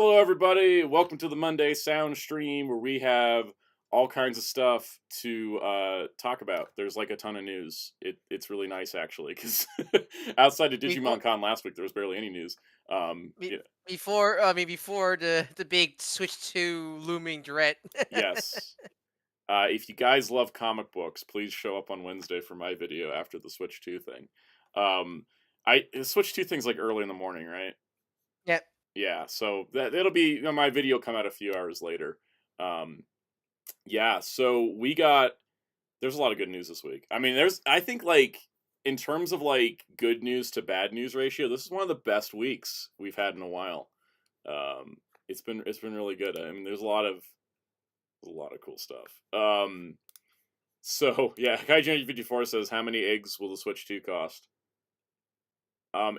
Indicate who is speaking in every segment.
Speaker 1: Hello, everybody. Welcome to the Monday Sound Stream, where we have all kinds of stuff to talk about. There's like a ton of news. It's really nice, actually, because outside of
Speaker 2: Before,
Speaker 1: Digimon Con last week, there was barely any news.
Speaker 2: be-
Speaker 1: Yeah,
Speaker 2: before the big switch to looming dread.
Speaker 1: yes. If you guys love comic books, please show up on Wednesday for my video after the Switch 2 thing. The Switch 2 thing's like early in the morning, right?
Speaker 2: Yep.
Speaker 1: Yeah, so it'll be my video will come out a few hours later. Um, Yeah, so there's a lot of good news this week. I mean, I think like in terms of like good news to bad news ratio, this is one of the best weeks we've had in a while. Um, it's been really good. I mean, there's a lot of cool stuff. So yeah, Kaiju54 says, how many eggs will the Switch 2 cost?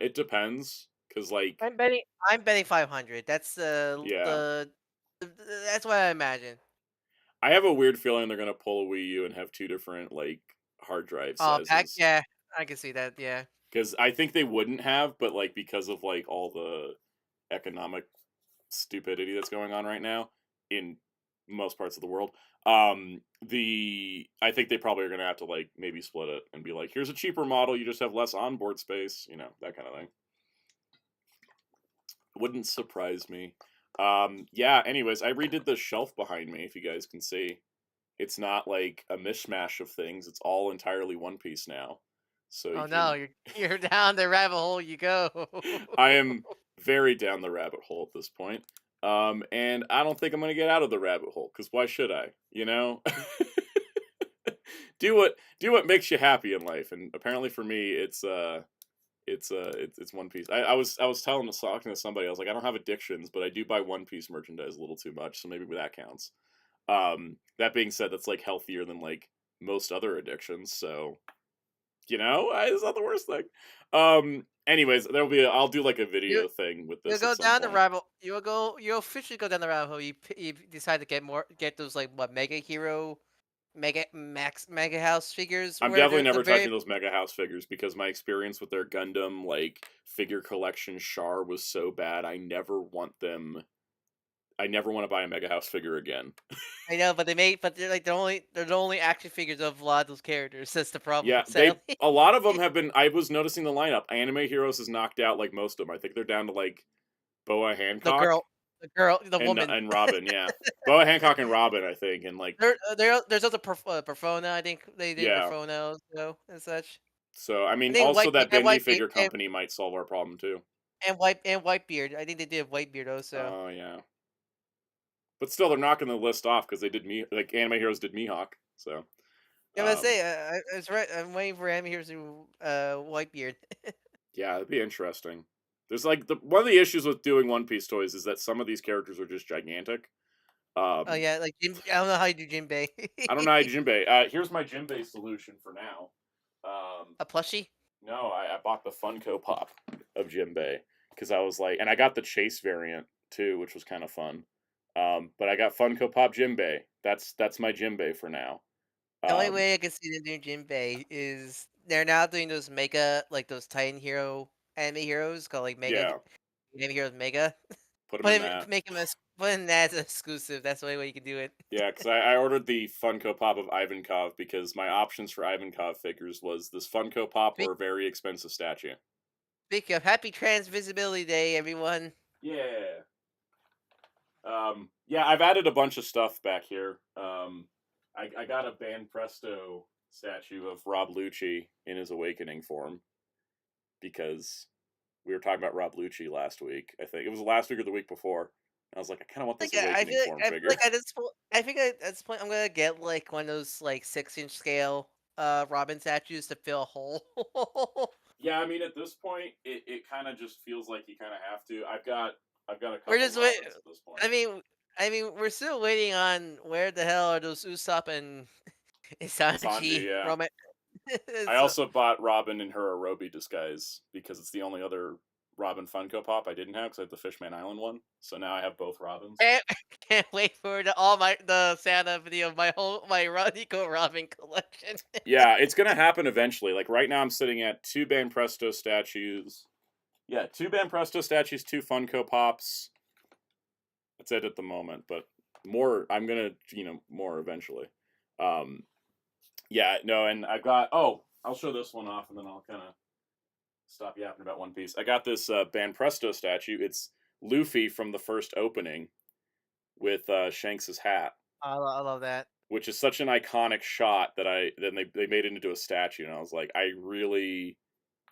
Speaker 1: It depends, cause like
Speaker 2: I'm betting 500. That's
Speaker 1: yeah,
Speaker 2: that's what I imagine.
Speaker 1: I have a weird feeling they're gonna pull a Wii U and have two different like hard drive
Speaker 2: Oh, pack.
Speaker 1: sizes.
Speaker 2: Yeah, I can see that. Yeah.
Speaker 1: Because I think they wouldn't have, but like because of like all the economic stupidity that's going on right now in most parts of the world, I think they probably are gonna have to like maybe split it and be like, here's a cheaper model, you just have less onboard space, that kind of thing. Wouldn't surprise me. Yeah. Anyways, I redid the shelf behind me. If you guys can see, it's not like a mishmash of things. It's all entirely One Piece now. So you
Speaker 2: Oh no,
Speaker 1: can
Speaker 2: you're down the rabbit hole. You go.
Speaker 1: I am very down the rabbit hole at this point. And I don't think I'm gonna get out of the rabbit hole, because why should I? Do what makes you happy in life, and apparently for me, it's One Piece. I was talking to somebody. I was like, I don't have addictions, but I do buy One Piece merchandise a little too much, so maybe that counts. That being said, that's like healthier than like most other addictions, so it's not the worst thing. Anyways, I'll do like a
Speaker 2: you
Speaker 1: video thing with
Speaker 2: you'll
Speaker 1: this at
Speaker 2: go
Speaker 1: some
Speaker 2: down the
Speaker 1: point.
Speaker 2: rabbit. You'll officially go down the rabbit hole. You decide to get those like what Mega Hero, Mega House figures
Speaker 1: I'm
Speaker 2: where
Speaker 1: definitely
Speaker 2: they're
Speaker 1: never
Speaker 2: very.
Speaker 1: touching those Mega House figures, because my experience with their Gundam like figure collection Char was so bad. I never want to buy a Mega House figure again.
Speaker 2: I know, but they're the only action figures of a lot of those characters. That's the problem,
Speaker 1: Yeah,
Speaker 2: sadly.
Speaker 1: a lot of them have been. I was noticing the lineup. Anime Heroes has knocked out like most of them. I think they're down to like Boa
Speaker 2: The
Speaker 1: Hancock
Speaker 2: girl, the
Speaker 1: and
Speaker 2: woman.
Speaker 1: and Robin. Yeah, Boa Hancock and Robin, I think, and like
Speaker 2: There's also Perfona. I think they did
Speaker 1: yeah.
Speaker 2: Perfona also and such.
Speaker 1: So I
Speaker 2: I
Speaker 1: mean,
Speaker 2: think
Speaker 1: also that
Speaker 2: And
Speaker 1: Bendy figure company might solve our problem too.
Speaker 2: Whitebeard. I think they did Whitebeard also.
Speaker 1: Oh yeah, but still, they're knocking the list off because they did me like Anime Heroes did Mihawk. So
Speaker 2: Yeah, but I
Speaker 1: um,
Speaker 2: say I was right. I'm waiting for him here to Whitebeard.
Speaker 1: yeah, it'd be interesting. There's like one of the issues with doing One Piece toys is that some of these characters are just gigantic.
Speaker 2: Oh
Speaker 1: Um,
Speaker 2: yeah, like Jim. I don't know how you do Jinbei.
Speaker 1: I don't know how to Jinbei. Here's my Jinbei solution for now. Um,
Speaker 2: A plushie.
Speaker 1: no, I bought the Funko Pop of Jinbei because I was like, and I got the Chase variant too, which was kind of fun. But I got Funko Pop Jinbei. That's my Jinbei for now.
Speaker 2: The only
Speaker 1: Um,
Speaker 2: way I can see them doing Jinbei is they're now doing those mega, like those Titan Hero anime heroes called like
Speaker 1: yeah,
Speaker 2: Anime Heroes Mega.
Speaker 1: put them in that.
Speaker 2: Put him as exclusive. That's the only way you can do it.
Speaker 1: Yeah, because I ordered the Funko Pop of Ivankov because my options for Ivankov figures was this Funko Pop
Speaker 2: Speak,
Speaker 1: or a very expensive statue.
Speaker 2: speak of Happy Trans Visibility Day, everyone.
Speaker 1: Yeah. Yeah, I've added a bunch of stuff back here. I got a Ban Presto statue of Rob Lucci in his awakening form because we were talking about Rob Lucci last week. I think it was last week or the week before. And I was like, I kind of want this awakening form
Speaker 2: I feel
Speaker 1: figure.
Speaker 2: like at this point I'm gonna get like one of those like 6-inch scale Robin statues to fill a hole.
Speaker 1: Yeah, I mean, at this point, it kind of just feels like you kind of have to. I've got a
Speaker 2: We're
Speaker 1: couple
Speaker 2: just wait.
Speaker 1: Robins at this point.
Speaker 2: I mean, we're still waiting on where the hell are those Usopp and
Speaker 1: Sanji,
Speaker 2: Sanji
Speaker 1: yeah.
Speaker 2: Roman.
Speaker 1: I
Speaker 2: So
Speaker 1: also bought Robin in her Arobi disguise because it's the only other Robin Funko Pop I didn't have because I had the Fishman Island one. So now I have both Robins.
Speaker 2: can't, can't wait for the Santa video of my Nico Robin collection.
Speaker 1: Yeah, it's gonna happen eventually. Like right now, I'm sitting at two Ban Presto statues. Yeah, two Ban Presto statues, two Funko Pops. That's it at the moment, but more. I'm gonna, more eventually. Um, yeah, no, and I've got. Oh, I'll show this one off, and then I'll kind of stop yapping about One Piece. I got this Banpresto statue. It's Luffy from the first opening with Shanks's hat,
Speaker 2: I love that.
Speaker 1: which is such an iconic shot that they made it into a statue, and I was like, I really,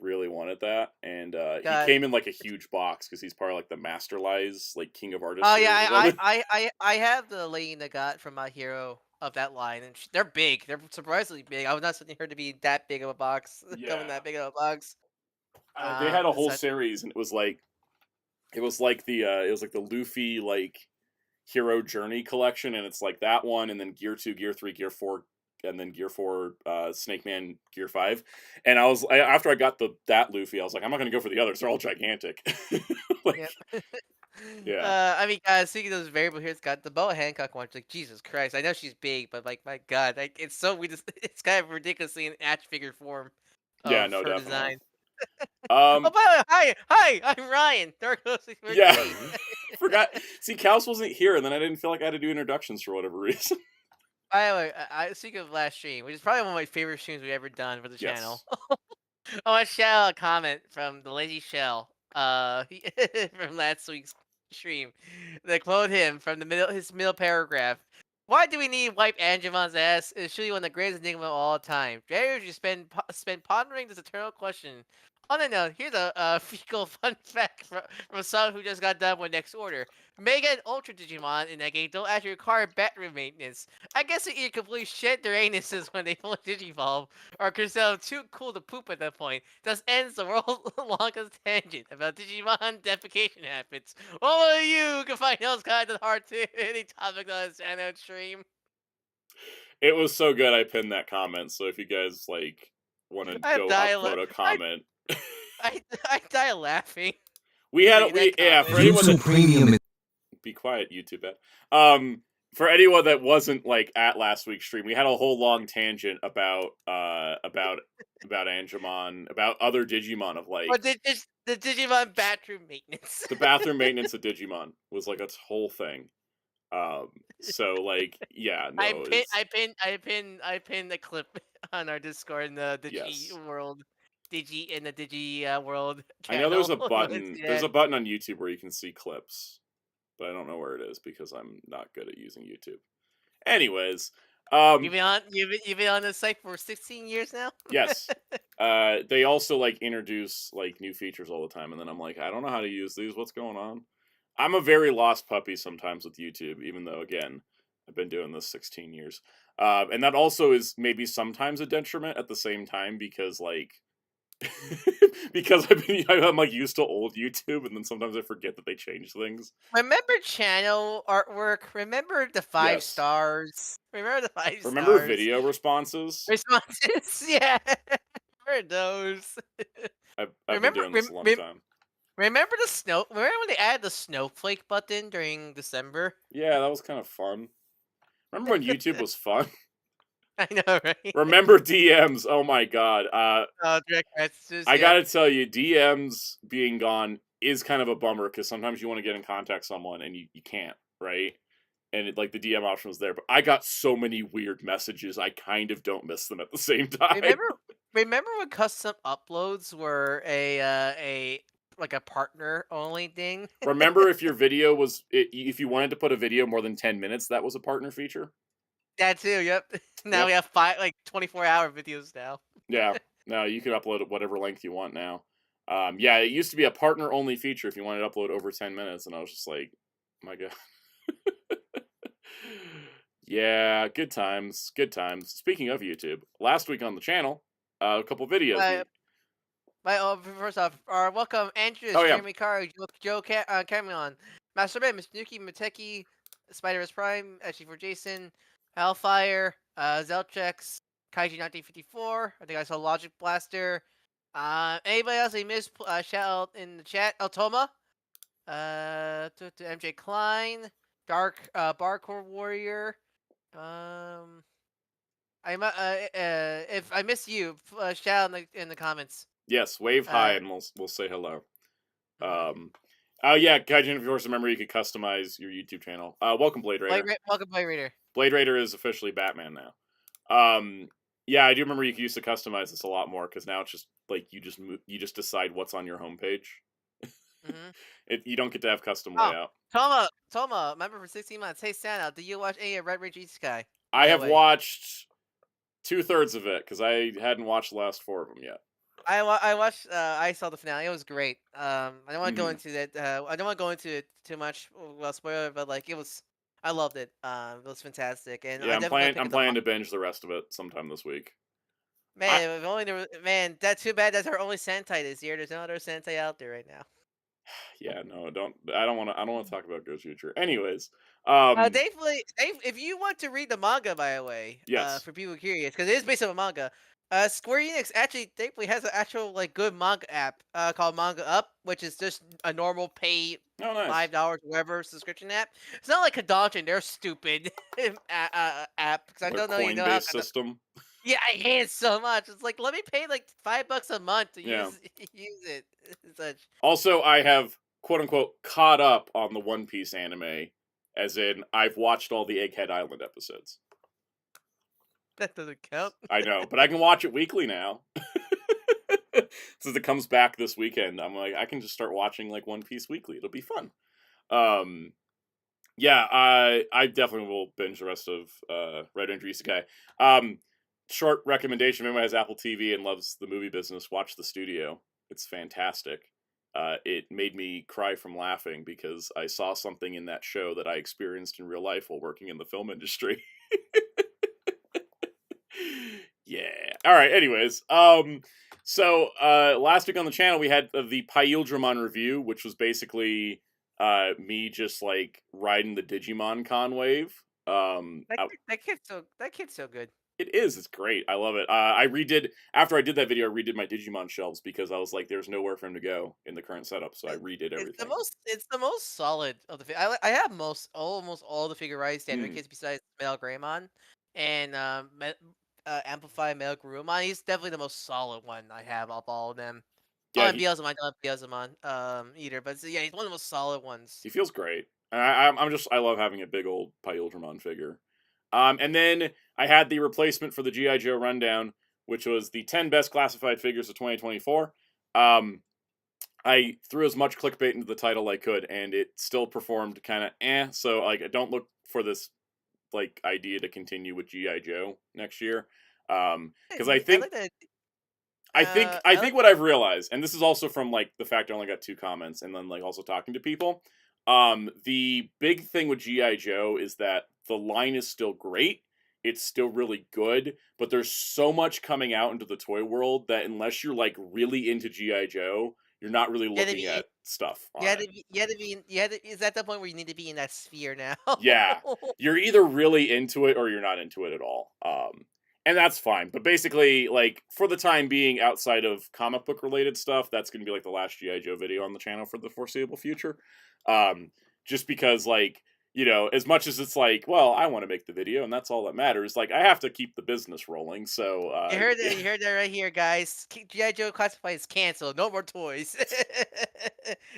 Speaker 1: really wanted that, and he
Speaker 2: God.
Speaker 1: came in like a huge box because he's part of like the Master Lies like King of Artists
Speaker 2: Oh
Speaker 1: series
Speaker 2: yeah,
Speaker 1: or something.
Speaker 2: I have the lane that got from My Hero of that line, and they're big. They're surprisingly big. I was not expecting her to be that big of a box, coming
Speaker 1: Yeah,
Speaker 2: that big of a box.
Speaker 1: they had a
Speaker 2: It's
Speaker 1: whole
Speaker 2: such,
Speaker 1: series, and it was like the Luffy like hero journey collection, and it's like that one, and then Gear 2, Gear 3, Gear 4, and then Gear 4 Snake Man, Gear 5. And after I got that Luffy, I was like, I'm not gonna go for the others, they're all gigantic. Like,
Speaker 2: yep.
Speaker 1: yeah,
Speaker 2: I mean, guys, speaking of those variable here, it's got the Boa Hancock one. Like, Jesus Christ, I know she's big, but like, my God, like, it's so we just it's kind of ridiculously in action figure form
Speaker 1: yeah,
Speaker 2: of
Speaker 1: no,
Speaker 2: her
Speaker 1: definitely.
Speaker 2: design. Oh,
Speaker 1: um
Speaker 2: by the way, hi, I'm Ryan, Dark Horse
Speaker 1: yeah.
Speaker 2: 643.
Speaker 1: Forgot, see, Kaus wasn't here, and then I didn't feel like I had to do introductions for whatever reason.
Speaker 2: By the way, I speak of last stream, which is probably one of my favorite streams we've ever done for the channel.
Speaker 1: Yes.
Speaker 2: I want to shout out a comment from the Lazy Shell, from last week's stream. They quote him from his middle paragraph. Why do we need wipe Angemon's ass? It's surely one of the greatest enigma of all time. Jared, you spend pondering this eternal question. On that note, here's a fecal fun fact from someone who just got done with Next Order. Mega and Ultra Digimon in that game don't actually require bathroom maintenance. I guess they either completely shed their anuses when they fully digivolve, or consider them too cool to poop at that point. Thus ends the world's longest tangent about Digimon defecation habits. What will you can find those kinds of hard to any topic on the Soundout stream?
Speaker 1: It was so good I pinned that comment, so if you guys like want to
Speaker 2: I
Speaker 1: go
Speaker 2: die. La-
Speaker 1: upvote a comment.
Speaker 2: I die laughing
Speaker 1: We had
Speaker 2: reading that
Speaker 1: yeah, for
Speaker 2: comment.
Speaker 1: anyone
Speaker 3: YouTube
Speaker 1: that
Speaker 3: Premium.
Speaker 1: be quiet, YouTube it. For anyone that wasn't like at last week's stream, we had a whole long tangent about Angemon, about other Digimon of like
Speaker 2: But the Digimon bathroom maintenance.
Speaker 1: the bathroom maintenance of Digimon was like a whole thing. So like, yeah,
Speaker 2: I
Speaker 1: no,
Speaker 2: pin
Speaker 1: it's
Speaker 2: I pinned the clip on our Discord in the
Speaker 1: yes.
Speaker 2: Digi world
Speaker 1: I know there's
Speaker 2: channel.
Speaker 1: a
Speaker 2: Let's
Speaker 1: button.
Speaker 2: see
Speaker 1: There's
Speaker 2: that.
Speaker 1: a button on YouTube where you can see clips, but I don't know where it is because I'm not good at using YouTube. Anyways,
Speaker 2: You've been on you've been on this site for 16 years now.
Speaker 1: yes. They also like introduce like new features all the time, and then I'm like, I don't know how to use these. What's going on? I'm a very lost puppy sometimes with YouTube, even though again, I've been doing this 16 years. And that also is maybe sometimes a detriment at the same time because like because I'm like used to old YouTube, and then sometimes I forget that they change things.
Speaker 2: Remember channel artwork? Remember the 5
Speaker 1: Yes.
Speaker 2: stars? Remember the 5
Speaker 1: Remember
Speaker 2: stars?
Speaker 1: video responses?
Speaker 2: Responses? Yeah. Remember those?
Speaker 1: I've been
Speaker 2: Remember
Speaker 1: doing this a long time.
Speaker 2: remember the snow? Remember when they added the snowflake button during December?
Speaker 1: Yeah, that was kind of fun. Remember when YouTube was fun?
Speaker 2: I know, right?
Speaker 1: Remember DMs? Oh my god.
Speaker 2: Oh, direct messages.
Speaker 1: I
Speaker 2: Yep.
Speaker 1: gotta tell you, DMs being gone is kind of a bummer because sometimes you want to get in contact with someone and you can't, right? And like the DM option was there, but I got so many weird messages. I kind of don't miss them at the same time.
Speaker 2: Remember when custom uploads were a like a partner only thing?
Speaker 1: Remember, if your video was if you wanted to put a video more than 10 minutes, that was a partner feature.
Speaker 2: That too. Yep. Now
Speaker 1: Yep.
Speaker 2: we have 24-hour videos now.
Speaker 1: Yeah. No, you can upload it whatever length you want now. Yeah, it used to be a partner only feature if you wanted to upload over 10 minutes, and I was just like, my god. Yeah, good times. Good times. Speaking of YouTube, last week on the channel, a couple videos.
Speaker 2: First off, welcome Andrew,
Speaker 1: Oh, yeah.
Speaker 2: Jeremy Carr, Joe Cameron, Master Ben, Mr. Nuki, Mateki, Spider-Verse Prime, actually for Jason, Hellfire, Zeltrex, Kaiji 1954. I think I saw Logic Blaster. Anybody else I missed? Shout out in the chat. Eltoma, to MJ Klein, Dark Barcore Warrior. If I miss you, shout out in the comments.
Speaker 1: Yes, wave high and we'll say hello. Oh yeah, Gaijin, of course, remember you could customize your YouTube channel. Welcome, Blade Raider.
Speaker 2: Welcome, Blade Reader.
Speaker 1: Blade Raider is officially Batman now. Yeah, I do remember you used to customize this a lot more because now it's just like you just decide what's on your homepage.
Speaker 2: Mm-hmm.
Speaker 1: You don't get to have custom
Speaker 2: Oh,
Speaker 1: layout.
Speaker 2: Toma, member for 16 months. Hey, Santa, did you watch any of Red Ridge Isekai?
Speaker 1: I
Speaker 2: By the
Speaker 1: have
Speaker 2: way,
Speaker 1: watched 2/3 of it because I hadn't watched the last 4 of them yet.
Speaker 2: I watched. I saw the finale. It was great. I don't want to go
Speaker 1: Hmm.
Speaker 2: into that. I don't want to go into it too much. Well, spoiler, but like it was. I loved it. It was fantastic, and
Speaker 1: Yeah,
Speaker 2: I
Speaker 1: I'm
Speaker 2: definitely gonna
Speaker 1: planning.
Speaker 2: pick
Speaker 1: I'm
Speaker 2: up the
Speaker 1: planning to binge the rest of it sometime this week. I
Speaker 2: man. If only there was, man. That's too bad. That's our only Sentai this year. There's no other Sentai out there right now.
Speaker 1: yeah, no, don't. I don't want to. I don't want to talk about Ghost Future. Anyways,
Speaker 2: If you want to read the manga, by the way,
Speaker 1: yes.
Speaker 2: for people curious, because it is based on a manga, Square Enix actually thankfully has an actual like good manga app called Manga Up, which is just a normal pay
Speaker 1: Oh, nice.
Speaker 2: $5 whatever subscription app. It's not like Kadachan, they're stupid app because I
Speaker 1: Their
Speaker 2: don't know you know how.
Speaker 1: coin-based system.
Speaker 2: Yeah, I hate it so much. It's like let me pay like $5 a month to
Speaker 1: Yeah.
Speaker 2: use it. Such
Speaker 1: Also, I have quote unquote caught up on the One Piece anime, as in I've watched all the Egghead Island episodes.
Speaker 2: that doesn't count.
Speaker 1: I know, but I can watch it weekly now. Since it comes back this weekend, I'm like, I can just start watching like One Piece weekly. It'll be fun. Yeah, I definitely will binge the rest of Red Ranger Isekai. Short recommendation: if anyone has Apple TV and loves the movie business, watch The Studio. It's fantastic. It made me cry from laughing because I saw something in that show that I experienced in real life while working in the film industry. Yeah. All right. Anyways, so last week on the channel we had the Ultraman review, which was basically me just like riding the Digimon con wave.
Speaker 2: That kid's so good.
Speaker 1: It is. It's great. I love it. I redid after I did that video. I redid my Digimon shelves because I was like, "There's nowhere for him to go in the current setup." So I redid everything.
Speaker 2: It's the most solid of the I have almost all the Figuarts standard
Speaker 1: Mm.
Speaker 2: kits besides Metal Greymon and Amplify Metal Grumon. He's definitely the most solid one I have of all of them. Oh,
Speaker 1: Yeah,
Speaker 2: and Beelzemon, I don't have Beelzemon either, but yeah, he's one of the most solid ones.
Speaker 1: he feels great. I love having a big old Ultraman figure. And then I had the replacement for the GI Joe rundown, which was the 10 best classified figures of 2024. I threw as much clickbait into the title I could, and it still performed kind of So like, I don't look for this like idea to continue with GI Joe next year, because I
Speaker 2: I
Speaker 1: think
Speaker 2: like that.
Speaker 1: I
Speaker 2: I like
Speaker 1: think what I've realized, and this is also from like the fact I only got 2 comments, and then like also talking to people. The big thing with GI Joe is that the line is still great. It's still really good, but there's so much coming out into the toy world that unless you're like really into GI Joe, you're not really
Speaker 2: you had to
Speaker 1: looking
Speaker 2: be
Speaker 1: at stuff
Speaker 2: you
Speaker 1: on
Speaker 2: had
Speaker 1: it.
Speaker 2: to be you had to be you had to, is that the point where you need to be in that sphere now?
Speaker 1: Yeah, you're either really into it or you're not into it at all. And that's fine. But basically, like for the time being, outside of comic book related stuff, that's going to be like the last GI Joe video on the channel for the foreseeable future. Um, just because, like, as much as it's like, well, I want to make the video and that's all that matters. Like, I have to keep the business rolling. So,
Speaker 2: You heard that. You heard that right here, guys. GI Joe Classified is canceled. No more toys.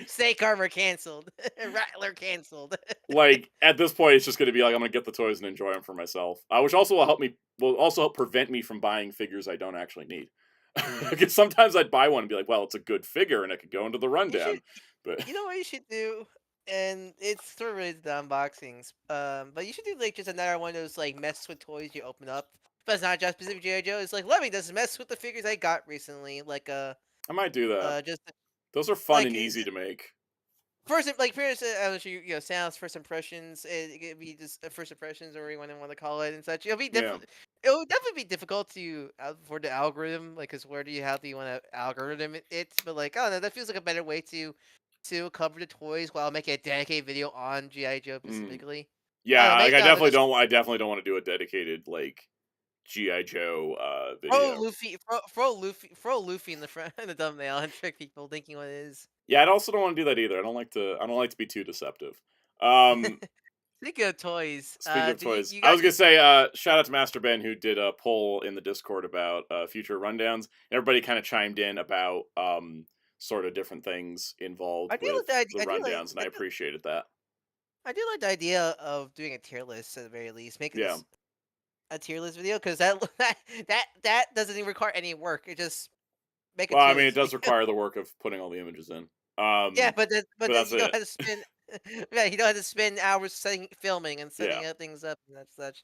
Speaker 2: Snake Armor canceled. Rattler canceled.
Speaker 1: like at this point, it's just going to be like I'm going to get the toys and enjoy them for myself, which also will also help prevent me from buying figures I don't actually need. Because sometimes I'd buy one and be like, well, it's a good figure and it could go into the
Speaker 2: You should.
Speaker 1: rundown. But
Speaker 2: You know what you should do, and it's sort of related to unboxings. But you should do like just another one of those like mess with toys you open up. But it's not just specific GI Joe. It's like let me just mess with the figures I got recently. Like
Speaker 1: I might do that.
Speaker 2: just
Speaker 1: Those are fun
Speaker 2: like
Speaker 1: and easy to make.
Speaker 2: first, I was sounds first impressions. It could be just first impressions, or whatever you want to call it, and such.
Speaker 1: Yeah.
Speaker 2: It will definitely be difficult to for the algorithm, like, cause how do you want to algorithm it? But like, oh no, that feels like a better way to cover the toys while making a dedicated video on GI Joe
Speaker 1: Mm.
Speaker 2: specifically. I don't know,
Speaker 1: Yeah, like
Speaker 2: maybe I'll just
Speaker 1: I definitely don't want to do a dedicated like GI Joe
Speaker 2: throw
Speaker 1: video.
Speaker 2: Luffy, throw Luffy in the front in the thumbnail and trick people thinking what it is.
Speaker 1: Yeah, I also don't want to do that either. I don't like to be too deceptive. Um
Speaker 2: Speaking of toys,
Speaker 1: Speaking of
Speaker 2: did you
Speaker 1: toys,
Speaker 2: you
Speaker 1: I
Speaker 2: got
Speaker 1: was gonna say, shout out to Master Ben who did a poll in the Discord about future rundowns. Everybody kind of chimed in about sort of different things involved
Speaker 2: I do
Speaker 1: with
Speaker 2: like the
Speaker 1: the
Speaker 2: idea.
Speaker 1: rundowns, and I appreciated that.
Speaker 2: I do like the idea of doing a tier list at the very least, making
Speaker 1: Yeah.
Speaker 2: this a tier list video because that that doesn't even require any work. It just make a
Speaker 1: Well, I
Speaker 2: tier
Speaker 1: mean, it
Speaker 2: list
Speaker 1: does
Speaker 2: video.
Speaker 1: require the work of putting all the images in.
Speaker 2: Yeah,
Speaker 1: But that's
Speaker 2: you don't
Speaker 1: it.
Speaker 2: have to spend yeah, you don't have to spend hours filming and
Speaker 1: Yeah.
Speaker 2: setting up things up and that's such.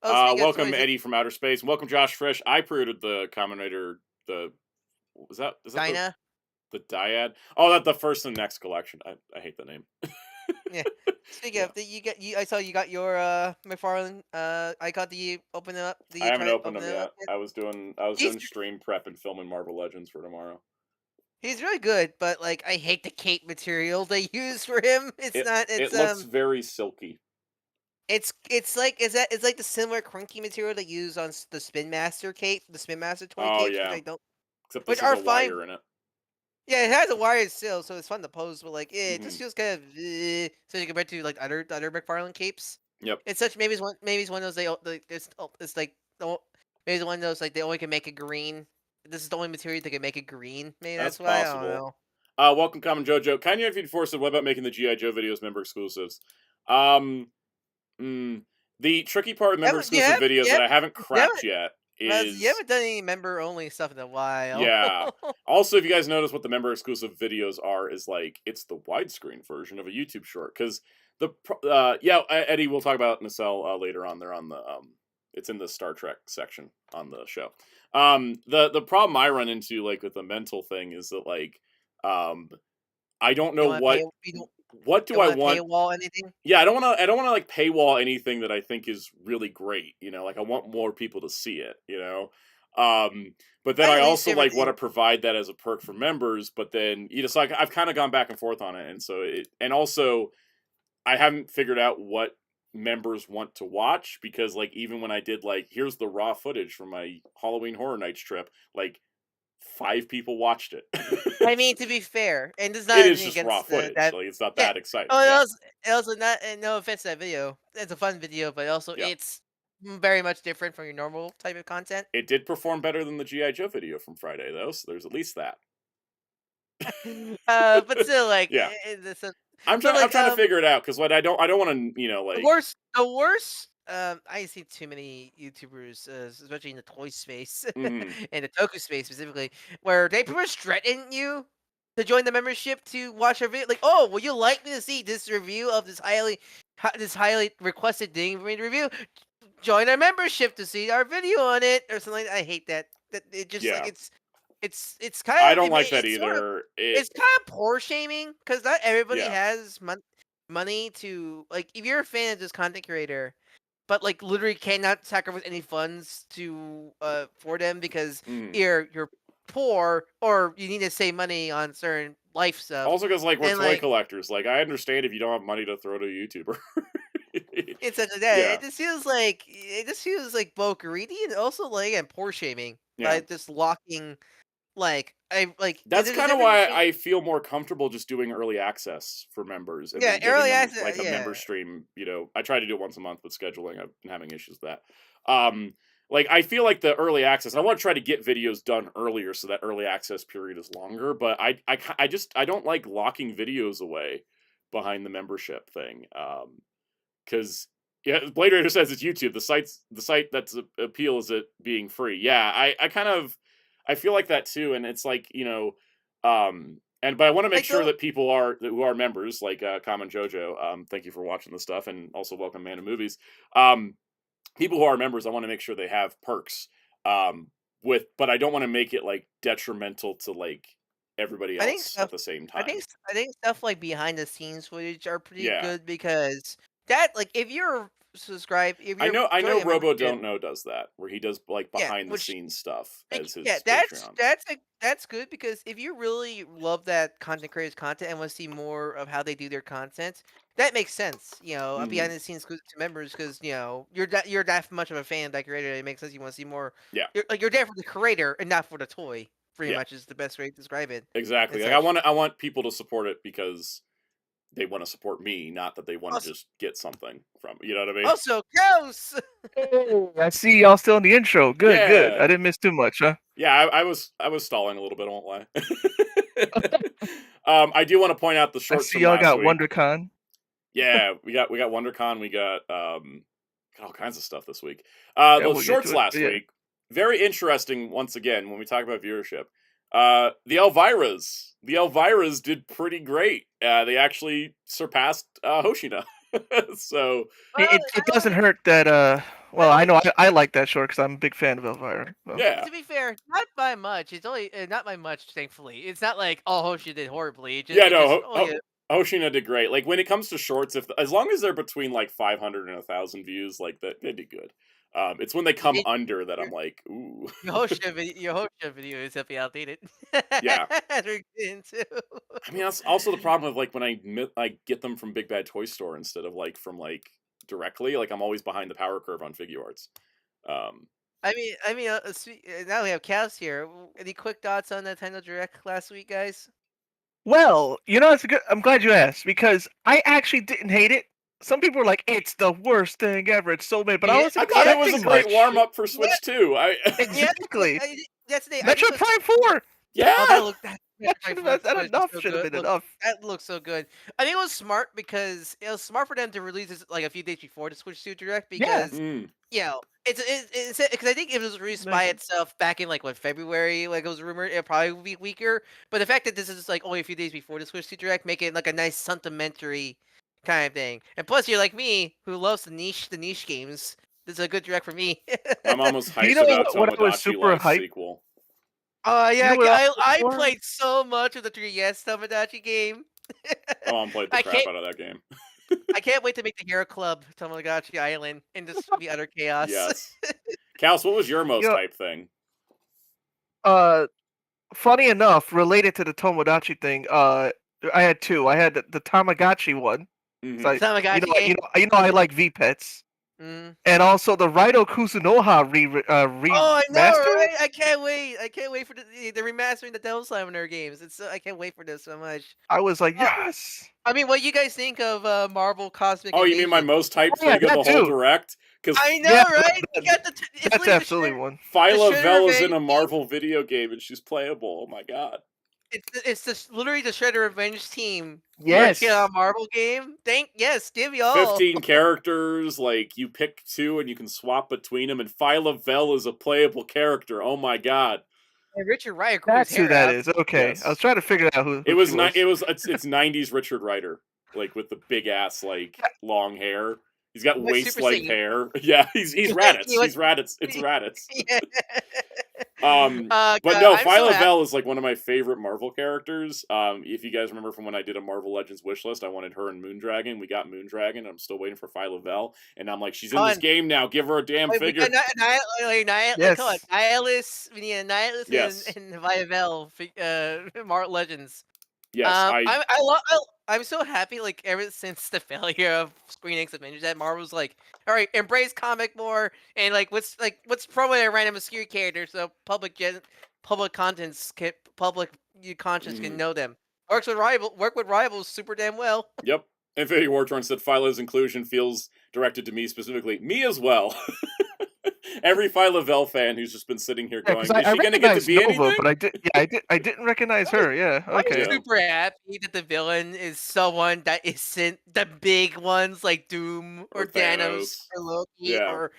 Speaker 2: Oh, speaking of
Speaker 1: Welcome
Speaker 2: toys,
Speaker 1: Eddie from outer space, and welcome Josh Frisch. I pre-ordered the Combinator. The is that
Speaker 2: Dinah.
Speaker 1: the Dyad? Oh, that the first and next collection. I hate the name.
Speaker 2: Yeah. Speaking
Speaker 1: Yeah,
Speaker 2: of, did you get you? I saw you got your McFarlane icon. Did you open it up? Did
Speaker 1: I
Speaker 2: you
Speaker 1: haven't
Speaker 2: try
Speaker 1: opened
Speaker 2: open
Speaker 1: them
Speaker 2: it up
Speaker 1: yet.
Speaker 2: yet?
Speaker 1: I was doing
Speaker 2: He's
Speaker 1: stream prep and filming Marvel Legends for tomorrow.
Speaker 2: he's really good, but like I hate the cape material they use for him. It's not.
Speaker 1: It looks very silky.
Speaker 2: It's like is that it's like the similar cranky material they use on the Spin Master cape, the Spin Master toy
Speaker 1: Oh
Speaker 2: capes,
Speaker 1: yeah, except
Speaker 2: which
Speaker 1: this has
Speaker 2: are
Speaker 1: a
Speaker 2: fine.
Speaker 1: wire in it.
Speaker 2: Yeah, it has a wired still, so it's fun to pose, but like it just
Speaker 1: Hmm.
Speaker 2: feels kind of so you compared to like the other McFarlane capes.
Speaker 1: Yep,
Speaker 2: It's such maybe it's one of those it's like maybe it's one of those like they only can make it green. This is the only material they can make it green. Maybe
Speaker 1: that's
Speaker 2: that's why I don't
Speaker 1: possible.
Speaker 2: know.
Speaker 1: Welcome, Common Jojo. Kind of, if you'd force it, what about making the GI Joe videos member exclusives? Um, mm, the tricky part with member exclusive videos that I haven't
Speaker 2: You
Speaker 1: cracked
Speaker 2: haven't,
Speaker 1: yet
Speaker 2: you
Speaker 1: is
Speaker 2: haven't done any member only stuff in a while.
Speaker 1: yeah. Also, if you guys notice what the member exclusive videos are, is like it's the widescreen version of a YouTube short. Because Eddie, we'll talk about Nacelle later on. They're on the it's in the Star Trek section on the show. The problem I run into like with the mental thing is that like um I don't
Speaker 2: You
Speaker 1: know
Speaker 2: want to pay?
Speaker 1: what
Speaker 2: You
Speaker 1: do I
Speaker 2: want to
Speaker 1: want.
Speaker 2: paywall anything?
Speaker 1: Yeah, I don't want to like paywall anything that I think is really great, like I want more people to see it, Um but then
Speaker 2: I
Speaker 1: I
Speaker 2: at least
Speaker 1: also
Speaker 2: see
Speaker 1: like want
Speaker 2: everything.
Speaker 1: to provide that as a perk for members, but then so I've kind of gone back and forth on it, and so and also I haven't figured out what members want to watch, because like even when I did like here's the raw footage from my Halloween Horror Nights trip, like 5 people watched it.
Speaker 2: I mean, to be fair, and this is
Speaker 1: It
Speaker 2: not
Speaker 1: is
Speaker 2: anything
Speaker 1: just raw
Speaker 2: against
Speaker 1: footage.
Speaker 2: that.
Speaker 1: Like it's not
Speaker 2: Yeah.
Speaker 1: that exciting.
Speaker 2: Oh,
Speaker 1: Yeah.
Speaker 2: it also not and no offense to that video. It's a fun video, but also
Speaker 1: Yeah.
Speaker 2: it's very much different from your normal type of content.
Speaker 1: It did perform better than the GI Joe video from Friday though, so there's at least that.
Speaker 2: But still, like,
Speaker 1: Yeah. I'm
Speaker 2: so
Speaker 1: trying I'm
Speaker 2: like,
Speaker 1: trying to figure it out, cuz what I don't want to, like
Speaker 2: the worst. I see too many YouTubers, especially in the toy space
Speaker 1: mhm.
Speaker 2: and the Toku space specifically, where they pretty much threaten you to join the membership to watch our video. Like, oh, would you like me to see this review of this highly requested thing for me to review? Join our membership to see our video on it or something. I hate that. That it just like
Speaker 1: Yeah.
Speaker 2: it's kind
Speaker 1: I
Speaker 2: of
Speaker 1: don't like that
Speaker 2: it's sort of
Speaker 1: either.
Speaker 2: it's kind of poor shaming because not everybody
Speaker 1: Yeah.
Speaker 2: has money to like. If you're a fan of this content creator, but like literally cannot sacrifice any funds to for them because
Speaker 1: Mhm.
Speaker 2: you're poor or you need to save money on certain life stuff,
Speaker 1: Also, cuz like we're
Speaker 2: then
Speaker 1: toy
Speaker 2: like
Speaker 1: collectors. Like I understand if you don't have money to throw to a YouTuber.
Speaker 2: it's such a that
Speaker 1: Yeah.
Speaker 2: it just feels like both greedy and also like and poor shaming
Speaker 1: Yeah.
Speaker 2: by just locking like I like
Speaker 1: That's
Speaker 2: there's a
Speaker 1: kind of
Speaker 2: difference
Speaker 1: why
Speaker 2: between
Speaker 1: I feel more comfortable just doing early access for members and
Speaker 2: yeah
Speaker 1: then giving
Speaker 2: early
Speaker 1: them
Speaker 2: access
Speaker 1: like a member
Speaker 2: yeah.
Speaker 1: stream. I try to do it once a month, but scheduling, I've been having issues with that. Like I feel like the early access, I want to try to get videos done earlier so that early access period is longer, but I don't like locking videos away behind the membership thing. Cuz yeah, Blade Raider says it's YouTube. The site that's appeal is it being free. Yeah, I kind of I feel like that too, and it's like but I want to make
Speaker 2: Like
Speaker 1: sure
Speaker 2: though
Speaker 1: that people are who are members, like Common Jojo. Thank you for watching the stuff, and also welcome Man of Movies. Um, People who are members, I want to make sure they have perks. But I don't want to make it like detrimental to like everybody
Speaker 2: I think
Speaker 1: else at
Speaker 2: stuff
Speaker 1: the same time.
Speaker 2: I think stuff like behind the scenes footage are pretty
Speaker 1: Yeah,
Speaker 2: good because that like if you're subscribed if
Speaker 1: I
Speaker 2: you're
Speaker 1: know. I know.
Speaker 2: joining a
Speaker 1: Robo
Speaker 2: membership
Speaker 1: Don't Know does that, where he does like
Speaker 2: yeah
Speaker 1: behind the
Speaker 2: which
Speaker 1: scenes stuff
Speaker 2: like,
Speaker 1: as
Speaker 2: yeah,
Speaker 1: his Patreon.
Speaker 2: that's good because if you really love that content creators' content and want to see more of how they do their content, that makes sense.
Speaker 1: Hmm.
Speaker 2: Behind the scenes to members because you're that much of a fan of that creator. It makes sense. You want to see more.
Speaker 1: Yeah,
Speaker 2: You're there for the creator and not for the toy. Pretty
Speaker 1: yeah,
Speaker 2: much is the best way to describe it and
Speaker 1: exactly. Like
Speaker 2: such.
Speaker 1: I want people to support it because they want to support me, not that they want to
Speaker 2: Also,
Speaker 1: just get something from. You know what I mean?
Speaker 2: also Ghost.
Speaker 3: Hey, I see y'all still in the intro. Good, good.
Speaker 1: Yeah.
Speaker 3: I didn't miss too much, huh?
Speaker 1: Yeah, I was stalling a little bit. I won't lie. I do want to point out the
Speaker 3: I
Speaker 1: shorts
Speaker 3: see
Speaker 1: from
Speaker 3: y'all
Speaker 1: last
Speaker 3: got
Speaker 1: week.
Speaker 3: WonderCon.
Speaker 1: Yeah, we got Wondercon. We got all kinds of stuff this week.
Speaker 3: Yeah,
Speaker 1: Those
Speaker 3: we'll get
Speaker 1: shorts
Speaker 3: to it.
Speaker 1: last
Speaker 3: Yeah.
Speaker 1: week, very interesting. Once again, when we talk about viewership, the Elviras did pretty great. They actually surpassed Hoshina. So
Speaker 2: Well,
Speaker 3: It doesn't hurt that well, I know I like that short because I'm a big fan of Elvira. So.
Speaker 1: yeah,
Speaker 2: to be fair, not by much. It's only not by much, thankfully. It's not like Hoshi did horribly.
Speaker 1: yeah,
Speaker 2: It just
Speaker 1: no,
Speaker 2: only
Speaker 1: Hoshina did great. Like when it comes to shorts, if as long as they're between like 500 and 1,000 views, like that, they did good. It's when they come under that I'm like, ooh.
Speaker 2: your Hosha video is definitely outdated.
Speaker 1: Yeah.
Speaker 2: As we're getting to.
Speaker 1: I mean, that's also the problem of like when I get them from Big Bad Toy Store instead of like from like directly. Like I'm always behind the power curve on Figuarts.
Speaker 2: Now we have Cavs here. Any quick thoughts on Nintendo Direct last week, guys?
Speaker 3: Well, it's good. I'm glad you asked because I actually didn't hate it. Some people were like, "It's the worst thing ever. It's so bad," but I
Speaker 2: Yeah,
Speaker 3: wasn't
Speaker 1: I thought it was a
Speaker 3: expecting
Speaker 1: great
Speaker 3: much.
Speaker 1: warm up for Switch 2.
Speaker 3: Exactly.
Speaker 2: That's the
Speaker 3: Metroid Prime 4.
Speaker 1: Yeah.
Speaker 2: Oh, that looked that
Speaker 3: That enough should have been enough.
Speaker 2: That looks so good. I think it was smart because it was smart for them to release this like a few days before the Switch 2 Direct
Speaker 3: Yeah.
Speaker 2: because it's because I think if it was released by itself back in like February, like it was rumored, it probably would be weaker. But the fact that this is like only a few days before the Switch 2 Direct make it like a nice sentimentary kind of thing. And plus, you're like me who loves the niche games. This is a good Direct for me.
Speaker 1: My mom was hyped
Speaker 3: You know
Speaker 1: about
Speaker 3: what I was
Speaker 1: Tomodachi
Speaker 3: super
Speaker 1: Life's
Speaker 3: hyped?
Speaker 1: sequel.
Speaker 2: Oh yeah,
Speaker 3: You know what
Speaker 2: I
Speaker 3: was
Speaker 2: played so much of the 3DS Tomodachi game.
Speaker 1: My mom played the
Speaker 2: I
Speaker 1: crap
Speaker 2: can't-
Speaker 1: out of that game.
Speaker 2: I can't wait to make the Hero Club Tomodachi Island and just be utter chaos.
Speaker 1: Yes. Kals, what was your most hype thing?
Speaker 3: Funny enough, related to the Tomodachi thing, I had two. I had the Tamagotchi one.
Speaker 1: Mhm.
Speaker 3: So
Speaker 2: Tamagotchi game.
Speaker 3: I like V Pets. And also the Raido Kusunoha remaster.
Speaker 2: Oh, I know, right? I can't wait. I can't wait for the remastering the Devil Summoner games. I can't wait for this so much.
Speaker 3: I was like, yes.
Speaker 2: I mean, what do you guys think of Marvel Cosmic?
Speaker 1: Oh, you mean my
Speaker 2: Invasion?
Speaker 1: most hyped
Speaker 3: Oh, yeah,
Speaker 1: thing of the
Speaker 3: that
Speaker 1: whole
Speaker 3: too.
Speaker 1: Direct?
Speaker 2: I know,
Speaker 3: Yeah,
Speaker 2: right? You got it's
Speaker 3: That's
Speaker 2: literally
Speaker 3: absolutely one.
Speaker 1: Phyla
Speaker 2: Shredder
Speaker 1: Vel is in a
Speaker 2: Revenge
Speaker 1: Marvel video game and she's playable. Oh my god.
Speaker 2: literally the Shredder Revenge team.
Speaker 3: Yes.
Speaker 2: Yeah, Marvel game. Give me all.
Speaker 1: 15 characters, like you pick two and you can swap between them, and Phyla Vel is a playable character. Oh my god.
Speaker 2: And Richard Riot grew
Speaker 3: That's
Speaker 2: his
Speaker 3: who
Speaker 2: hair
Speaker 3: that
Speaker 2: out.
Speaker 3: is. Okay.
Speaker 1: Yes.
Speaker 3: I was trying to figure out who
Speaker 1: It was
Speaker 3: she was.
Speaker 1: it's 90s Richard Rider, like with the big ass like long hair. He's got
Speaker 2: Like
Speaker 1: waist
Speaker 2: Super
Speaker 1: like
Speaker 2: Saiyan.
Speaker 1: hair. Yeah, he's Raditz. He's Raditz. It's Raditz.
Speaker 2: Yeah.
Speaker 1: But
Speaker 2: God,
Speaker 1: no,
Speaker 2: I'm so
Speaker 1: Phyla
Speaker 2: happy.
Speaker 1: Vel is like one of my favorite Marvel characters. If you guys remember from when I did a Marvel Legends wish list, I wanted her and Moondragon. We got Moondragon. I'm still waiting for Phyla Vel, and I'm like, she's in this game now. Give her a damn figure.
Speaker 3: Yes.
Speaker 2: Come on, Nihilus. We need a Nihilus
Speaker 1: Yes.
Speaker 2: and Viavel, Marvel Legends.
Speaker 1: Yes,
Speaker 2: I'm so happy. Like ever since the failure of Screen X Avengers, that Marvel's like, all right, embrace comic more, and what's probably a random obscure character, so public conscience can know them. Work with rivals super damn well.
Speaker 1: Yep. Infinity Wartron said Phyla's inclusion feels directed to me specifically. Me as well. Every Phyla Vel fan who's just been sitting here going, is she going to get to be
Speaker 3: Nova,
Speaker 1: anything?
Speaker 3: but I didn't recognize her. Yeah. Okay.
Speaker 2: I'm super happy that the villain is someone that isn't the big ones like Doom or Thanos or Loki or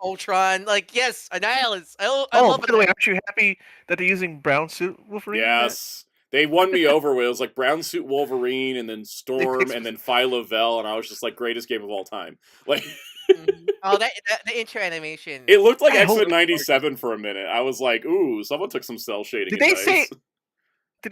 Speaker 2: Ultron. Like, yes, Annihilus. I love
Speaker 3: by the way, aren't you happy that they're using brown suit Wolverine?
Speaker 1: Yes. They won me over with it was like brown suit Wolverine and then Storm and then Phyla Vel, and I was just like, greatest game of all time. Like
Speaker 2: oh, the intro animation.
Speaker 1: It looked like X-Men 97 for a minute. I was like, ooh, someone took some cell shading.
Speaker 3: Did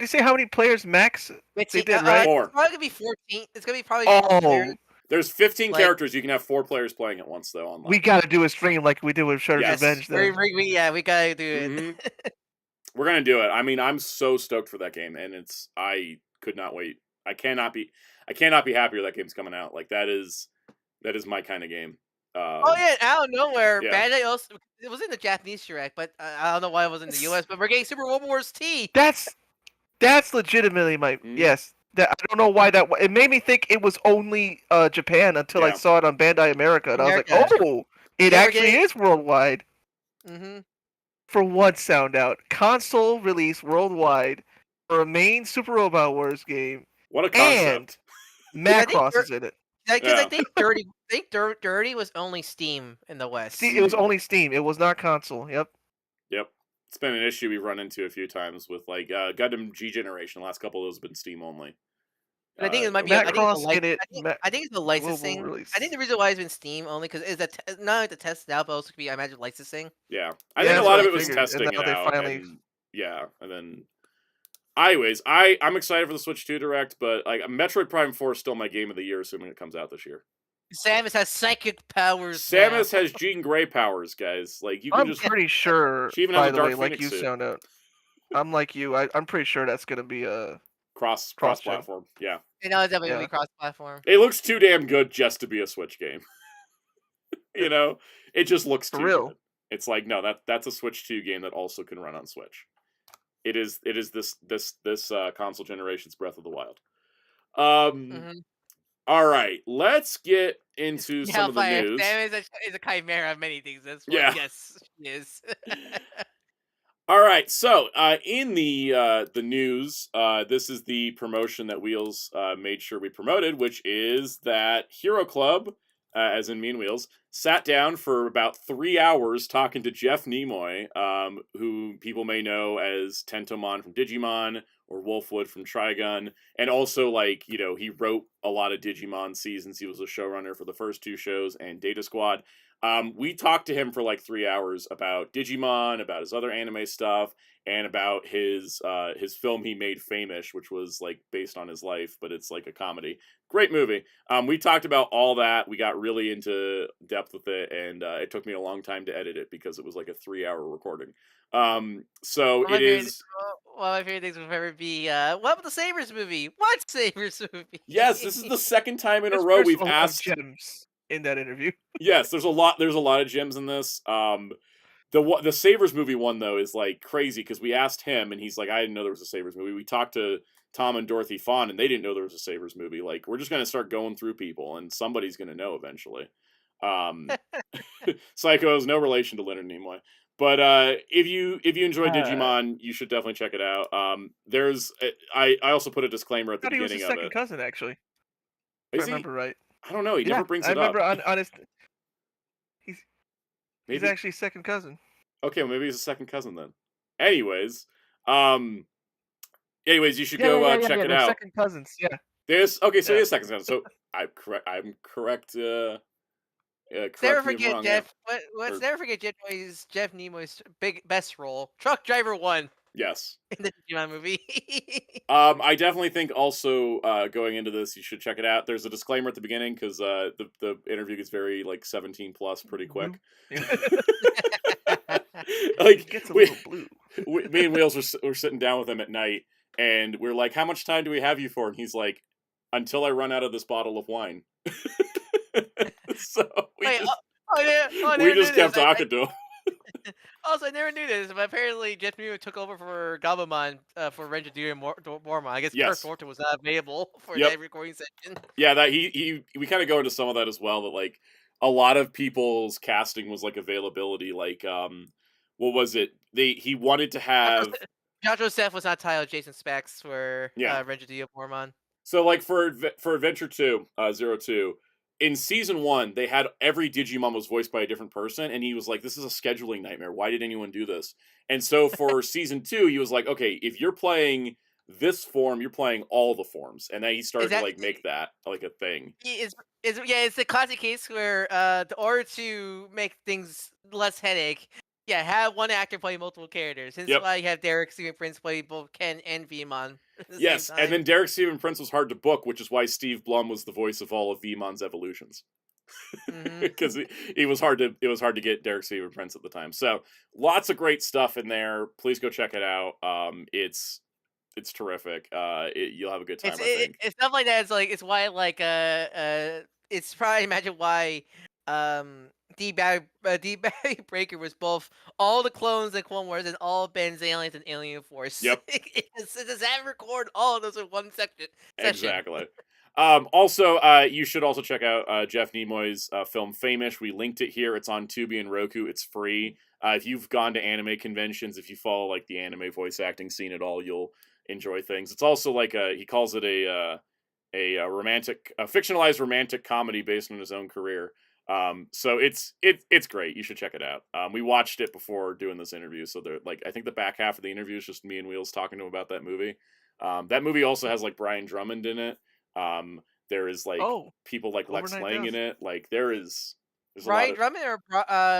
Speaker 3: they say how many players max they did, right?
Speaker 1: 4.
Speaker 2: It's probably gonna be 14. It's gonna be probably 4 players.
Speaker 1: There's 15 characters. You can have 4 players playing at once, though. Online.
Speaker 3: We gotta do a stream like we did with Shredder's Revenge. Then.
Speaker 2: We gotta do it.
Speaker 1: We're gonna do it. I mean, I'm so stoked for that game, and I could not wait. I cannot be happier that game's coming out. Like that is my kind of game.
Speaker 2: Oh yeah, out of nowhere, Bandai also it was in the Japanese Direct, but I don't know why it was in the US. But we're getting Super Robot Wars T.
Speaker 3: That's legitimately my yes. That I don't know why it made me think it was only Japan until I
Speaker 1: Yeah.
Speaker 3: saw it on Bandai America, and I was like,
Speaker 2: America.
Speaker 3: oh, it
Speaker 2: Yeah, we're
Speaker 3: actually
Speaker 2: getting.
Speaker 3: is worldwide.
Speaker 2: Mm-hmm.
Speaker 3: For one sound out, console release worldwide for a main Super Robot Wars game,
Speaker 1: What a
Speaker 3: and
Speaker 1: concept.
Speaker 2: I think
Speaker 3: Macross is in it.
Speaker 2: because I
Speaker 1: Yeah.
Speaker 2: think Dirty was only Steam in the West.
Speaker 3: It was only Steam. It was not console. Yep.
Speaker 1: Yep. It's been an issue we've run into a few times with like Gundam G Generation. The last couple of those have been Steam only.
Speaker 2: But I think it might be. I think it's
Speaker 3: Macross in it.
Speaker 2: I think it's the
Speaker 3: Global
Speaker 2: licensing.
Speaker 3: release.
Speaker 2: I think the reason why it's been Steam only because it's not only to test it out, but also could be I imagine licensing.
Speaker 1: Yeah. I
Speaker 3: Yeah,
Speaker 1: think a
Speaker 3: that's
Speaker 1: lot
Speaker 3: what
Speaker 1: of
Speaker 3: I
Speaker 1: it was
Speaker 3: figured, and
Speaker 1: testing
Speaker 3: now
Speaker 1: it
Speaker 3: they
Speaker 1: out.
Speaker 3: finally-
Speaker 1: And yeah. And then anyways, I'm excited for the Switch 2 Direct, but like Metroid Prime 4 is still my game of the year, assuming it comes out this year.
Speaker 2: Samus has psychic powers.
Speaker 1: Samus
Speaker 2: now.
Speaker 1: has Jean Grey powers, guys. Like you can
Speaker 3: I'm
Speaker 1: just
Speaker 3: pretty sure.
Speaker 1: She even has
Speaker 3: By
Speaker 1: a
Speaker 3: the
Speaker 1: Dark
Speaker 3: way, like
Speaker 1: Phoenix
Speaker 3: you
Speaker 1: suit.
Speaker 3: sound out. I'm like you. I'm pretty sure that's gonna be a
Speaker 1: cross
Speaker 3: Cross-gen.
Speaker 1: platform. Yeah.
Speaker 2: You know, it's definitely gonna
Speaker 3: Yeah.
Speaker 2: be cross-platform.
Speaker 1: It looks too damn good just to be a Switch game. You know? It just looks
Speaker 3: For
Speaker 1: too
Speaker 3: real.
Speaker 1: good. It's like, no, that's a Switch 2 game that also can run on Switch. It is this console generation's Breath of the Wild.
Speaker 2: Mm-hmm.
Speaker 1: All right, let's get into some of the
Speaker 2: Hellfire
Speaker 1: news.
Speaker 2: Samus is a chimera of many things. That's what,
Speaker 1: Yeah.
Speaker 2: yes, she is.
Speaker 1: All right, so in the news, this is the promotion that Wheels made sure we promoted, which is that Hero Club, as in Mean Wheels, sat down for about 3 hours talking to Jeff Nimoy, who people may know as Tentomon from Digimon or Wolfwood from Trigun, and also like he wrote a lot of Digimon seasons. He was a showrunner for the first 2 shows and Data Squad. We talked to him for like 3 hours about Digimon, about his other anime stuff, and about his film he made, Famish, which was like based on his life, but it's like a comedy. Great movie. We talked about all that. We got really into depth with it, and it took me a long time to edit it because it was like a 3-hour recording. So it is.
Speaker 2: One of my favorite things would ever be, what about the Sabers movie? What Sabers movie?
Speaker 1: Yes, this is the second time in a
Speaker 3: There's
Speaker 1: row we've
Speaker 3: a lot of
Speaker 1: asked.
Speaker 3: gems in that interview.
Speaker 1: Yes, there's a lot of gems in this. The Sabers movie one though is like crazy because we asked him and he's like, I didn't know there was a Sabers movie. We talked to Tom and Dorothy Fawn and they didn't know there was a Sabers movie. Like we're just gonna start going through people and somebody's gonna know eventually. Psycho has no relation to Leonard Nimoy. But if you enjoy Digimon, you should definitely check it out. I also put a disclaimer at the
Speaker 3: I thought he was
Speaker 1: beginning
Speaker 3: his
Speaker 1: of
Speaker 3: second
Speaker 1: it.
Speaker 3: cousin, actually. If
Speaker 1: Is
Speaker 3: I
Speaker 1: he?
Speaker 3: remember right.
Speaker 1: I don't know. He never brings
Speaker 3: I
Speaker 1: it up.
Speaker 3: remember on his. He's
Speaker 1: Maybe.
Speaker 3: actually second cousin.
Speaker 1: Okay, well, maybe he's a second cousin then. Anyways, you should go check it
Speaker 3: they're
Speaker 1: out.
Speaker 3: Second cousins, yeah.
Speaker 1: There's so
Speaker 3: Yeah.
Speaker 1: he is second cousin. So I'm correct. Correct
Speaker 2: Never
Speaker 1: me if I'm
Speaker 2: forget
Speaker 1: wrong,
Speaker 2: Jeff.
Speaker 1: yeah.
Speaker 2: Let's
Speaker 1: Or-
Speaker 2: never forget Jeff Nimoy's best role, Truck Driver 1
Speaker 1: Yes.
Speaker 2: in the Digimon movie.
Speaker 1: I definitely think also going into this, you should check it out. There's a disclaimer at the beginning because the interview gets very like 17 plus pretty quick. Like
Speaker 3: It gets a little blue.
Speaker 1: me and Wheels were sitting down with him at night, and we're like, "How much time do we have you for?" And he's like, "Until I run out of this bottle of wine." So we just kept talking to him.
Speaker 2: Also, I never knew this, but apparently Jeff Nimoy took over for Gabumon for Ranger Duty Mormon. I guess
Speaker 1: Yes.
Speaker 2: Kirk Thornton was not available for
Speaker 1: Yep.
Speaker 2: that recording session.
Speaker 1: Yeah, that we kind of go into some of that as well. That like a lot of people's casting was like availability. Like what was it? He wanted to have.
Speaker 2: Joshua Seth was not titled Jason Specs for
Speaker 1: Yeah.
Speaker 2: Ranger Duty Mormon.
Speaker 1: So like for Adventure 2, 02, in season 1, they had every Digimon was voiced by a different person, and he was like, "This is a scheduling nightmare. Why did anyone do this?" And so for season 2, he was like, "Okay, if you're playing this form, you're playing all the forms," and then he started to like make that like a thing.
Speaker 2: It's the classic case where in order to make things less headache, have one actor play multiple characters. Hence why you have Derek Steven Prince play both Ken and Veemon.
Speaker 1: Yes, and then Derek Steven Prince was hard to book, which is why Steve Blum was the voice of all of Veemon's evolutions. Because it was hard to get Derek Steven Prince at the time. So lots of great stuff in there. Please go check it out. It's terrific. You'll have a good time. I think
Speaker 2: it's stuff like that. It's why it's probably imagine why D-Battery Breaker was both all the clones in Clone Wars and all Ben's aliens and Alien Force.
Speaker 1: Yep.
Speaker 2: It does that record all of those in one session?
Speaker 1: Exactly. Also, you should also check out Jeff Nimoy's film Famish. We linked it here. It's on Tubi and Roku. It's free. If you've gone to anime conventions, if you follow like the anime voice acting scene at all, you'll enjoy things. It's also like he calls it a fictionalized romantic comedy based on his own career. So it's great. You should check it out. We watched it before doing this interview, so they're like, I think the back half of the interview is just me and Wheels talking to him about that movie. That movie also has like Brian Drummond in it. There is like people like Lex Lang in it. Like there's
Speaker 2: Brian Drummond or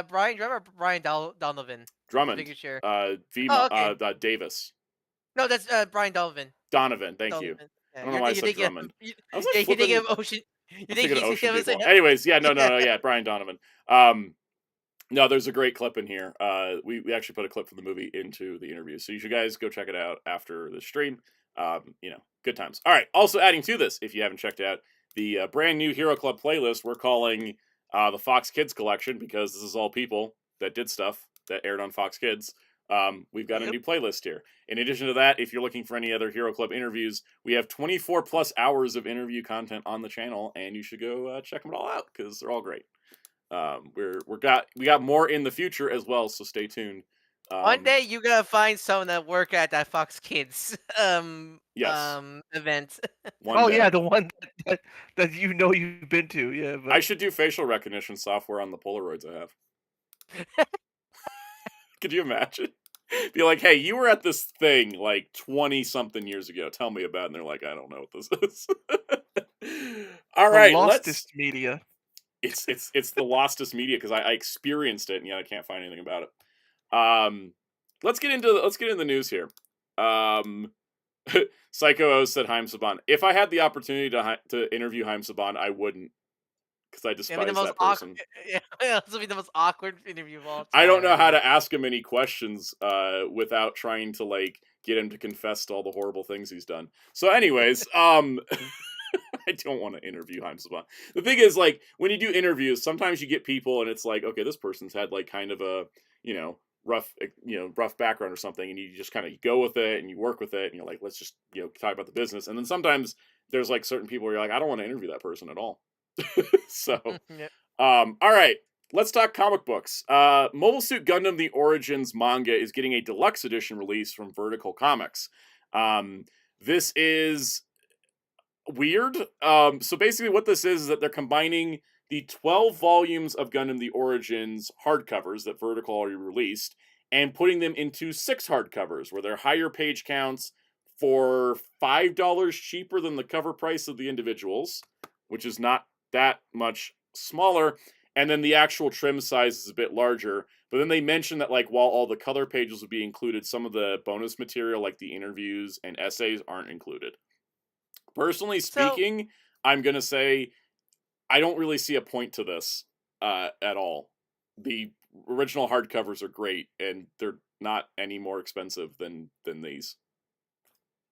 Speaker 2: Brian Drummond or Brian Donovan?
Speaker 1: Drummond.
Speaker 2: Sure.
Speaker 1: Okay. Davis.
Speaker 2: No, that's Brian Donovan.
Speaker 1: Thank
Speaker 2: Donovan.
Speaker 1: you.
Speaker 2: Yeah,
Speaker 1: I don't know why I said Drummond. I was like
Speaker 2: you're thinking of Ocean.
Speaker 1: You're thinking of Ocean people. Anyways, yeah, Brian Donovan. No, there's a great clip in here. We actually put a clip from the movie into the interview, so you should guys go check it out after the stream. Good times. All right. Also adding to this, if you haven't checked out the brand new Hero Club playlist, we're calling the Fox Kids Collection, because this is all people that did stuff that aired on Fox Kids. We've got a new playlist here. In addition to that, if you're looking for any other Hero Club interviews, we have 24 plus hours of interview content on the channel, and you should go check them all out, because they're all great. We got more in the future as well, so stay tuned.
Speaker 2: One day you're gonna find someone that work at that Fox Kids event.
Speaker 3: Yeah, the one that you've been to. Yeah, but...
Speaker 1: I should do facial recognition software on the Polaroids I have. Could you imagine? Be like, hey, you were at this thing like 20-something years ago. Tell me about it. And they're like, I don't know what this is. All right,
Speaker 3: Lostest media.
Speaker 1: It's the lostest media, because I experienced it and yet I can't find anything about it. Let's get into the news here. Psycho O said Haim Saban. If I had the opportunity to interview Haim Saban, I wouldn't, because I despise that person.
Speaker 2: This will be the most awkward interview of all time.
Speaker 1: I don't know how to ask him any questions without trying to like get him to confess to all the horrible things he's done. So, anyways, I don't want to interview Haim Saban. The thing is, like, when you do interviews, sometimes you get people and it's like, okay, this person's had like kind of a, rough background or something, and you just kind of go with it and you work with it and you're like, let's just, talk about the business. And then sometimes there's like certain people where you're like, I don't want to interview that person at all. So, all right, let's talk comic books. Mobile Suit Gundam: The Origins manga is getting a deluxe edition release from Vertical Comics. This is weird. So basically what this is that they're combining the 12 volumes of Gundam: The Origins hardcovers that Vertical already released and putting them into 6 hardcovers where they're higher page counts for $5 cheaper than the cover price of the individuals, which is not that much smaller. And then the actual trim size is a bit larger. But then they mentioned that, like, while all the color pages would be included, some of the bonus material, like the interviews and essays, aren't included. Personally speaking, I'm going to say I don't really see a point to this at all. The original hardcovers are great, and they're not any more expensive than these.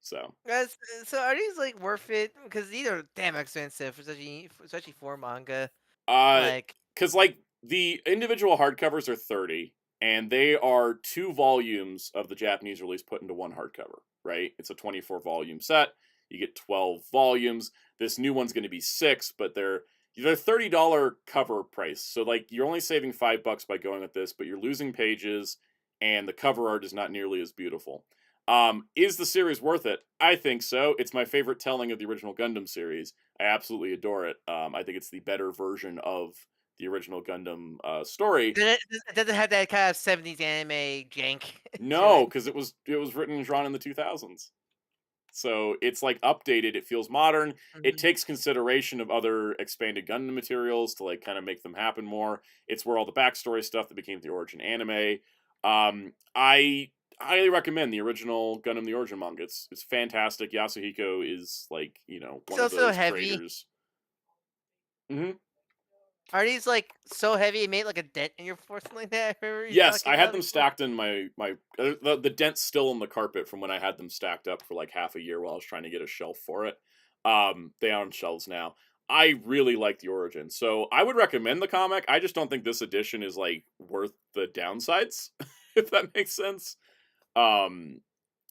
Speaker 1: So
Speaker 2: are these like worth it? Because these are damn expensive, especially for manga.
Speaker 1: Because like the individual hardcovers are $30, and they are 2 volumes of the Japanese release put into one hardcover. Right? It's a 24 volume set. You get 12 volumes. This new one's going to be 6, but they're $30 cover price. So like you're only saving $5 by going with this, but you're losing pages, and the cover art is not nearly as beautiful. Is the series worth it? I think so. It's my favorite telling of the original Gundam series. I absolutely adore it. I think it's the better version of the original Gundam story.
Speaker 2: Does it have that kind of 70s anime jank?
Speaker 1: No, because it was written and drawn in the 2000s. So it's like updated. It feels modern. Mm-hmm. It takes consideration of other expanded Gundam materials to like kind of make them happen more. It's where all the backstory stuff that became the Origin anime. I highly recommend the original Gundam: The Origin manga. It's fantastic. Yasuhiko is like, one of those creators. Mm-hmm.
Speaker 2: Are these like so heavy it made like a dent in your floor, something like that?
Speaker 1: Yes, I had them stacked in my the dent's still in the carpet from when I had them stacked up for like half a year while I was trying to get a shelf for it. They are on shelves now. I really like the origin, so I would recommend the comic. I just don't think this edition is like worth the downsides, if that makes sense. Um,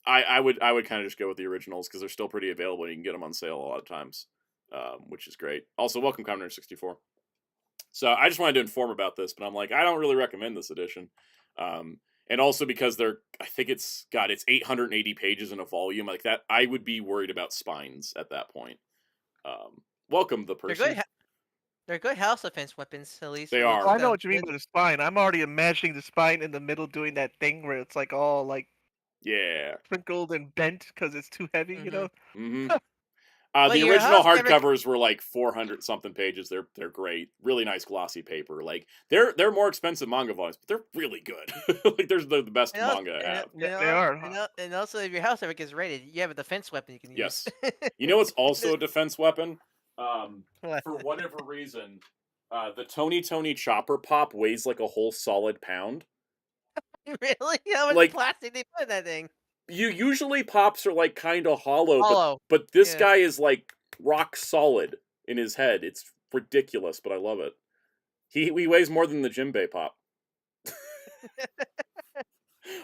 Speaker 1: I would kind of just go with the originals because they're still pretty available. And you can get them on sale a lot of times, which is great. Also, welcome Commodore 64. So I just wanted to inform about this, but I'm like, I don't really recommend this edition. And also because I think it's 880 pages in a volume like that. I would be worried about spines at that point. Welcome the person.
Speaker 2: They're good house defense weapons, at least.
Speaker 1: They are.
Speaker 3: Oh, I know what you mean by the spine. I'm already imagining the spine in the middle doing that thing where it's like all like sprinkled and bent because it's too heavy, you know?
Speaker 1: Mm-hmm. The original hardcovers were like 400 something pages. They're great, really nice glossy paper. Like they're more expensive manga volumes, but they're really good. Like they're the best manga I have.
Speaker 3: Yeah, they are.
Speaker 2: And also, if your house ever gets raided, you have a defense weapon you can use.
Speaker 1: Yes. You know what's also a defense weapon? For whatever reason, the Tony Chopper Pop weighs like a whole solid pound.
Speaker 2: Really? How much plastic they put in that thing?
Speaker 1: Usually pops are like kind of hollow, but this guy is like rock solid in his head. It's ridiculous, but I love it. He weighs more than the Jimbei Pop.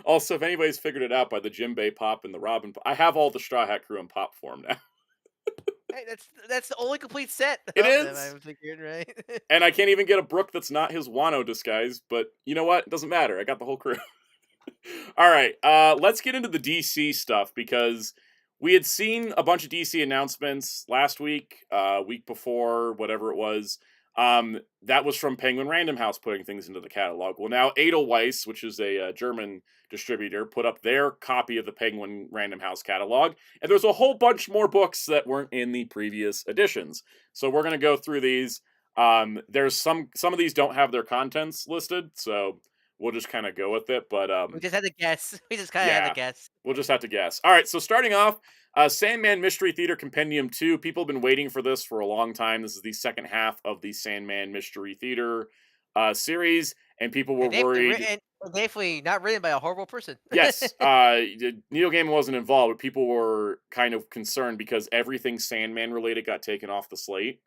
Speaker 1: Also, if anybody's figured it out by the Jimbei Pop and the Robin Pop, I have all the Straw Hat Crew in pop form now.
Speaker 2: Hey, that's the only complete set.
Speaker 1: It is.
Speaker 2: I'm thinking, right?
Speaker 1: And I can't even get a Brook that's not his Wano disguise, but you know what? It doesn't matter. I got the whole crew. All right, let's get into the DC stuff because we had seen a bunch of DC announcements last week, week before, whatever it was. That was from Penguin Random House putting things into the catalog. Well, now Edelweiss, which is a German distributor, put up their copy of the Penguin Random House catalog, and there's a whole bunch more books that weren't in the previous editions. So we're going to go through these. There's some of these don't have their contents listed, so we'll just kind of go with it, but
Speaker 2: we just had to guess. We just kind of had to guess.
Speaker 1: We'll just have to guess. All right, so starting off, Sandman Mystery Theater Compendium 2. People have been waiting for this for a long time. This is the second half of the Sandman Mystery Theater series, and people were worried.
Speaker 2: And definitely not written by a horrible person.
Speaker 1: Yes, Neil Gaiman wasn't involved, but people were kind of concerned because everything Sandman related got taken off the slate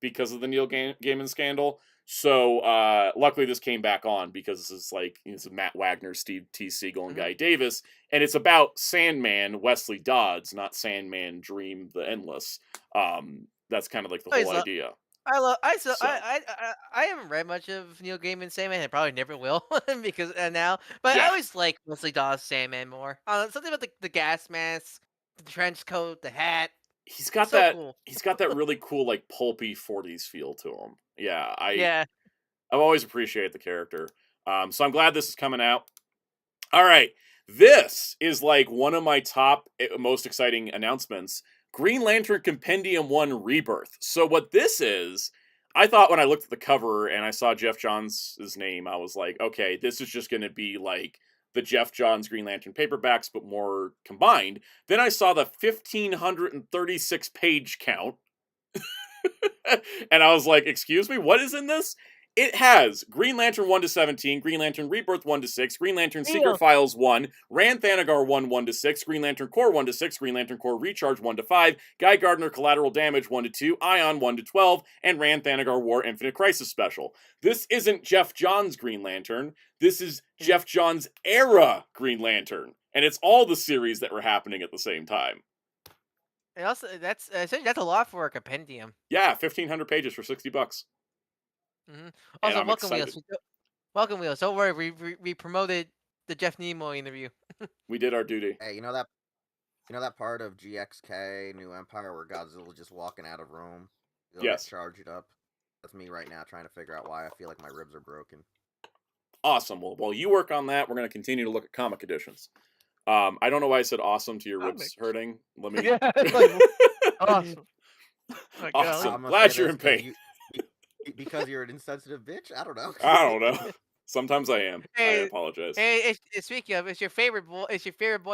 Speaker 1: because of the Neil Gaiman scandal. So luckily this came back on because this is like it's Matt Wagner, Steve T. Siegel, and Guy Davis, and it's about Sandman Wesley Dodds, not Sandman Dream the Endless. That's kind of like the whole idea.
Speaker 2: I haven't read much of Neil Gaiman's Sandman. I probably never will because now. But I always like Wesley Dodds' Sandman more. Something about the gas mask, the trench coat, the hat.
Speaker 1: He's got that. Cool. He's got that really cool, like pulpy '40s feel to him. Yeah, I've always appreciated the character. So I'm glad this is coming out. All right, this is like one of my top, most exciting announcements. Green Lantern Compendium 1 Rebirth. So what this is, I thought when I looked at the cover and I saw Jeff Johns' name, I was like, okay, this is just going to be like the Jeff Johns Green Lantern paperbacks, but more combined. Then I saw the 1,536 page count. And I was like, excuse me, what is in this? It has Green Lantern 1-17, Green Lantern Rebirth 1-6, Green Lantern Secret Files 1, Rand Thanagar 1-6, Green Lantern Core 1-6, Green Lantern Core Recharge 1-5, Guy Gardner Collateral Damage 1-2, Ion 1-12, and Rand Thanagar War Infinite Crisis Special. This isn't Jeff Johns' Green Lantern. This is Jeff Johns' era Green Lantern. And it's all the series that were happening at the same time.
Speaker 2: And also, that's a lot for a compendium.
Speaker 1: Yeah, 1,500 pages for $60.
Speaker 2: Mm-hmm. Also, welcome, Wheels. Don't worry, we promoted the Jeff Nimoy interview.
Speaker 1: We did our duty.
Speaker 4: Hey, you know that part of GXK New Empire where Godzilla just walking out of Rome?
Speaker 1: Yes.
Speaker 4: Charge it up. That's me right now trying to figure out why I feel like my ribs are broken.
Speaker 1: Awesome. Well, while you work on that, we're going to continue to look at comic editions. I don't know why I said awesome to your ribs hurting. Let me.
Speaker 3: Awesome.
Speaker 1: Awesome. Glad you're in pain.
Speaker 4: Because you're an insensitive bitch? I don't know.
Speaker 1: I don't know. Sometimes I am. I apologize.
Speaker 2: Hey, speaking of, it's your favorite boy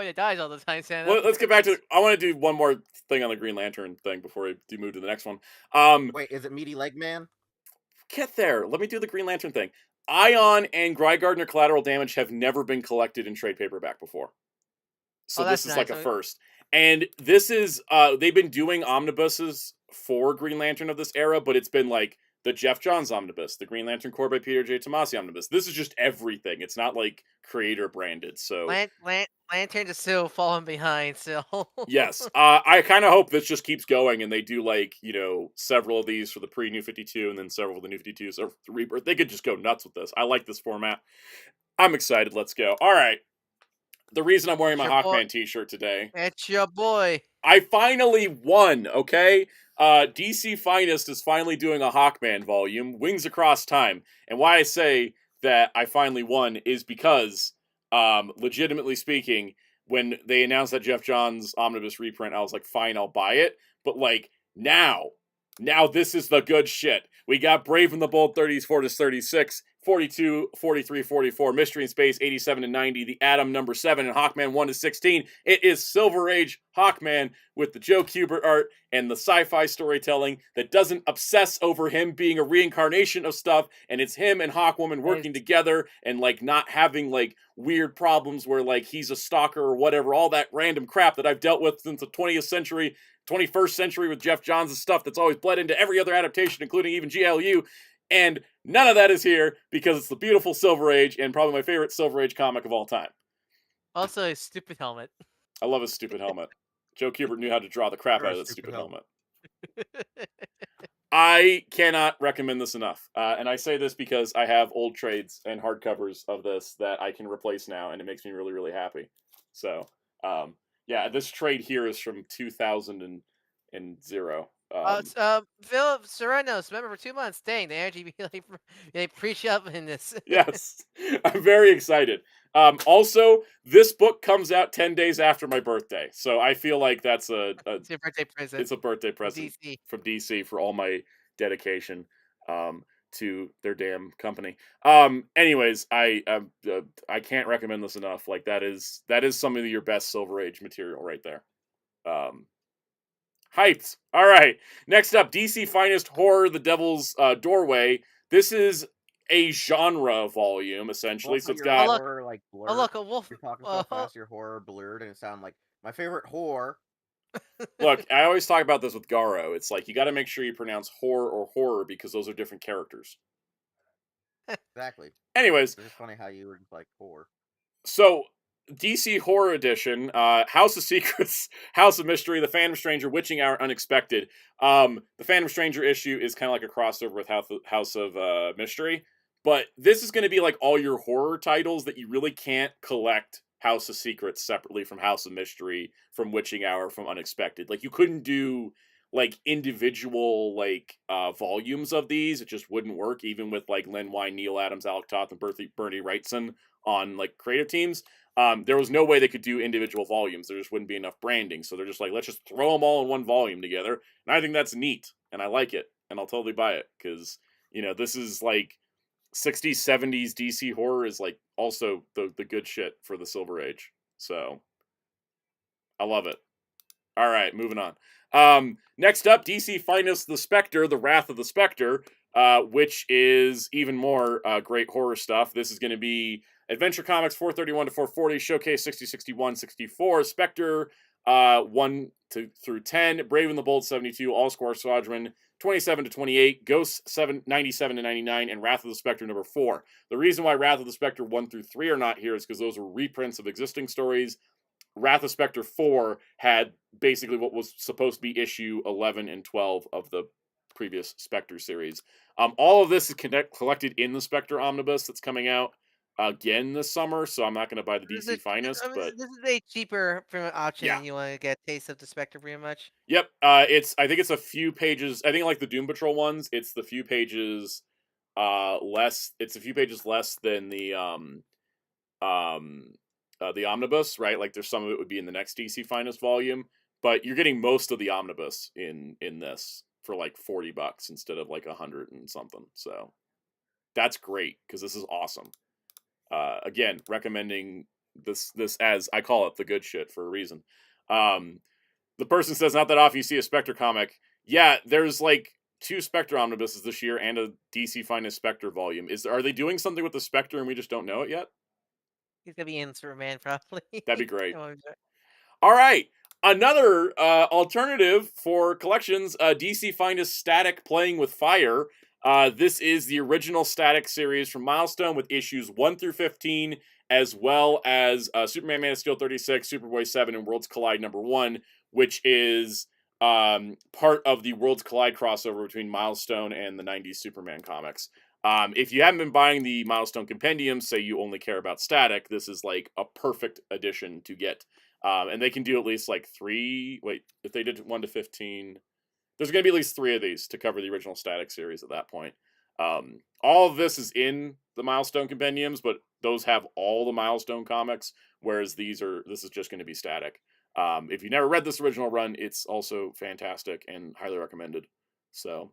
Speaker 2: that dies all the time, Santa.
Speaker 1: Well, let's get back to. I want to do one more thing on the Green Lantern thing before we move to the next one.
Speaker 4: Wait, is it Meaty Leg Man?
Speaker 1: Get there. Let me do the Green Lantern thing. Ion and Guy Gardner Collateral Damage have never been collected in trade paperback before. So this is like a first. And this is, they've been doing omnibuses for Green Lantern of this era, but it's been like the Jeff Johns omnibus, the Green Lantern Corps by Peter J. Tomasi omnibus. This is just everything. It's not like creator branded. So
Speaker 2: Lantern is still falling behind. Still.
Speaker 1: yes, I kind of hope this just keeps going, and they do like several of these for the pre-New 52, and then several of the New 52s for the Rebirth. They could just go nuts with this. I like this format. I'm excited. Let's go. All right. The reason I'm wearing my Hawkman t-shirt today.
Speaker 2: It's your boy.
Speaker 1: I finally won, okay? DC Finest is finally doing a Hawkman volume, Wings Across Time. And why I say that I finally won is because, legitimately speaking, when they announced that Jeff Johns omnibus reprint, I was like, fine, I'll buy it. But like, now this is the good shit. We got Brave and the Bold 34 to 36, 42, 43, 44, Mystery in Space 87 to 90, The Atom number 7, and Hawkman 1 to 16. It is Silver Age Hawkman with the Joe Kubert art and the sci-fi storytelling that doesn't obsess over him being a reincarnation of stuff, and it's him and Hawkwoman working together and like not having like weird problems where like he's a stalker or whatever, all that random crap that I've dealt with since the 20th century, 21st century with Jeff Johns' stuff that's always bled into every other adaptation, including even GLU. And none of that is here because it's the beautiful Silver Age and probably my favorite Silver Age comic of all time.
Speaker 2: Also, a stupid helmet.
Speaker 1: I love his stupid helmet. Joe Kubert knew how to draw the crap out of that stupid helmet. I cannot recommend this enough. And I say this because I have old trades and hardcovers of this that I can replace now, and it makes me really, really happy. So, yeah, this trade here is from 2000.
Speaker 2: Philip Serenos, remember for 2 months. Dang, the energy they preach up in this.
Speaker 1: Yes, I'm very excited. Also, this book comes out 10 days after my birthday, so I feel like that's
Speaker 2: it's your birthday present.
Speaker 1: It's a birthday present from DC for all my dedication to their damn company. Anyways, I can't recommend this enough. Like that is some of your best Silver Age material right there. Hyped. All right. Next up, DC Finest Horror: The Devil's Doorway. This is a genre volume, essentially. So it's got
Speaker 4: horror, like blurred.
Speaker 2: Look, a wolf.
Speaker 4: You're talking so fast, your horror blurred, and it sounded like my favorite whore.
Speaker 1: Look, I always talk about this with Garo. It's like you got to make sure you pronounce horror or horror because those are different characters.
Speaker 4: Exactly.
Speaker 1: Anyways,
Speaker 4: it's funny how you were like horror.
Speaker 1: So, DC Horror Edition, House of Secrets, House of Mystery, The Phantom Stranger, Witching Hour, Unexpected. The Phantom Stranger issue is kind of like a crossover with House of Mystery, but this is going to be like all your horror titles that you really can't collect House of Secrets separately from House of Mystery, from Witching Hour, from Unexpected. Like, you couldn't do like individual like volumes of these. It just wouldn't work, even with like Len Wein, Neil Adams, Alec Toth, and Bernie Wrightson on like creative teams. There was no way they could do individual volumes. There just wouldn't be enough branding. So they're just like, let's just throw them all in one volume together. And I think that's neat. And I like it. And I'll totally buy it. Because, this is like 60s, 70s DC horror is like also the good shit for the Silver Age. So I love it. All right, moving on. Next up, DC Finest The Spectre, The Wrath of the Spectre, which is even more great horror stuff. This is going to be Adventure Comics 431 to 440, Showcase 60, 61, 64, Spectre 1 through 10, Brave and the Bold 72, All Squad Squadron 27 to 28, Ghosts 97 to 99, and Wrath of the Spectre number 4. The reason why Wrath of the Spectre 1 through 3 are not here is because those are reprints of existing stories. Wrath of Spectre 4 had basically what was supposed to be issue 11 and 12 of the previous Spectre series. All of this is collected in the Spectre Omnibus that's coming out again this summer, so I'm not going to buy the DC Finest. But
Speaker 2: this is a cheaper option.
Speaker 1: Yeah.
Speaker 2: You want to get a taste of the Spectre pretty much.
Speaker 1: Yep. I think it's a few pages. I think like the Doom Patrol ones, it's the few pages less. It's a few pages less than the omnibus, right? Like there's some of it would be in the next DC Finest volume, but you're getting most of the omnibus in this for like $40 instead of like 100 and something. So that's great because this is awesome. Again, recommending this as I call it the good shit for a reason. The person says, not that often you see a Spectre comic. Yeah, there's like 2 Spectre omnibuses this year and a DC Finest Spectre volume. Are they doing something with the Spectre and we just don't know it yet?
Speaker 2: He's gonna be in Superman probably.
Speaker 1: That'd be great. All right. Another alternative for collections, DC Finest Static Playing with Fire. This is the original Static series from Milestone with issues 1 through 15, as well as Superman Man of Steel 36, Superboy 7, and Worlds Collide #1, which is part of the Worlds Collide crossover between Milestone and the 90s Superman comics. If you haven't been buying the Milestone Compendium, say you only care about Static, this is like a perfect addition to get. And they can do at least like 3. Wait, if they did 1 to 15, there's going to be at least 3 of these to cover the original Static series at that point. All of this is in the Milestone Compendiums, but those have all the Milestone comics, whereas this is just going to be Static. If you never read this original run, it's also fantastic and highly recommended. So,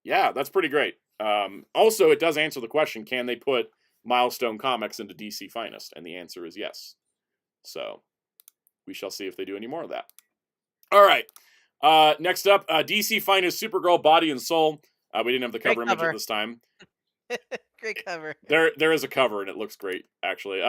Speaker 1: yeah, that's pretty great. Also, it does answer the question, can they put Milestone comics into DC Finest? And the answer is yes. So, we shall see if they do any more of that. All right. Next up, DC Finest Supergirl Body and Soul. We didn't have the cover image at this time.
Speaker 2: Great cover.
Speaker 1: There is a cover, and it looks great, actually.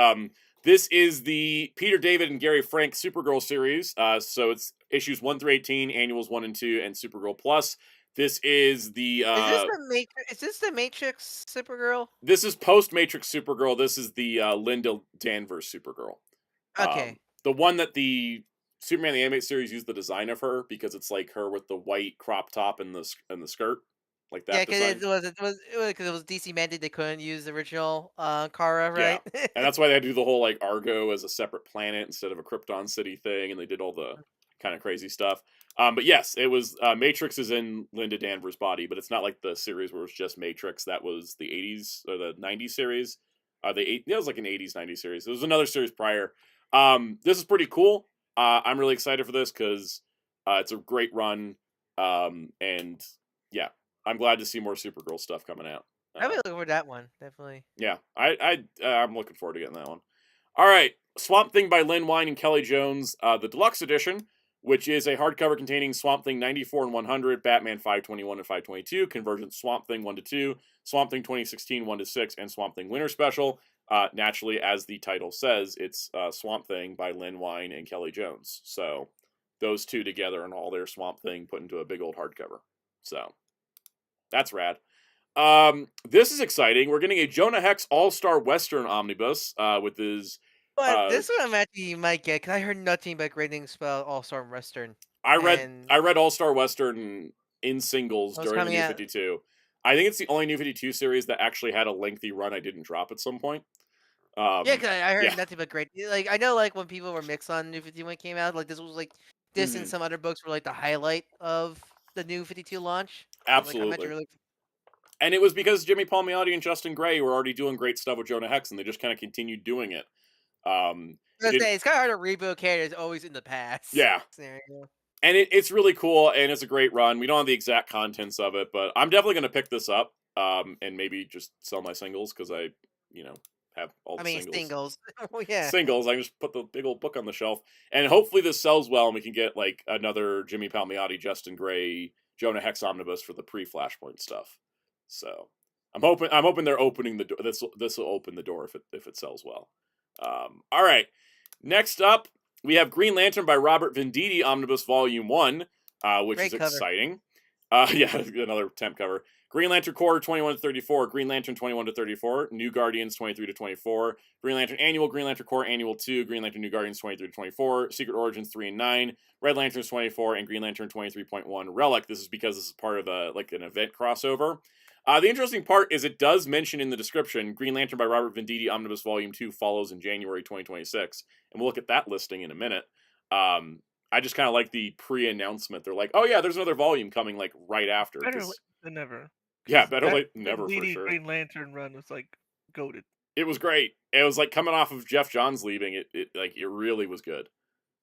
Speaker 1: This is the Peter David and Gary Frank Supergirl series. So it's issues 1 through 18, annuals 1 and 2, and Supergirl Plus. This is the...
Speaker 2: is this the Matrix Supergirl?
Speaker 1: This is post-Matrix Supergirl. This is the Linda Danvers Supergirl.
Speaker 2: Okay.
Speaker 1: The one that the Superman the Animated Series used the design of her because it's like her with the white crop top and the skirt, like that.
Speaker 2: Yeah, because it was DC mandated they couldn't use the original Kara, right?
Speaker 1: Yeah, and that's why they had to do the whole like Argo as a separate planet instead of a Krypton City thing, and they did all the kind of crazy stuff. But yes, it was Matrix is in Linda Danvers' body, but it's not like the series where it was just Matrix. That was the 80s or the 90s series. It was like an 80s 90s series. There was another series prior. This is pretty cool. I'm really excited for this because it's a great run. And yeah, I'm glad to see more Supergirl stuff coming out.
Speaker 2: I'm looking for that one, definitely.
Speaker 1: Yeah, I'm looking forward to getting that one. All right, Swamp Thing by Lynn Wein and Kelly Jones, the deluxe edition, which is a hardcover containing Swamp Thing 94 and 100, Batman 521 and 522, Convergence Swamp Thing 1 to 2, Swamp Thing 2016 1 to 6, and Swamp Thing Winter Special. Naturally, as the title says, it's Swamp Thing by Lynn Wein and Kelly Jones. So those two together and all their Swamp Thing put into a big old hardcover. So that's rad. This is exciting. We're getting a Jonah Hex All-Star Western Omnibus with his...
Speaker 2: But this one you might get, because I heard nothing but great things about All-Star Western.
Speaker 1: I read All-Star Western in singles during the New 52. I think it's the only New 52 series that actually had a lengthy run I didn't drop at some point.
Speaker 2: Yeah, because I heard nothing but great. Like, I know, like, when people were mixed on New 52 when it came out, like, this was, like, this and some other books were, like, the highlight of the New 52 launch.
Speaker 1: Absolutely.
Speaker 2: Like,
Speaker 1: and it was because Jimmy Palmiotti and Justin Gray were already doing great stuff with Jonah Hex, and they just kind of continued doing it.
Speaker 2: It's kind of hard to reboot characters always in the past.
Speaker 1: Yeah.
Speaker 2: Scenario.
Speaker 1: And it's really cool, and it's a great run. We don't have the exact contents of it, but I'm definitely going to pick this up and maybe just sell my singles because I, have all the singles.
Speaker 2: Yeah.
Speaker 1: Singles. I can just put the big old book on the shelf. And hopefully this sells well, and we can get, like, another Jimmy Palmiotti, Justin Gray, Jonah Hex Omnibus for the pre-Flashpoint stuff. So I'm hoping they're opening the door. This will open the door if it sells well. All right. Next up, we have Green Lantern by Robert Venditti Omnibus Volume 1, which is exciting. Yeah, another temp cover. Green Lantern Corps 21 to 34, Green Lantern 21 to 34, New Guardians 23 to 24, Green Lantern Annual, Green Lantern Corps Annual 2, Green Lantern New Guardians 23 to 24, Secret Origins 3 and 9, Red Lanterns 24, and Green Lantern 23.1 Relic. This is because this is part of an event crossover. The interesting part is it does mention in the description, Green Lantern by Robert Venditti Omnibus Volume 2 follows in January 2026. And we'll look at that listing in a minute. I just kind of like the pre-announcement. They're like, oh yeah, there's another volume coming like right after.
Speaker 3: Better late than never.
Speaker 1: Yeah, better late than never for sure.
Speaker 3: Green Lantern run was like goated.
Speaker 1: It was great. It was like coming off of Jeff Johns leaving. It really was good.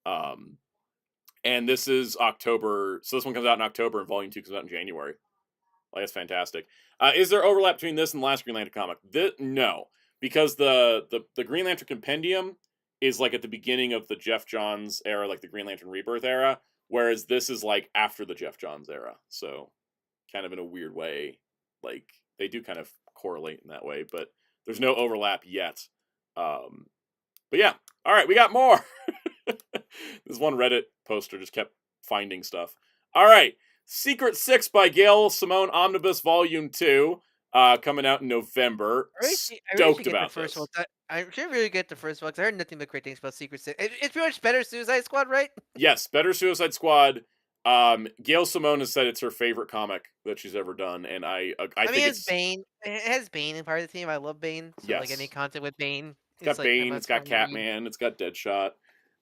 Speaker 1: And this is October. So this one comes out in October and Volume 2 comes out in January. Like, that's fantastic. Is there overlap between this and the last Green Lantern comic? No, because the Green Lantern Compendium is like at the beginning of the Jeff Johns era, like the Green Lantern Rebirth era, whereas this is like after the Jeff Johns era. So kind of in a weird way, like they do kind of correlate in that way, but there's no overlap yet. But yeah, all right, we got more. This one Reddit poster just kept finding stuff. All right, Secret Six by Gail Simone Omnibus Volume 2, coming out in November.
Speaker 2: I really should
Speaker 1: Stoked
Speaker 2: get the
Speaker 1: about
Speaker 2: first
Speaker 1: this.
Speaker 2: one. I should really get the first one because I heard nothing but great things about Secret Six. It's pretty much better Suicide Squad, right?
Speaker 1: Yes, better Suicide Squad. Gail Simone has said it's her favorite comic that she's ever done, and I think it's
Speaker 2: Bane. It has Bane in part of the team. I love Bane. So like any
Speaker 1: yes.
Speaker 2: content with Bane,
Speaker 1: It's got
Speaker 2: like
Speaker 1: Bane, it's got Catman, it's got Deadshot,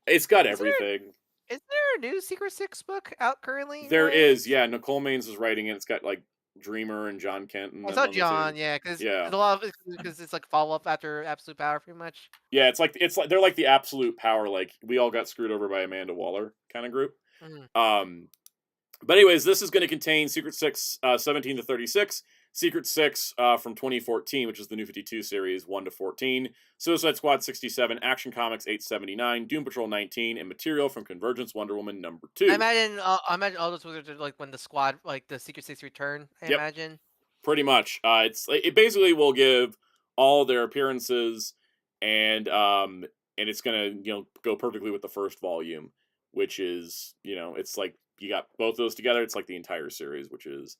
Speaker 1: it's got everything.
Speaker 2: Is there a new Secret Six book out currently?
Speaker 1: There is, yeah. Nicole Maines is writing it. It's got like Dreamer and John Kent. And
Speaker 2: I saw John, yeah, because a lot of because it's like follow up after Absolute Power, pretty much.
Speaker 1: Yeah, it's like they're like the Absolute Power, like we all got screwed over by Amanda Waller kind of group. But anyways, this is going to contain Secret Six 17 to 36, Secret Six from 2014, which is the New 52 series 1 to 14, Suicide Squad 67, Action Comics 879, Doom Patrol 19, and material from Convergence Wonder Woman number 2.
Speaker 2: I imagine all those were like when the squad, like the Secret Six return. I imagine.
Speaker 1: Pretty much. It basically will give all their appearances, and it's gonna go perfectly with the first volume, which is it's like you got both those together. It's like the entire series, which is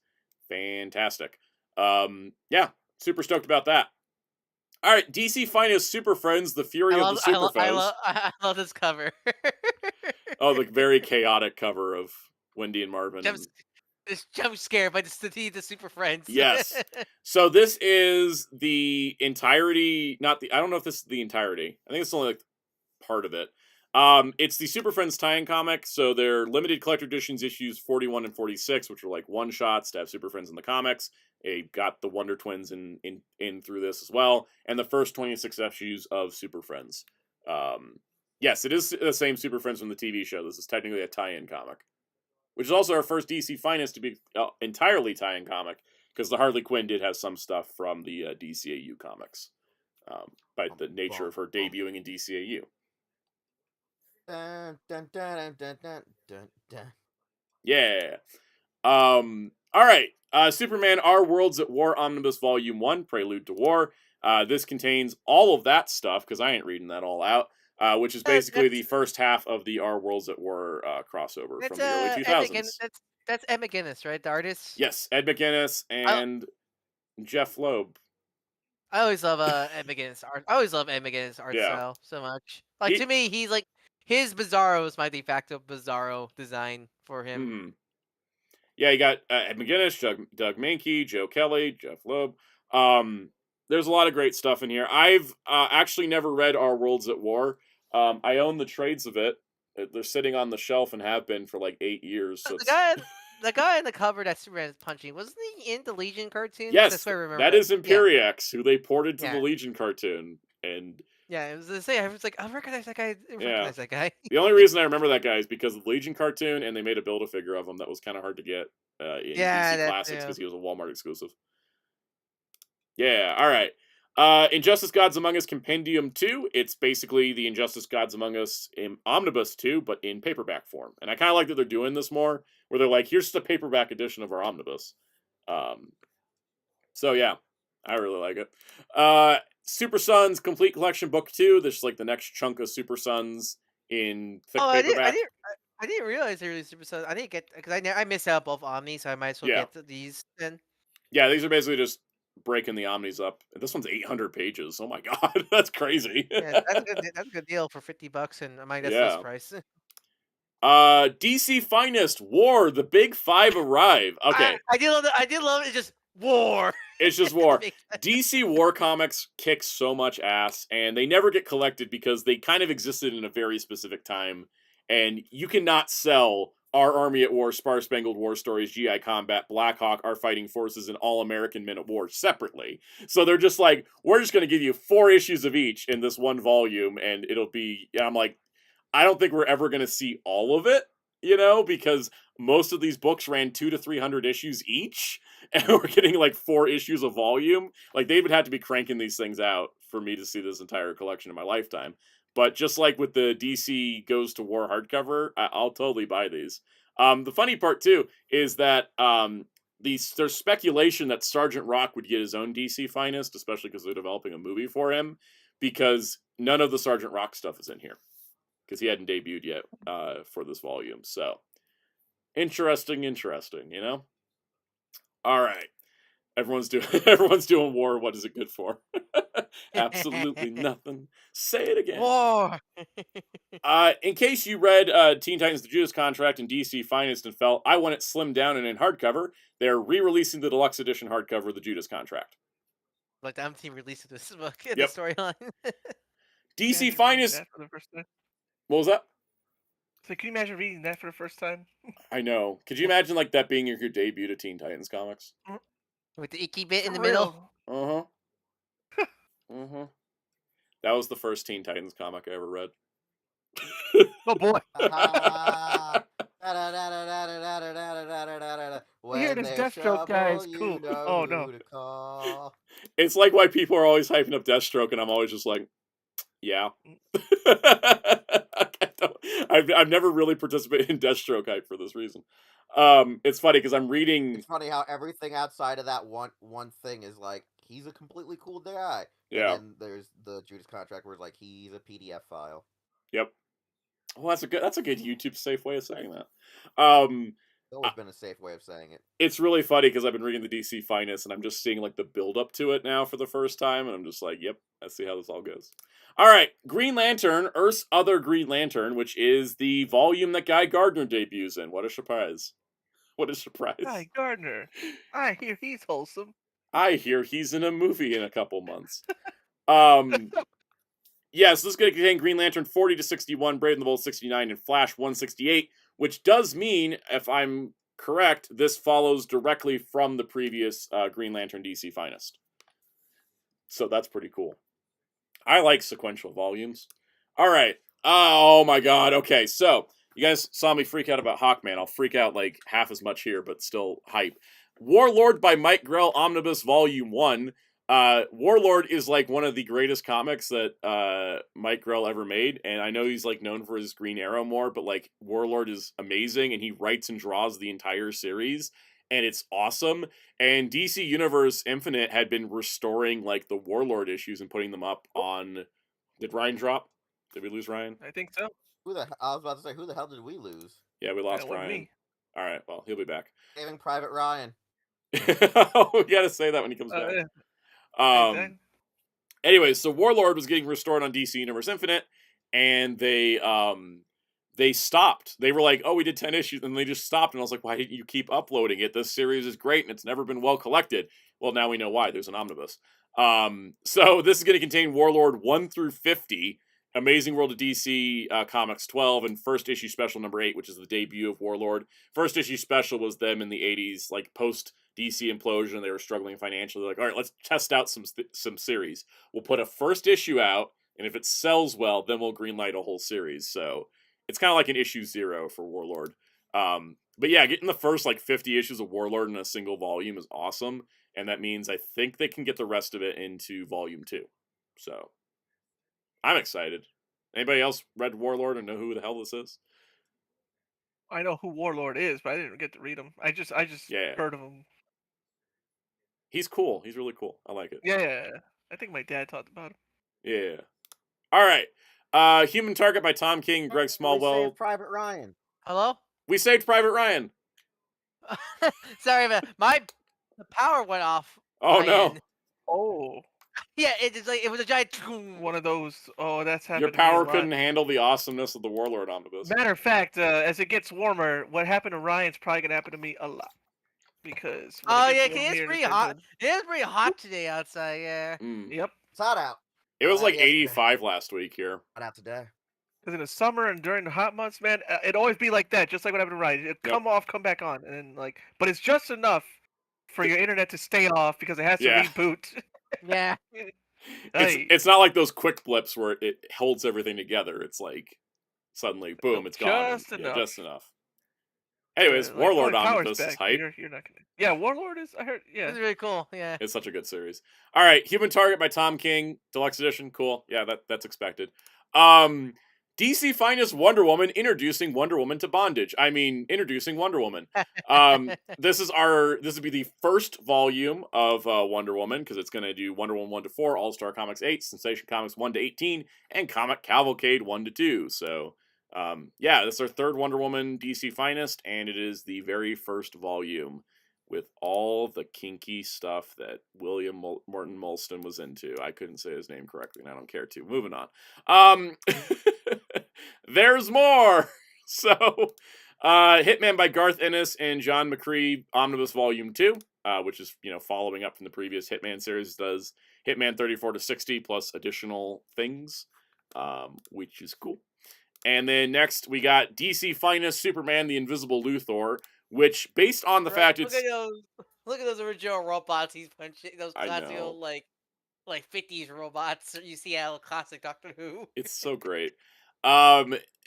Speaker 1: fantastic. Yeah, super stoked about that. All right, DC Finest Super Friends, The Fury of the Super Foes.
Speaker 2: I love this cover.
Speaker 1: Oh, the very chaotic cover of Wendy and Marvin.
Speaker 2: This jump scare by the Super Friends.
Speaker 1: Yes. So this is the entirety, I don't know if this is the entirety. I think it's only like part of it. It's the Super Friends tie-in comic, so they're limited collector editions issues 41 and 46, which are like one-shots to have Super Friends in the comics. They got the Wonder Twins in through this as well, and the first 26 issues of Super Friends. Yes, it is the same Super Friends from the TV show. This is technically a tie-in comic, which is also our first DC Finest to be entirely tie-in comic, because the Harley Quinn did have some stuff from the DCAU comics, by the nature of her debuting in DCAU.
Speaker 4: Dun, dun, dun, dun, dun, dun, dun.
Speaker 1: Yeah. All right. Superman: Our Worlds at War Omnibus Volume 1, Prelude to War. This contains all of that stuff, because I ain't reading that all out, which is basically the first half of the Our Worlds at War crossover from the early 2000s.
Speaker 2: That's Ed McGuinness, right? The artist?
Speaker 1: Yes, Ed McGuinness and Jeff Loeb.
Speaker 2: I always love Ed McGuinness art. I always love Ed McGuinness art style so much. Like, to me, he's like, his Bizarro is my de facto Bizarro design for him.
Speaker 1: Mm-hmm. Yeah, you got Ed McGuinness, Doug Mankey, Joe Kelly, Jeff Loeb. There's a lot of great stuff in here. I've actually never read Our Worlds at War. I own the trades of it. They're sitting on the shelf and have been for like 8 years. So
Speaker 2: the guy in the cover that Superman is punching, wasn't he in the Legion cartoon?
Speaker 1: Yes,
Speaker 2: that's what I remember.
Speaker 1: that is Imperiex, who they ported to the Legion cartoon. And
Speaker 2: yeah, it was the same. I was like, I recognize that guy. That guy.
Speaker 1: The only reason I remember that guy is because of the Legion cartoon, and they made a Build-A-Figure of him that was kind of hard to get in DC Classics because he was a Walmart exclusive. Yeah, all right. Injustice Gods Among Us Compendium 2. It's basically the Injustice Gods Among Us in Omnibus 2, but in paperback form. And I kind of like that they're doing this more, where they're like, here's the paperback edition of our Omnibus. So yeah, I really like it. Super Sons Complete Collection Book 2. This is like the next chunk of Super Sons in thick paperback.
Speaker 2: I didn't realize they were Super Sons. I didn't get, because I missed out both Omnis, so I might as well get these then.
Speaker 1: Yeah, these are basically just breaking the Omnis up. This one's 800 pages. Oh my god, that's crazy.
Speaker 2: Yeah, that's a good deal for $50, and I might guess this price.
Speaker 1: DC Finest War, the Big Five arrive. Okay,
Speaker 2: I did love it. It's just war.
Speaker 1: It's just war. DC War comics kick so much ass, and they never get collected because they kind of existed in a very specific time, and you cannot sell Our Army at War, Star Spangled War Stories, GI Combat, Black Hawk, Our Fighting Forces, and All American Men at War separately. So they're just like, we're just going to give you 4 issues of each in this one volume, and it'll be, and I'm like, I don't think we're ever going to see all of it, because most of these books ran 200 to 300 issues each, and we're getting like 4 issues a volume. Like, they would have to be cranking these things out for me to see this entire collection in my lifetime. But just like with the DC Goes to War hardcover, I'll totally buy these. The funny part, too, is that there's speculation that Sergeant Rock would get his own DC Finest, especially because they're developing a movie for him, because none of the Sergeant Rock stuff is in here. because he hadn't debuted yet for this volume. So interesting, you know. All right, everyone's doing war. What is it good for? Absolutely nothing. Say it again.
Speaker 2: War.
Speaker 1: In case you read Teen Titans: The Judas Contract and DC Finest and felt I want it slimmed down and in hardcover, they're re-releasing the deluxe edition hardcover of The Judas Contract.
Speaker 2: Like the team released this book in
Speaker 1: Yep.
Speaker 2: the storyline.
Speaker 1: DC Finest.
Speaker 3: That for the first time?
Speaker 1: What was that?
Speaker 3: So can you imagine reading that for the first time?
Speaker 1: I know. Could you imagine like that being your debut to Teen Titans comics?
Speaker 2: With the icky bit in the
Speaker 3: For
Speaker 2: middle.
Speaker 3: real.
Speaker 1: That was the first Teen Titans comic I ever read.
Speaker 3: Oh boy.
Speaker 4: When
Speaker 3: this
Speaker 4: there's
Speaker 3: Deathstroke guy is
Speaker 4: trouble,
Speaker 3: cool.
Speaker 4: you know
Speaker 3: Oh,
Speaker 4: who
Speaker 3: no.
Speaker 4: to call.
Speaker 1: It's like why people are always hyping up Deathstroke, and I'm always just like, yeah. I've never really participated in Deathstroke hype for this reason. It's funny because I'm reading.
Speaker 4: It's funny how everything outside of that one thing is like he's a completely cool guy.
Speaker 1: Yeah.
Speaker 4: And then there's the Judas Contract where it's like he's a PDF file.
Speaker 1: Yep. Well, that's a good YouTube safe way of saying that.
Speaker 4: It's always been a safe way of saying it.
Speaker 1: It's really funny because I've been reading the DC Finest and I'm just seeing like the build up to it now for the first time, and I'm just like, yep, let's see how this all goes. All right, Green Lantern, Earth's Other Green Lantern, which is the volume that Guy Gardner debuts in. What a surprise! What a surprise!
Speaker 3: Guy Gardner. I hear he's wholesome.
Speaker 1: I hear he's in a movie in a couple months. Yes, this is going to contain Green Lantern 40 to 61, Brave and the Bold 69, and Flash 168, which does mean, if I'm correct, this follows directly from the previous Green Lantern DC Finest. So that's pretty cool. I like sequential volumes. All right. Oh my god. Okay, so you guys saw me freak out about Hawkman. I'll freak out like half as much here, but still hype. Warlord by Mike Grell Omnibus Volume 1. Warlord is like one of the greatest comics that Mike Grell ever made, and I know he's like known for his Green Arrow more, but like Warlord is amazing, and he writes and draws the entire series, and it's awesome. And DC Universe Infinite had been restoring like the Warlord issues and putting them up on. Did Ryan drop? Did we lose Ryan?
Speaker 3: I think so.
Speaker 4: I was about to say, who the hell did we lose?
Speaker 1: Yeah, we lost
Speaker 3: That wasn't
Speaker 1: Ryan.
Speaker 3: me.
Speaker 1: All right, well he'll be back.
Speaker 4: Saving Private Ryan.
Speaker 1: We gotta say that when he comes back.
Speaker 3: Exactly.
Speaker 1: Anyway, so Warlord was getting restored on DC Universe Infinite, and they stopped. They were like, "Oh, we did 10 issues," and they just stopped. And I was like, "Why didn't you keep uploading it? This series is great, and it's never been well collected." Well, now we know why. There's an omnibus. So this is going to contain Warlord 1 through 50, Amazing World of DC Comics 12, and first issue special number 8, which is the debut of Warlord. First issue special was them in the 80s, like post DC implosion. They were struggling financially. Like, all right, let's test out some series. We'll put a first issue out, and if it sells well, then we'll greenlight a whole series. So it's kind of like an issue 0 for Warlord. But yeah, getting the first like 50 issues of Warlord in a single volume is awesome, and that means I think they can get the rest of it into volume 2. So I'm excited. Anybody else read Warlord and know who the hell this is?
Speaker 3: I know who Warlord is, but I didn't get to read him. I just heard of him.
Speaker 1: He's cool. He's really cool. I like it.
Speaker 3: Yeah. I think my dad talked about him.
Speaker 1: Yeah. All right. Human Target by Tom King and Greg Smallwell.
Speaker 4: Saved Private Ryan.
Speaker 2: Hello?
Speaker 1: We saved Private Ryan.
Speaker 2: Sorry, but the power went off.
Speaker 1: Oh no.
Speaker 2: End.
Speaker 3: Oh.
Speaker 2: Yeah, it was a giant.
Speaker 3: One of those. Oh, that's happened.
Speaker 1: Your power couldn't handle the awesomeness of the Warlord omnibus.
Speaker 3: Matter of fact, as it gets warmer, what happened to Ryan's probably gonna happen to me a lot. Because
Speaker 2: it's pretty hot. It is pretty hot today outside. Yeah.
Speaker 3: Yep.
Speaker 4: It's hot out.
Speaker 1: It was like 85 last week here.
Speaker 4: Hot out today.
Speaker 3: Because in the summer and during the hot months, man, it'd always be like that. Just like what happened to Ryan. It'd come off, come back on, and then like. But it's just enough for your internet to stay off because it has to reboot.
Speaker 2: Yeah.
Speaker 1: It's not like those quick blips where it holds everything together. It's like suddenly, boom, it's gone. Just enough. Anyways, Warlord Omnibus is hype.
Speaker 3: You're not gonna. Yeah, Warlord is. I heard. Yeah,
Speaker 2: it's really cool. Yeah,
Speaker 1: it's such a good series. All right, Human Target by Tom King, Deluxe Edition. Cool. Yeah, that's expected. DC Finest Wonder Woman, introducing Wonder Woman to bondage. Introducing Wonder Woman. This would be the first volume of Wonder Woman, because it's going to do Wonder Woman 1 to 4, All Star Comics 8, Sensation Comics 1 to 18, and Comic Cavalcade 1 to 2. So Yeah, this is our third Wonder Woman DC Finest, and it is the very first volume with all the kinky stuff that William Morton Molston was into. I couldn't say his name correctly, and I don't care to. Moving on. There's more! So, Hitman by Garth Ennis and John McCree Omnibus Volume 2, which is, following up from the previous Hitman series, does Hitman 34 to 60 plus additional things, which is cool. And then next, we got DC Finest Superman, the Invisible Luthor, which, based on the fact it's...
Speaker 2: Look at those original robots he's punching. Those
Speaker 1: I
Speaker 2: classic,
Speaker 1: know.
Speaker 2: like 50s robots you see out of classic Doctor Who.
Speaker 1: It's so great.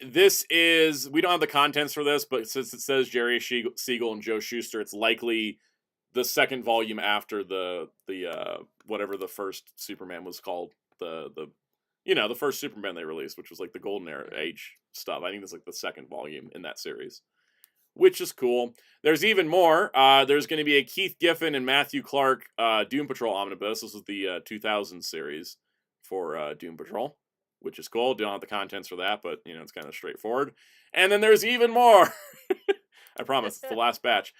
Speaker 1: This is... We don't have the contents for this, but since it says Jerry Siegel and Joe Shuster, it's likely the second volume after the whatever the first Superman was called. The first Superman they released, which was like the Golden Age stuff. I think that's like the second volume in that series, which is cool. There's even more. There's going to be a Keith Giffen and Matthew Clark Doom Patrol Omnibus. This is the 2000 series for Doom Patrol, which is cool. Don't have the contents for that, but, it's kind of straightforward. And then there's even more. I promise, it's the last batch.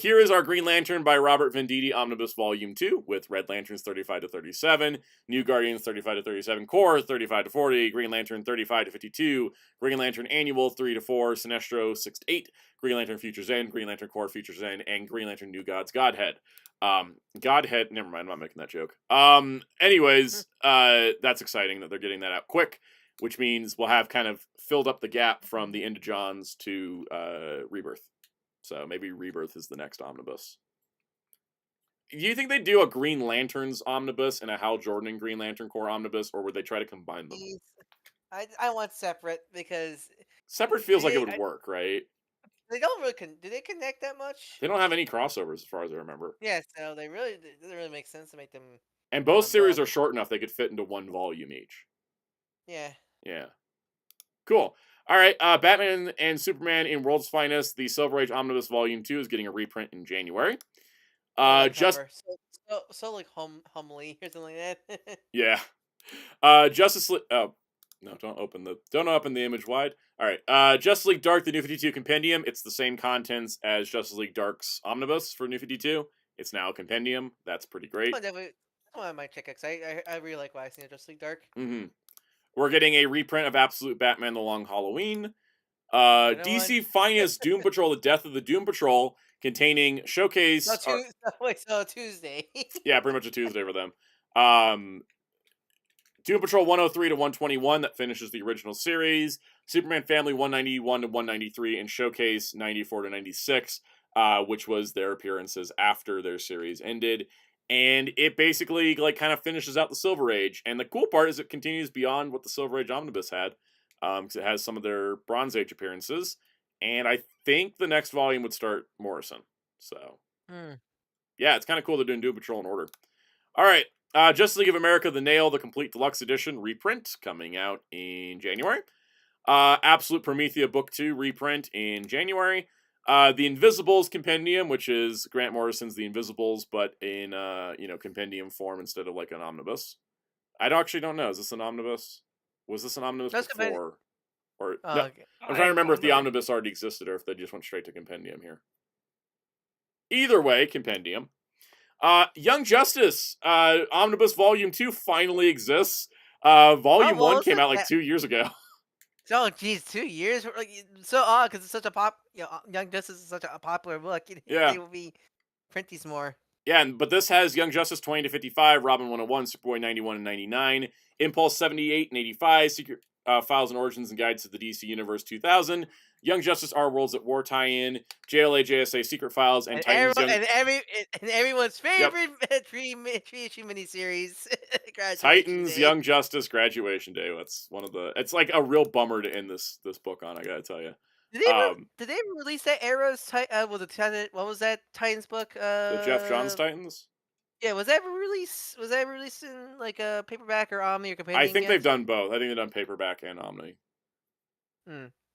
Speaker 1: Here is our Green Lantern by Robert Venditti Omnibus Volume 2 with Red Lanterns 35 to 37, New Guardians 35 to 37, Core 35 to 40, Green Lantern 35 to 52, Green Lantern Annual 3 to 4, Sinestro 6 to 8, Green Lantern Futures End, Green Lantern Core Futures End, and Green Lantern New Gods Godhead. Godhead, never mind, I'm not making that joke. Anyways, that's exciting that they're getting that out quick, which means we'll have kind of filled up the gap from the End of Johns to Rebirth. So maybe Rebirth is the next omnibus. Do you think they'd do a Green Lanterns omnibus and a Hal Jordan and Green Lantern Corps omnibus, or would they try to combine them?
Speaker 2: I want separate, because...
Speaker 1: Separate feels like it would work, right?
Speaker 2: They don't really... Do they connect that much?
Speaker 1: They don't have any crossovers, as far as I remember.
Speaker 2: Yeah, so it doesn't really make sense to make them...
Speaker 1: And both series are short enough they could fit into one volume each.
Speaker 2: Yeah.
Speaker 1: Yeah. Cool. All right, Batman and Superman in World's Finest, the Silver Age Omnibus Volume 2 is getting a reprint in January. Just
Speaker 2: so like homely or something like that.
Speaker 1: Yeah. Justice League. Oh no! Don't open the image wide. All right. Justice League Dark, the New 52 Compendium. It's the same contents as Justice League Dark's Omnibus for New 52. It's now a compendium. That's pretty great.
Speaker 2: I might check it, because I really like what I seen in Justice League Dark.
Speaker 1: Mm-hmm. We're getting a reprint of Absolute Batman: The Long Halloween. DC Finest Doom Patrol: The Death of the Doom Patrol, containing showcase.
Speaker 2: So Tuesday.
Speaker 1: Yeah, pretty much a Tuesday for them. Doom Patrol 103 to 121, that finishes the original series. Superman Family 191 to 193, and Showcase 94 to 96, which was their appearances after their series ended. And it basically kind of finishes out the Silver Age. And the cool part is it continues beyond what the Silver Age Omnibus had, because it has some of their Bronze Age appearances. And I think the next volume would start Morrison. So, yeah, it's kind of cool they're doing Doom Patrol in order. All right, Justice League of America: The Nail, the Complete Deluxe Edition reprint, coming out in January. Absolute Promethea Book 2 reprint in January. The Invisibles Compendium, which is Grant Morrison's The Invisibles, but in compendium form instead of like an omnibus. I actually don't know. Is this an omnibus? Was this an omnibus before? Or no,
Speaker 2: Okay.
Speaker 1: I'm trying to remember if the omnibus already existed or if they just went straight to compendium here. Either way, compendium. Young Justice Omnibus Volume 2 finally exists. Volume 1 came out like 2 years ago.
Speaker 2: Oh, geez, 2 years? So odd, because it's such a Young Justice is such a popular book.
Speaker 1: Yeah.
Speaker 2: They will be print these more.
Speaker 1: Yeah, but this has Young Justice 20 to 55, Robin 101, Superboy 91 and 99, Impulse 78 and 85, Secret Files and Origins and Guides to the DC Universe 2000, Young Justice Our Worlds at War tie-in, JLA JSA Secret Files, and Titans
Speaker 2: everyone's favorite three-issue miniseries.
Speaker 1: Titans
Speaker 2: Day.
Speaker 1: Young Justice Graduation Day. That's one of the. It's like a real bummer to end this book on. I gotta tell you.
Speaker 2: Did they ever release that Arrow's what was that Titans book?
Speaker 1: The Jeff Johns Titans.
Speaker 2: Yeah, was that ever released in like a paperback or Omni or companion?
Speaker 1: I think they've done both. I think they've done paperback and Omni.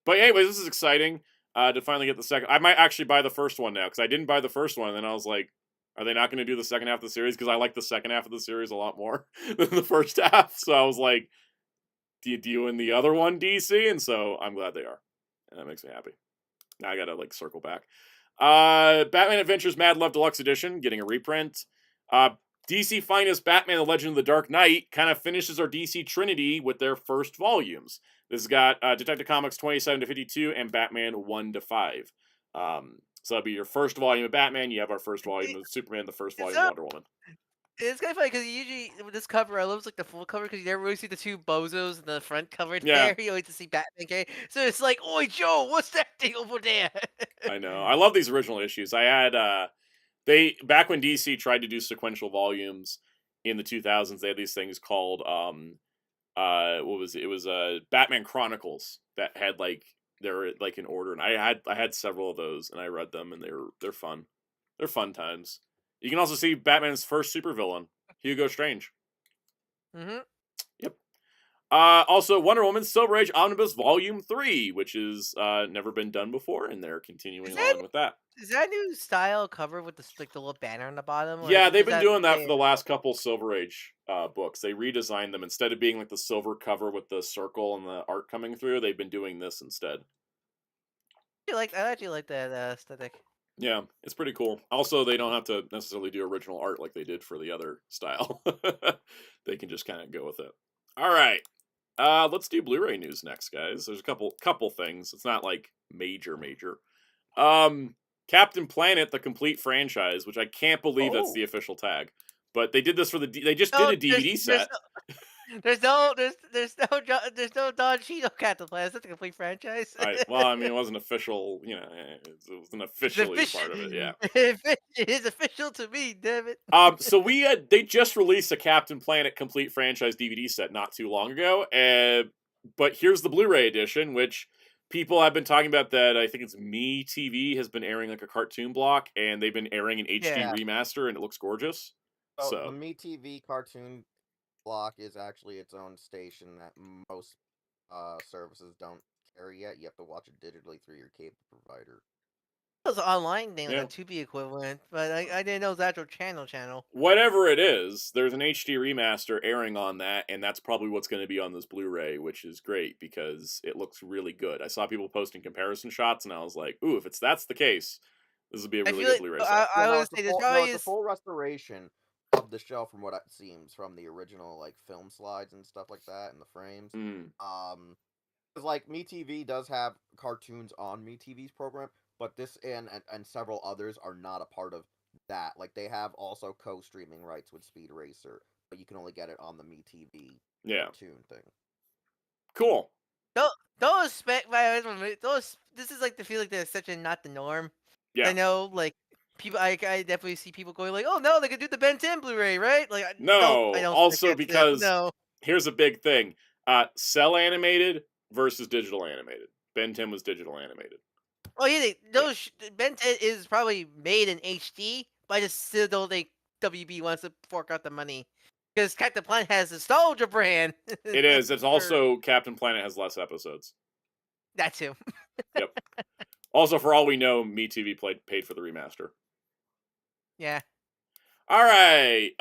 Speaker 1: But anyways, this is exciting to finally get the second. I might actually buy the first one now because I didn't buy the first one, and then I was like, are they not going to do the second half of the series? Because I like the second half of the series a lot more than the first half. So I was like, doing the other one, DC, and so I'm glad they are, and that makes me happy. Now I gotta like circle back. Batman Adventures Mad Love Deluxe Edition getting a reprint. DC Finest Batman: The Legend of the Dark Knight kind of finishes our DC Trinity with their first volumes. This has got Detective Comics 27 to 52 and Batman 1 to 5. So that'll be your first volume of Batman. You have our first volume of Superman, the first volume of Wonder Woman.
Speaker 2: It's kind of funny because usually with this cover, I love like the full cover because you never really see the two bozos in the front cover
Speaker 1: Yeah.
Speaker 2: there. You always see Batman. Okay, so it's like, "Oi, Joe, what's that thing over there?"
Speaker 1: I know. I love these original issues. I had back when DC tried to do sequential volumes in the 2000s, they had these things called what was it? It was Batman Chronicles that had like they're like in order, and I had several of those, and I read them, and they're fun. They're fun times. You can also see Batman's first supervillain, Hugo Strange.
Speaker 2: Mm-hmm.
Speaker 1: Yep. Also, Wonder Woman Silver Age Omnibus Volume 3, which is never been done before, and they're continuing on with that.
Speaker 2: Is that new style cover with the like the little banner on the bottom?
Speaker 1: Yeah,
Speaker 2: Or
Speaker 1: they've
Speaker 2: is
Speaker 1: been doing that for
Speaker 2: same?
Speaker 1: the last couple Silver Age books. They redesigned them. Instead of being like the silver cover with the circle and the art coming through, they've been doing this instead.
Speaker 2: I actually like that aesthetic.
Speaker 1: Yeah, it's pretty cool. Also, they don't have to necessarily do original art like they did for the other style. They can just kind of go with it. All right. Let's do Blu-ray news next, guys. There's a couple things. It's not like major. Captain Planet, the complete franchise, which I can't believe that's the official tag. But they did this for they just did a DVD set.
Speaker 2: There's no Don Cheeto Captain Planet. That's a complete franchise.
Speaker 1: Well, I mean, it wasn't official. You know, it wasn't officially part of it. Yeah,
Speaker 2: it is official to me. Damn it.
Speaker 1: So they just released a Captain Planet complete franchise DVD set not too long ago. But here's the Blu-ray edition, which people have been talking about. That I think it's MeTV has been airing like a cartoon block, and they've been airing an HD remaster, and it looks gorgeous.
Speaker 4: So the MeTV cartoon block is actually its own station that most services don't carry yet. You have to watch it digitally through your cable provider.
Speaker 2: It was an online thing, like a Tubi equivalent, but I didn't know it was actual channel.
Speaker 1: Whatever it is, there's an HD remaster airing on that, and that's probably what's going to be on this Blu-ray, which is great because it looks really good. I saw people posting comparison shots, and I was like, "Ooh, if that's the case, this will be a really good Blu-ray set."
Speaker 2: I would say this probably
Speaker 4: is a full restoration of the show from what it seems from the original like film slides and stuff like that and the frames. Because like MeTV does have cartoons on MeTV's program, but this and several others are not a part of that. Like they have also co-streaming rights with Speed Racer, but you can only get it on the MeTV cartoon thing.
Speaker 1: Cool.
Speaker 2: This is like the feel like they're such a not the norm.
Speaker 1: Yeah.
Speaker 2: I know, like people, I definitely see people going like, "Oh no, they could do the Ben 10 Blu-ray, right?" Like,
Speaker 1: no,
Speaker 2: I don't
Speaker 1: also because
Speaker 2: no.
Speaker 1: Here's a big thing: cell animated versus digital animated. Ben 10 was digital animated.
Speaker 2: Oh yeah, Ben 10 is probably made in HD, but I just still don't think WB wants to fork out the money because Captain Planet has a nostalgia brand.
Speaker 1: It is. It's also Captain Planet has less episodes.
Speaker 2: That too.
Speaker 1: Yep. Also, for all we know, MeTV paid for the remaster.
Speaker 2: Yeah.
Speaker 1: All right.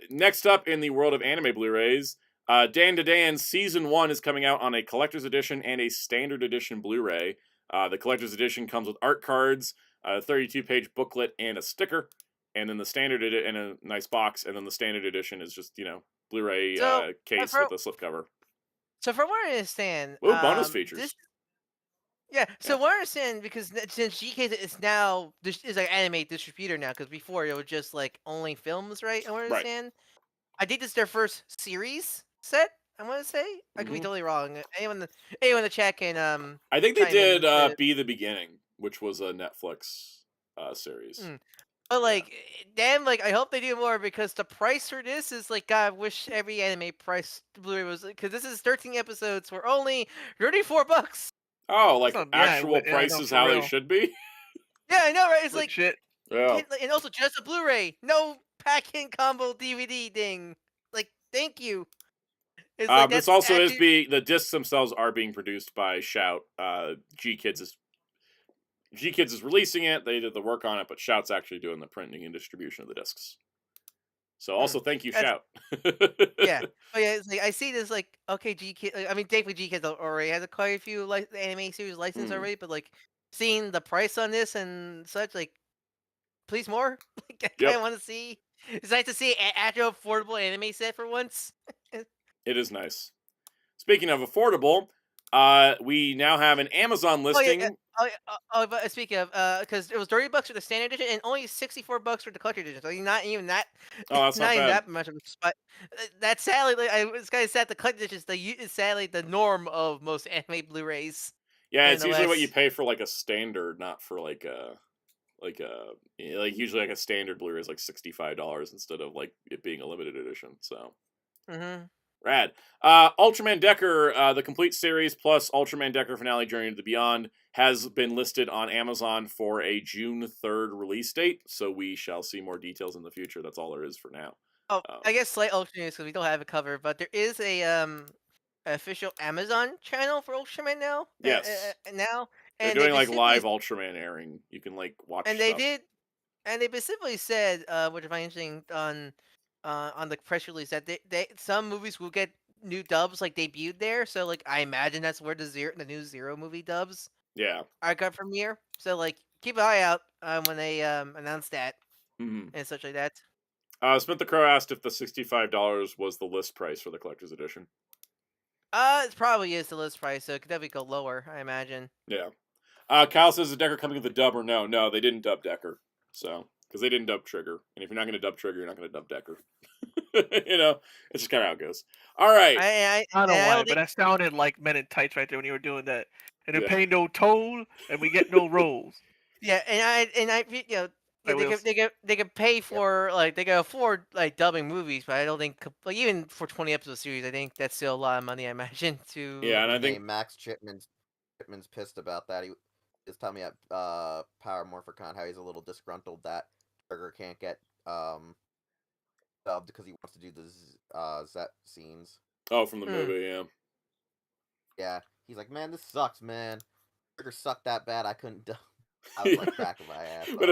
Speaker 1: Next up in the world of anime Blu-rays, Dan to Dan Season 1 is coming out on a collector's edition and a standard edition Blu-ray. The collector's edition comes with art cards, a 32-page booklet, and a sticker. And then the standard in a nice box. And then the standard edition is just, Blu-ray case with a slipcover.
Speaker 2: So from what I understand...
Speaker 1: bonus features.
Speaker 2: So what I understand, because since GK is now is like anime distributor now, because before it was just like only films, right? I understand. Right. I think this is their first series set. I want to say I could be totally wrong. Anyone in the chat can
Speaker 1: I think they did Be the Beginning, which was a Netflix series.
Speaker 2: But like, damn, like I hope they do more because the price for this is like, God, I wish every anime price Blu-ray was, because this is 13 episodes for only $34.
Speaker 1: Oh, like actual prices how they should be?
Speaker 2: Yeah, I know, right? It's like
Speaker 3: shit.
Speaker 1: Yeah.
Speaker 2: And also just a Blu-ray, no pack-in combo DVD thing. Like, thank you.
Speaker 1: This also is the discs themselves are being produced by Shout. G-Kids is releasing it. They did the work on it, but Shout's actually doing the printing and distribution of the discs. So also thank you,
Speaker 2: That's-
Speaker 1: Shout.
Speaker 2: Yeah. Oh yeah, it's like I see this like okay, GK. I mean, thankfully GK already has quite a few like anime series licensed already, but like seeing the price on this and such, like, please more. Like, I kind
Speaker 1: Yep.
Speaker 2: of want to see. It's nice to see an actual affordable anime set for once.
Speaker 1: It is nice. Speaking of affordable, we now have an Amazon
Speaker 2: Oh yeah.
Speaker 1: listing.
Speaker 2: But speaking of, because it was $30 for the standard edition and only $64 for the collector edition. So not even that.
Speaker 1: Oh, that's not
Speaker 2: Not even
Speaker 1: bad.
Speaker 2: that much of a spot. That's sadly, like, I was kind of sad. The collector edition is sadly the norm of most anime Blu-rays.
Speaker 1: Yeah, it's usually what you
Speaker 2: nonetheless.
Speaker 1: pay for like a standard, not for like usually like a standard Blu-ray is like $65 instead of like it being a limited edition. So rad. Ultraman Decker, the complete series plus Ultraman Decker Finale Journey to the Beyond has been listed on Amazon for a June 3rd release date. So we shall see more details in the future. That's all there is for now.
Speaker 2: Oh, I guess slight alternate because we don't have it covered, but there is a official Amazon channel for Ultraman now.
Speaker 1: Yes.
Speaker 2: Now,
Speaker 1: They're
Speaker 2: and
Speaker 1: doing
Speaker 2: they
Speaker 1: like live
Speaker 2: specifically
Speaker 1: Ultraman airing. You can like watch
Speaker 2: and
Speaker 1: stuff.
Speaker 2: they did, and they specifically said, which I find interesting on the press release that they some movies will get new dubs like debuted there. So like I imagine that's where the new Zero movie dubs
Speaker 1: Yeah.
Speaker 2: are going from here. So like keep an eye out when they announce that
Speaker 1: Mm-hmm.
Speaker 2: and such like that.
Speaker 1: Smith the Crow asked if the $65 was the list price for the collector's edition.
Speaker 2: It probably is the list price, so it could definitely go lower, I imagine.
Speaker 1: Yeah. Kyle says, is Decker coming with the dub or no? No, they didn't dub Decker. So, because they didn't dub Trigger. And if you're not going to dub Trigger, you're not going to dub Decker. You know, it's just kind of how it goes. All right.
Speaker 3: I don't know why, but that sounded like Men in Tights right there when you were doing that. And they pay no toll, and we get no rolls.
Speaker 2: Yeah, and I you know, they can pay for like they can afford like dubbing movies, but I don't think like even for 20 episode series, I think that's still a lot of money. I imagine to
Speaker 1: and I think
Speaker 4: Max Chipman's pissed about that. He was telling me at Power Morphicon how he's a little disgruntled that Trigger can't get dubbed because he wants to do the Zet scenes.
Speaker 1: Oh, from the movie, yeah.
Speaker 4: Yeah, he's like, man, this sucks, man. Trigger sucked that bad, I couldn't dub. I was like cracking my ass.
Speaker 1: When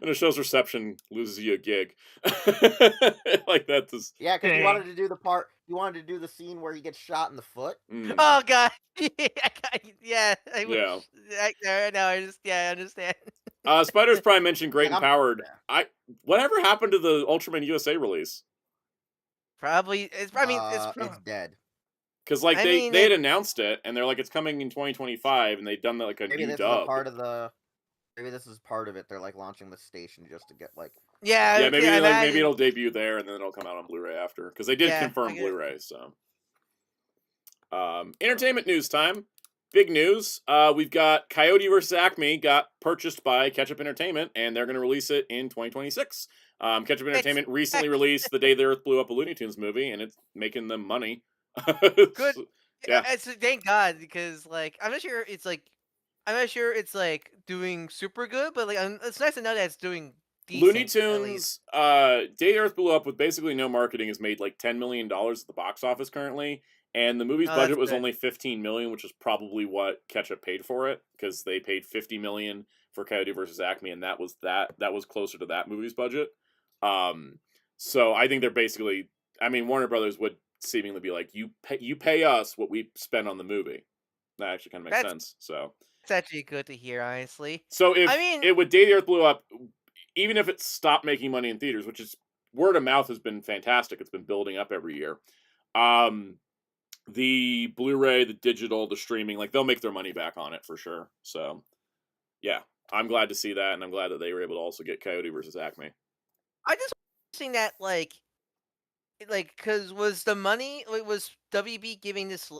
Speaker 1: a show's reception loses you a gig, like that.
Speaker 4: Yeah, because he wanted to do the part. He wanted to do the scene where he gets shot in the foot.
Speaker 2: Oh god, yeah. I understand.
Speaker 1: Spider's Prime mentioned Great and Powered. Whatever happened to the Ultraman USA release?
Speaker 2: Probably it's
Speaker 4: dead.
Speaker 1: Because like they had announced it and they're like it's coming in 2025 and they've done like a new dub.
Speaker 4: Maybe this is part of it. They're like launching the station just to get like
Speaker 1: maybe it'll debut there and then it'll come out on Blu-ray after because they did confirm Blu-ray. So entertainment news time. Big news. We've got Coyote vs. Acme got purchased by Ketchup Entertainment and they're going to release it in 2026. Ketchup Entertainment recently released The Day the Earth Blew Up, a Looney Tunes movie, and it's making them money.
Speaker 2: Good.
Speaker 1: Yeah.
Speaker 2: Thank God, because like I'm not sure it's like doing super good, but like it's nice to know that it's doing decent.
Speaker 1: Looney Tunes, Day the Earth Blew Up with basically no marketing has made like $10 million at the box office currently, and the movie's budget was only $15 million, which is probably what Ketchup paid for it because they paid $50 million for Coyote vs. Acme, and that was closer to that movie's budget. So I think they're basically, I mean, Warner Brothers would seemingly be like, you pay us what we spend on the movie. That actually kind of makes sense. So
Speaker 2: it's actually good to hear, honestly.
Speaker 1: So with Day the Earth Blew Up, even if it stopped making money in theaters, which is word of mouth has been fantastic, it's been building up every year. The Blu-ray, the digital, the streaming, like they'll make their money back on it for sure. So yeah, I'm glad to see that, and I'm glad that they were able to also get Coyote versus Acme.
Speaker 2: I just think that like because was WB giving this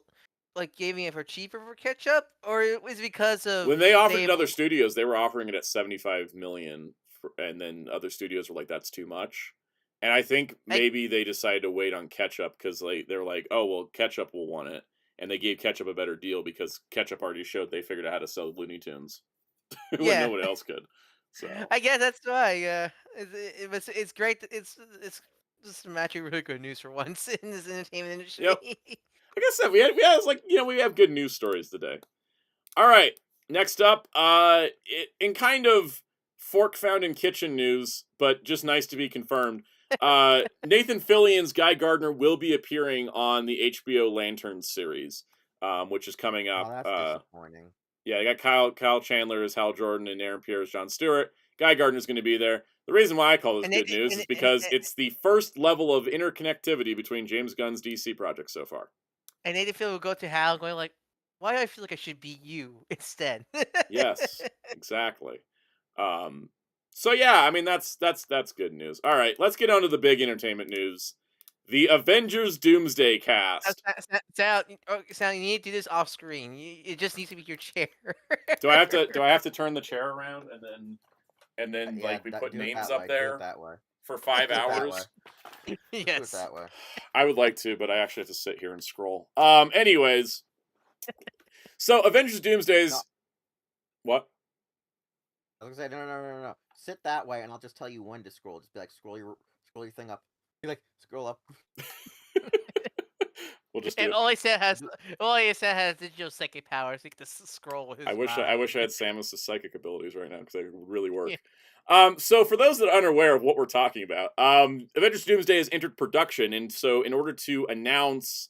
Speaker 2: giving it for cheaper for Ketchup, or it was because of
Speaker 1: when they offered it to other studios, they were offering it at $75 million, and then other studios were like, "That's too much." And I think maybe they decided to wait on Ketchup because they're like, "Oh well, Ketchup will want it," and they gave Ketchup a better deal because Ketchup already showed they figured out how to sell Looney Tunes when no one else could. So
Speaker 2: I guess that's why. It's great. It's just actually really good news for once in this entertainment industry.
Speaker 1: Yep. Like I said, we have good news stories today. All right, next up, in kind of fork found in kitchen news, but just nice to be confirmed. Nathan Fillion's Guy Gardner will be appearing on the HBO Lantern series, which is coming up.
Speaker 4: Oh, that's disappointing.
Speaker 1: Yeah, I got Kyle Chandler as Hal Jordan and Aaron Pierre as John Stewart. Guy Gardner's going to be there. The reason why I call this good news is because it's the first level of interconnectivity between James Gunn's DC projects so far.
Speaker 2: And Nathan Fillion will go to Hal going like, why do I feel like I should be you instead?
Speaker 1: Yes, exactly. So yeah, I mean that's good news. All right, let's get on to the big entertainment news. The Avengers Doomsday cast.
Speaker 2: Sal, you need to do this off screen. It just needs to be your chair.
Speaker 1: Do I have to turn the chair around and then like we put names up there
Speaker 4: that way.
Speaker 1: for 5 hours?
Speaker 2: Yes.
Speaker 4: Do it that way.
Speaker 1: I would like to, but I actually have to sit here and scroll. Anyways, so Avengers Doomsday's what?
Speaker 4: I was gonna say no. Sit that way, and I'll just tell you when to scroll. Just be like, scroll your thing up. Be like, scroll up.
Speaker 1: We'll just.
Speaker 2: And all I said has digital psychic powers. He can scroll with his.
Speaker 1: I wish I had Samus's psychic abilities right now because they would really work. Yeah. So for those that are unaware of what we're talking about, Avengers Doomsday has entered production, and so in order to announce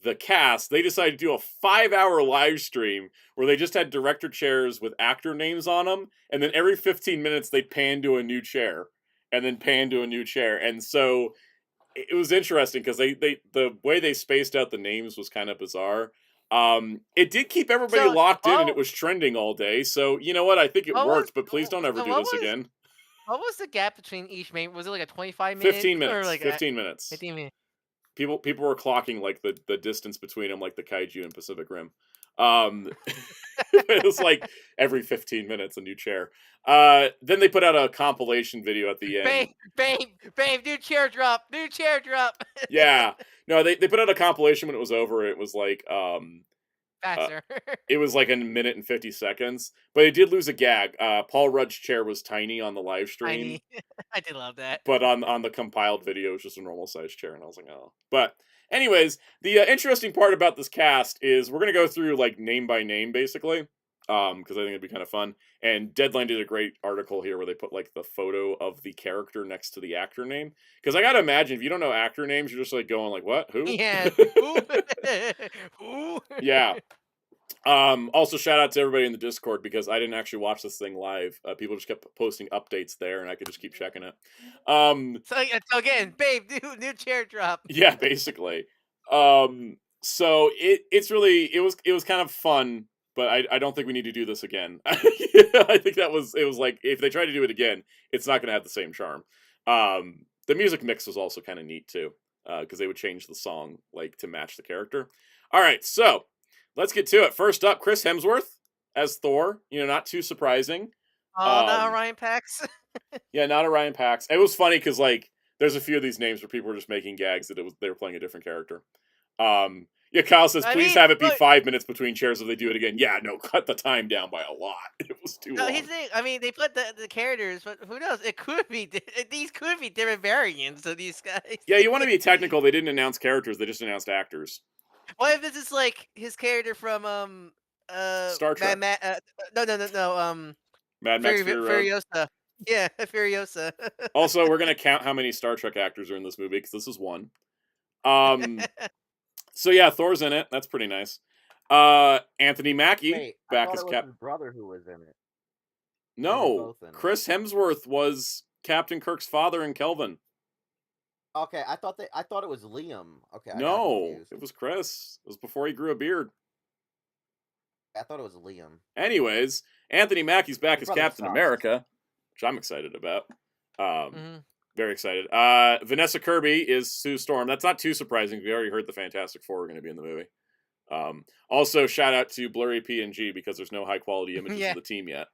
Speaker 1: the cast, they decided to do a 5-hour live stream where they just had director chairs with actor names on them, and then every 15 minutes they'd pan to a new chair, and then pan to a new chair, and so it was interesting because they the way they spaced out the names was kind of bizarre. It did keep everybody locked in, and it was trending all day. So you know what? I think it worked, but please don't ever do this again.
Speaker 2: What was the gap between each main? Was it like a 25-minute?
Speaker 1: 15 minutes.
Speaker 2: Or like
Speaker 1: 15 minutes.
Speaker 2: 15 minutes.
Speaker 1: People were clocking like the distance between them, like the Kaiju and Pacific Rim. It was like every 15 minutes a new chair. Then they put out a compilation video at the end.
Speaker 2: Babe, new chair drop.
Speaker 1: Yeah, no, they put out a compilation when it was over. It was like
Speaker 2: faster.
Speaker 1: It was like a minute and 50 seconds, but it did lose a gag. Paul Rudd's chair was tiny on the live stream.
Speaker 2: I did love that.
Speaker 1: But on the compiled video, it was just a normal sized chair, and I was like, oh. But anyways, the interesting part about this cast is we're gonna go through like name by name, basically, because I think it'd be kind of fun. And Deadline did a great article here where they put like the photo of the character next to the actor name. Because I gotta imagine if you don't know actor names, you're just like going like, what? Who?
Speaker 2: Yeah. Who?
Speaker 1: Yeah. Also, shout out to everybody in the Discord because I didn't actually watch this thing live. People just kept posting updates there, and I could just keep checking it.
Speaker 2: So again, babe, new chair drop.
Speaker 1: Yeah, basically. So it was kind of fun, but I don't think we need to do this again. I think it was like if they try to do it again, it's not going to have the same charm. The music mix was also kind of neat too, because they would change the song like to match the character. All right, so. Let's get to it. First up, Chris Hemsworth as Thor. Not too surprising.
Speaker 2: Oh, not Orion Pax.
Speaker 1: Yeah, not Orion Pax. It was funny because like there's a few of these names where people were just making gags that they were playing a different character. Yeah, Kyle says, please have it be 5 minutes between chairs if they do it again. Yeah, no, cut the time down by a lot. It was too long.
Speaker 2: They put the characters, but who knows? It could be these could be different variants of these guys.
Speaker 1: Yeah, you want to be technical. They didn't announce characters. They just announced actors.
Speaker 2: What if this is like his character from
Speaker 1: Star Trek?
Speaker 2: No.
Speaker 1: Mad Max
Speaker 2: Furiosa. Yeah, Furiosa.
Speaker 1: Also, we're gonna count how many Star Trek actors are in this movie because this is one. So yeah, Thor's in it. That's pretty nice. Anthony Mackie back as Captain.
Speaker 4: His brother who was in it.
Speaker 1: No, Chris Hemsworth was Captain Kirk's father in Kelvin.
Speaker 4: Okay, I thought it was Liam. Okay.
Speaker 1: No, it was Chris. It was before he grew a beard.
Speaker 4: I thought it was Liam.
Speaker 1: Anyways, Anthony Mackie's back as Captain America, which I'm excited about. Very excited. Vanessa Kirby is Sue Storm. That's not too surprising. We already heard the Fantastic Four were going to be in the movie. Also, shout out to blurry PNG because there's no high quality images of the team yet.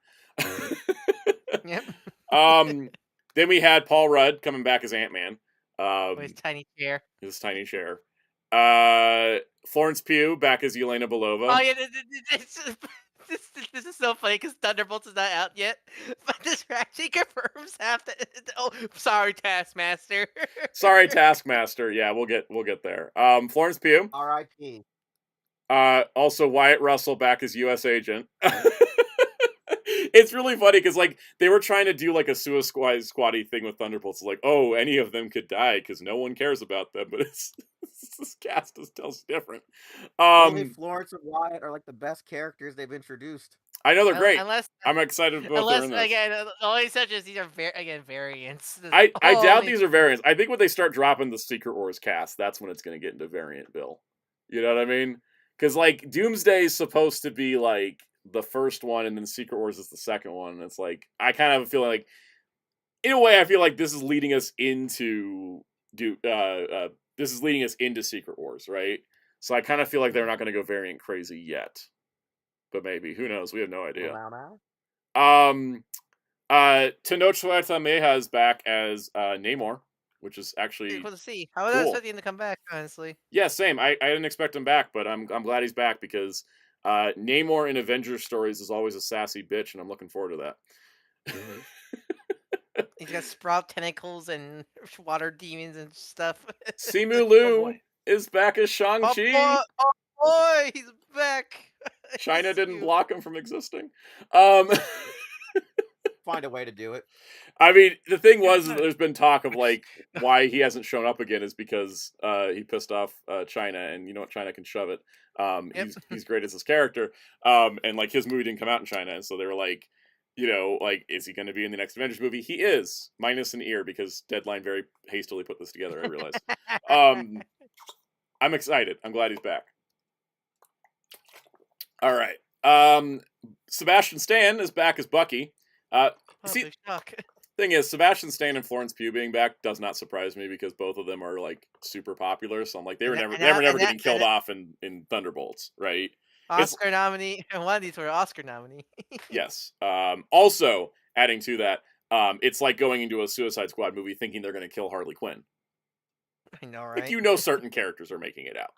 Speaker 2: Yep.
Speaker 1: Then we had Paul Rudd coming back as Ant-Man.
Speaker 2: His tiny chair.
Speaker 1: Florence Pugh back as Yelena Belova.
Speaker 2: Oh yeah, this is so funny because Thunderbolts is not out yet, but this actually confirms half the. Oh, sorry, Taskmaster.
Speaker 1: Sorry, Taskmaster. Yeah, we'll get there. Florence Pugh.
Speaker 4: R.I.P.
Speaker 1: Also Wyatt Russell back as U.S. Agent. It's really funny because like they were trying to do like a Suicide Squad-y thing with Thunderbolts, like, oh, any of them could die because no one cares about them, but this cast is tells different.
Speaker 4: Only Florence and Wyatt are like the best characters they've introduced.
Speaker 1: I know they're great.
Speaker 2: Unless
Speaker 1: I'm excited both are in this.
Speaker 2: again, the only such as these are variants.
Speaker 1: I doubt these are variants. I think when they start dropping the Secret Wars cast, that's when it's going to get into variant Bill. You know what I mean? Because like Doomsday is supposed to be like the first one, and then Secret Wars is the second one. And it's like I kind of feel like, in a way, I feel like this is leading us into Secret Wars, right? So I kind of feel like they're not going to go variant crazy yet, but maybe, who knows? We have no idea. Tenoch Meha is back as Namor, which is actually
Speaker 2: cool to see. How was I expecting him to come back? Honestly,
Speaker 1: yeah, same. I didn't expect him back, but I'm glad he's back because Namor in Avengers stories is always a sassy bitch, and I'm looking forward to that.
Speaker 2: He's got sprout tentacles and water demons and stuff.
Speaker 1: Simu Liu is back as Shang-Chi.
Speaker 2: Oh boy, he's back.
Speaker 1: China didn't block him from existing.
Speaker 4: Find a way to do it.
Speaker 1: I mean, the thing was, there's been talk of like why he hasn't shown up again is because he pissed off China, and you know what, China can shove it. He's great as his character, and like his movie didn't come out in China, and so they were like, you know, like, is he going to be in the next Avengers movie? He is, minus an ear, because Deadline very hastily put this together. I realize. I'm excited. I'm glad he's back. All right. Sebastian Stan is back as Bucky. See, thing is, Sebastian Stan and Florence Pugh being back does not surprise me because both of them are like super popular. So I'm like, they were never getting killed off in Thunderbolts, right?
Speaker 2: Oscar nominee, and one of these were Oscar nominee.
Speaker 1: Yes. Also, adding to that, it's like going into a Suicide Squad movie thinking they're going to kill Harley Quinn.
Speaker 2: I know, right?
Speaker 1: Like, you know, certain characters are making it out.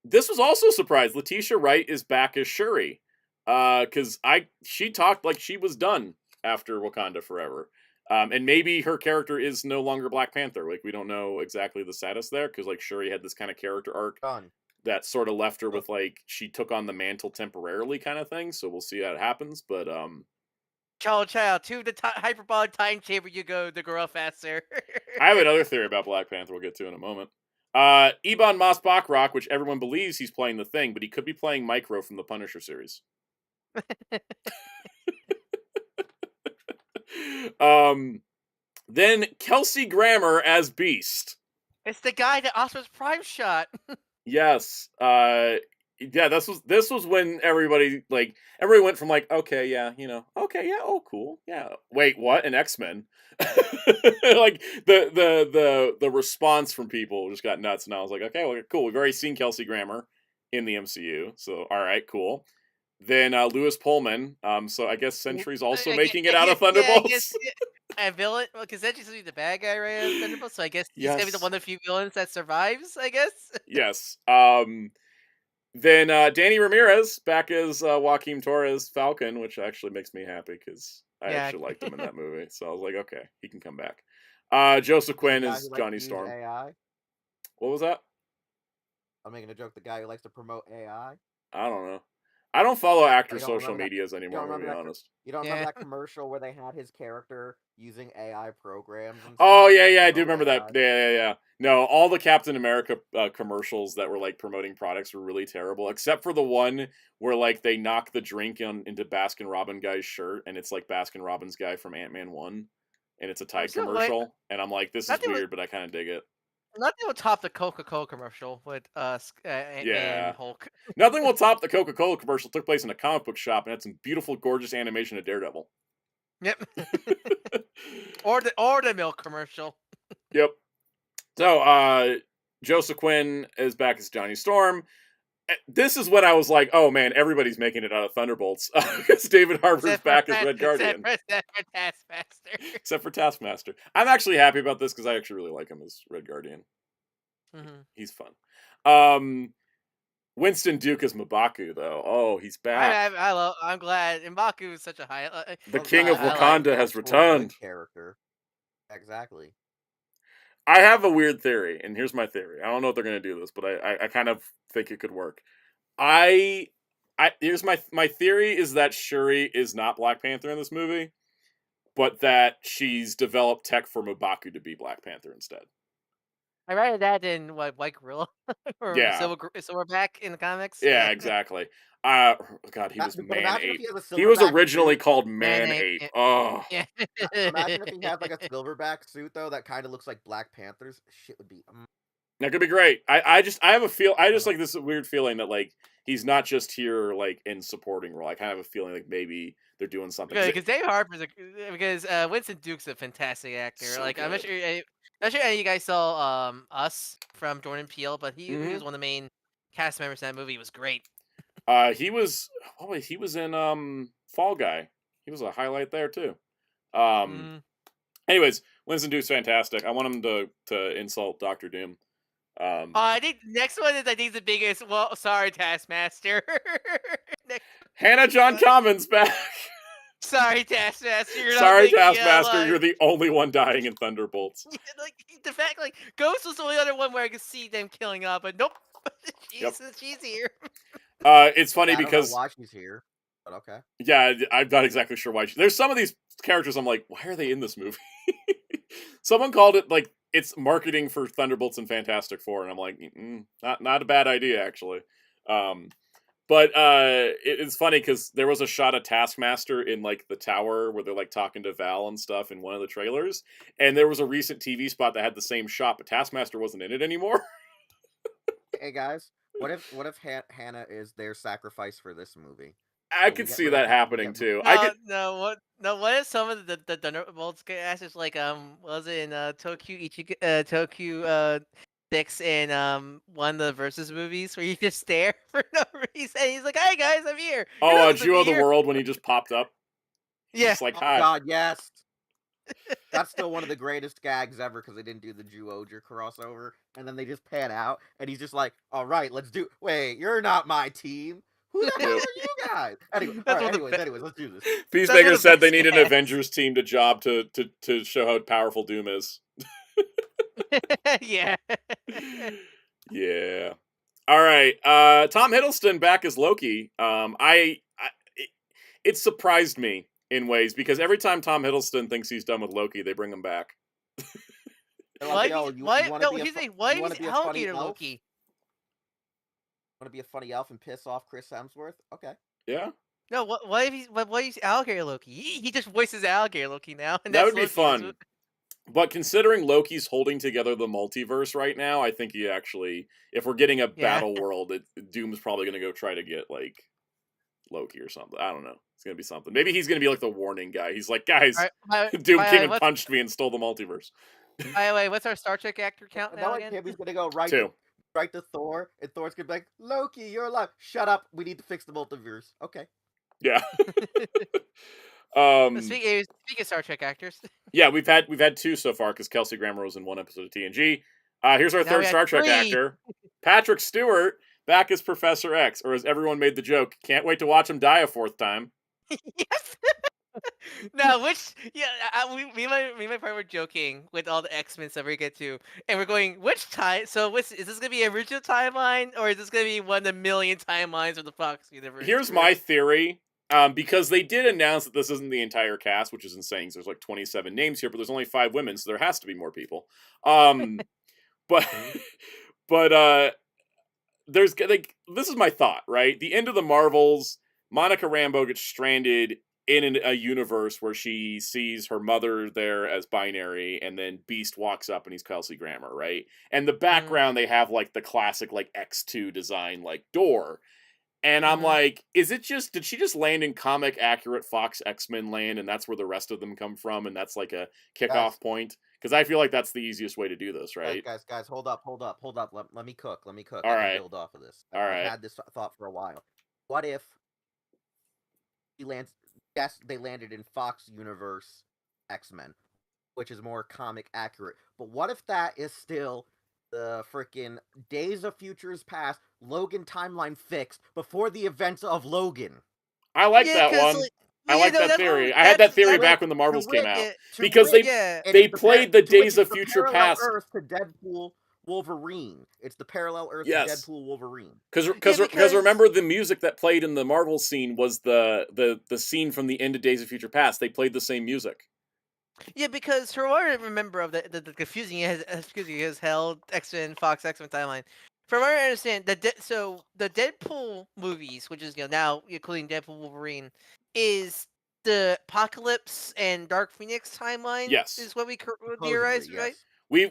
Speaker 1: This was also a surprise. Letitia Wright is back as Shuri. Because she talked like she was done after Wakanda Forever. And maybe her character is no longer Black Panther. Like, we don't know exactly the status there, because like Shuri had this kind of character arc that sort of left her with like she took on the mantle temporarily kind of thing. So we'll see how it happens. But
Speaker 2: child, to the hyperbolic time chamber you go to grow faster.
Speaker 1: I have another theory about Black Panther we'll get to in a moment. Ebon Moss-Bachrach, which everyone believes he's playing the Thing, but he could be playing Micro from the Punisher series. Then Kelsey Grammer as Beast.
Speaker 2: It's the guy that Optimus Prime shot.
Speaker 1: Yes. Yeah, this was when everybody went from like, okay, yeah, you know, okay, yeah, oh cool. Yeah. Wait, what? An X-Men? Like the response from people just got nuts, and I was like, okay, well, cool. We've already seen Kelsey Grammer in the MCU, so all right, cool. Then Lewis Pullman. So I guess Sentry's also making it out of Thunderbolts.
Speaker 2: A villain, well, because Sentry's gonna be the bad guy, right? Out of Thunderbolts, so I guess he's gonna be the one of the few villains that survives. I guess.
Speaker 1: Yes. Then Danny Ramirez back as Joaquin Torres Falcon, which actually makes me happy because I actually liked him in that movie. So I was like, okay, he can come back. Joseph Quinn is Johnny Storm.
Speaker 4: AI?
Speaker 1: What was that?
Speaker 4: I'm making a joke. The guy who likes to promote AI.
Speaker 1: I don't know. I don't follow actors' social medias anymore, to be honest.
Speaker 4: You don't remember that commercial where they had his character using AI programs? And
Speaker 1: oh, yeah, I do remember that. Yeah. No, all the Captain America commercials that were, like, promoting products were really terrible, except for the one where, like, they knock the drink into Baskin Robbins guy's shirt, and it's, like, Baskin Robbins guy from Ant-Man 1, and it's a Tide commercial, and I'm like, this is weird, but I kind of dig it.
Speaker 2: Nothing will top the Coca-Cola commercial with Ant-Man and Hulk.
Speaker 1: Nothing will top the Coca-Cola commercial. Took place in a comic book shop and had some beautiful, gorgeous animation of Daredevil.
Speaker 2: Yep. or the milk commercial.
Speaker 1: Yep. So, Joseph Quinn is back as Johnny Storm. This is when I was like, oh man, everybody's making it out of Thunderbolts. Because David Harbour's back as Red Guardian.
Speaker 2: Except for Taskmaster.
Speaker 1: Except for Taskmaster. I'm actually happy about this because I actually really like him as Red Guardian.
Speaker 2: Mm-hmm.
Speaker 1: He's fun. Winston Duke as M'Baku, though. Oh, he's back.
Speaker 2: I'm glad. M'Baku is such a high...
Speaker 1: the King of Wakanda has returned.
Speaker 4: Character. Exactly.
Speaker 1: I have a weird theory, and here's my theory. I don't know if they're going to do this, but I kind of think it could work. I Here's my theory is that Shuri is not Black Panther in this movie, but that she's developed tech for M'Baku to be Black Panther instead.
Speaker 2: I rather that than what White Gorilla or
Speaker 1: Yeah.
Speaker 2: Silverback in the comics.
Speaker 1: Yeah, exactly. God, he was
Speaker 4: But
Speaker 1: Man
Speaker 4: imagine
Speaker 1: Ape.
Speaker 4: if he
Speaker 1: He was
Speaker 4: silverback
Speaker 1: originally
Speaker 4: suit.
Speaker 1: called Man Ape. Oh,
Speaker 2: Yeah.
Speaker 4: Imagine if he had like a silverback suit though that kind of looks like Black Panther's. Shit would be.
Speaker 1: that could be great. I just like this weird feeling that like he's not just here like in supporting role. I kind of have a feeling like maybe they're doing something.
Speaker 2: Because Dave Harper's because Winston Duke's a fantastic actor.
Speaker 1: So
Speaker 2: like I'm
Speaker 1: good.
Speaker 2: not sure any of you guys saw Us from Jordan Peele, but he
Speaker 1: Mhm.
Speaker 2: was one of the main cast members in that movie. It was great.
Speaker 1: He was in Fall Guy. He was a highlight there too. Anyways, Winston Duke's fantastic. I want him to insult Dr. Doom.
Speaker 2: I think next one is the biggest. Well, sorry, Taskmaster.
Speaker 1: Hannah John Commons back.
Speaker 2: Sorry, Taskmaster.
Speaker 1: Sorry, Taskmaster. You're the only one dying in Thunderbolts.
Speaker 2: Like the fact, like Ghost was the only other one where I could see them killing up, but nope. She's here.
Speaker 1: It's funny
Speaker 4: I don't
Speaker 1: because
Speaker 4: know why she's here, but okay.
Speaker 1: Yeah, I'm not exactly sure why. There's some of these characters I'm like, why are they in this movie? Someone called it like it's marketing for Thunderbolts and Fantastic Four, and I'm like, not a bad idea actually. But it's funny because there was a shot of Taskmaster in like the tower where they're like talking to Val and stuff in one of the trailers, and there was a recent TV spot that had the same shot, but Taskmaster wasn't in it anymore.
Speaker 4: Hey guys, what if Hannah is their sacrifice for this movie?
Speaker 1: I could see that happening too.
Speaker 2: What if some of the Thunderbolts guys like was it in Tokyo 6 in one of the Versus movies where you just stare for no reason and he's like, "Hi guys, I'm here."
Speaker 1: Jew of the World when he just popped up. He's just like, hi.
Speaker 4: God, yes. That's still one of the greatest gags ever because they didn't do the Jew-Oger crossover, and then they just pan out, and he's just like, "All right, let's do." Wait, you're not my team. Who the hell are you guys? Anyways, let's do this.
Speaker 1: Peacemaker said they need an Avengers team to show how powerful Doom is.
Speaker 2: Yeah.
Speaker 1: Yeah. All right. Tom Hiddleston back as Loki. It surprised me in ways because every time Tom Hiddleston thinks he's done with Loki, they bring him back.
Speaker 2: Why is alligator Loki?
Speaker 4: Want to be a funny elf and piss off Chris Hemsworth? Okay.
Speaker 1: Yeah.
Speaker 2: No, why is alligator Loki? He just voices alligator Loki now, and
Speaker 1: that would be fun. But considering Loki's holding together the multiverse right now, I think he actually, if we're getting a battle world, Doom's probably going to go try to get like Loki or something. I don't know. It's going to be something. Maybe he's going to be like the warning guy. He's like, guys, Doom came and punched me and stole the multiverse.
Speaker 2: By the way, what's our Star Trek actor count now again?
Speaker 4: He's going to go right to Thor, and Thor's gonna be like, "Loki, you're alive. Shut up. We need to fix the multiverse." Okay.
Speaker 1: Yeah.
Speaker 2: Speaking of Star Trek actors.
Speaker 1: Yeah, we've had two so far because Kelsey Grammer was in one episode of TNG. Here's our third Star Trek actor, Patrick Stewart, back as Professor X, or as everyone made the joke, can't wait to watch him die a fourth time.
Speaker 2: Yes. No, me and my partner were joking with all the X-Men stuff we get to, and we're going, which time? So, is this gonna be original timeline, or is this gonna be one of the million timelines of the Fox universe?
Speaker 1: Here's my theory, because they did announce that this isn't the entire cast, which is insane. There's like 27 names here, but there's only 5 women, so there has to be more people. But there's like this is my thought, right? The end of the Marvels, Monica Rambeau gets stranded in a universe where she sees her mother there as binary, and then Beast walks up and he's Kelsey Grammer, right? And the background, they have like the classic like X2 design like door. And I'm like, did she just land in comic accurate Fox X-Men land, and that's where the rest of them come from, and that's like a kickoff point? Because I feel like that's the easiest way to do this, right?
Speaker 4: Guys, hold up. Let me cook.
Speaker 1: All right.
Speaker 4: Build off of this.
Speaker 1: I've
Speaker 4: had this thought for a while. What if he lands? Yes, they landed in Fox Universe X-Men, which is more comic accurate. But what if that is still the freaking Days of Futures Past Logan timeline fixed before the events of Logan?
Speaker 1: I like that one. I like that theory. I had that theory back when the Marvels came out. Because they played the Days of Future Past.
Speaker 4: Earth to Deadpool Wolverine. It's the parallel Earth
Speaker 1: Yes.
Speaker 4: Deadpool Wolverine.
Speaker 1: Because remember the music that played in the Marvel scene was the scene from the end of Days of Future Past. They played the same music.
Speaker 2: Yeah, because from what I remember of the confusing as hell X-Men Fox X-Men timeline, from what I understand, the Deadpool movies, which is now including Deadpool Wolverine, is the Apocalypse and Dark Phoenix timeline.
Speaker 1: Yes,
Speaker 2: is what we theorize,
Speaker 4: yes.
Speaker 2: right?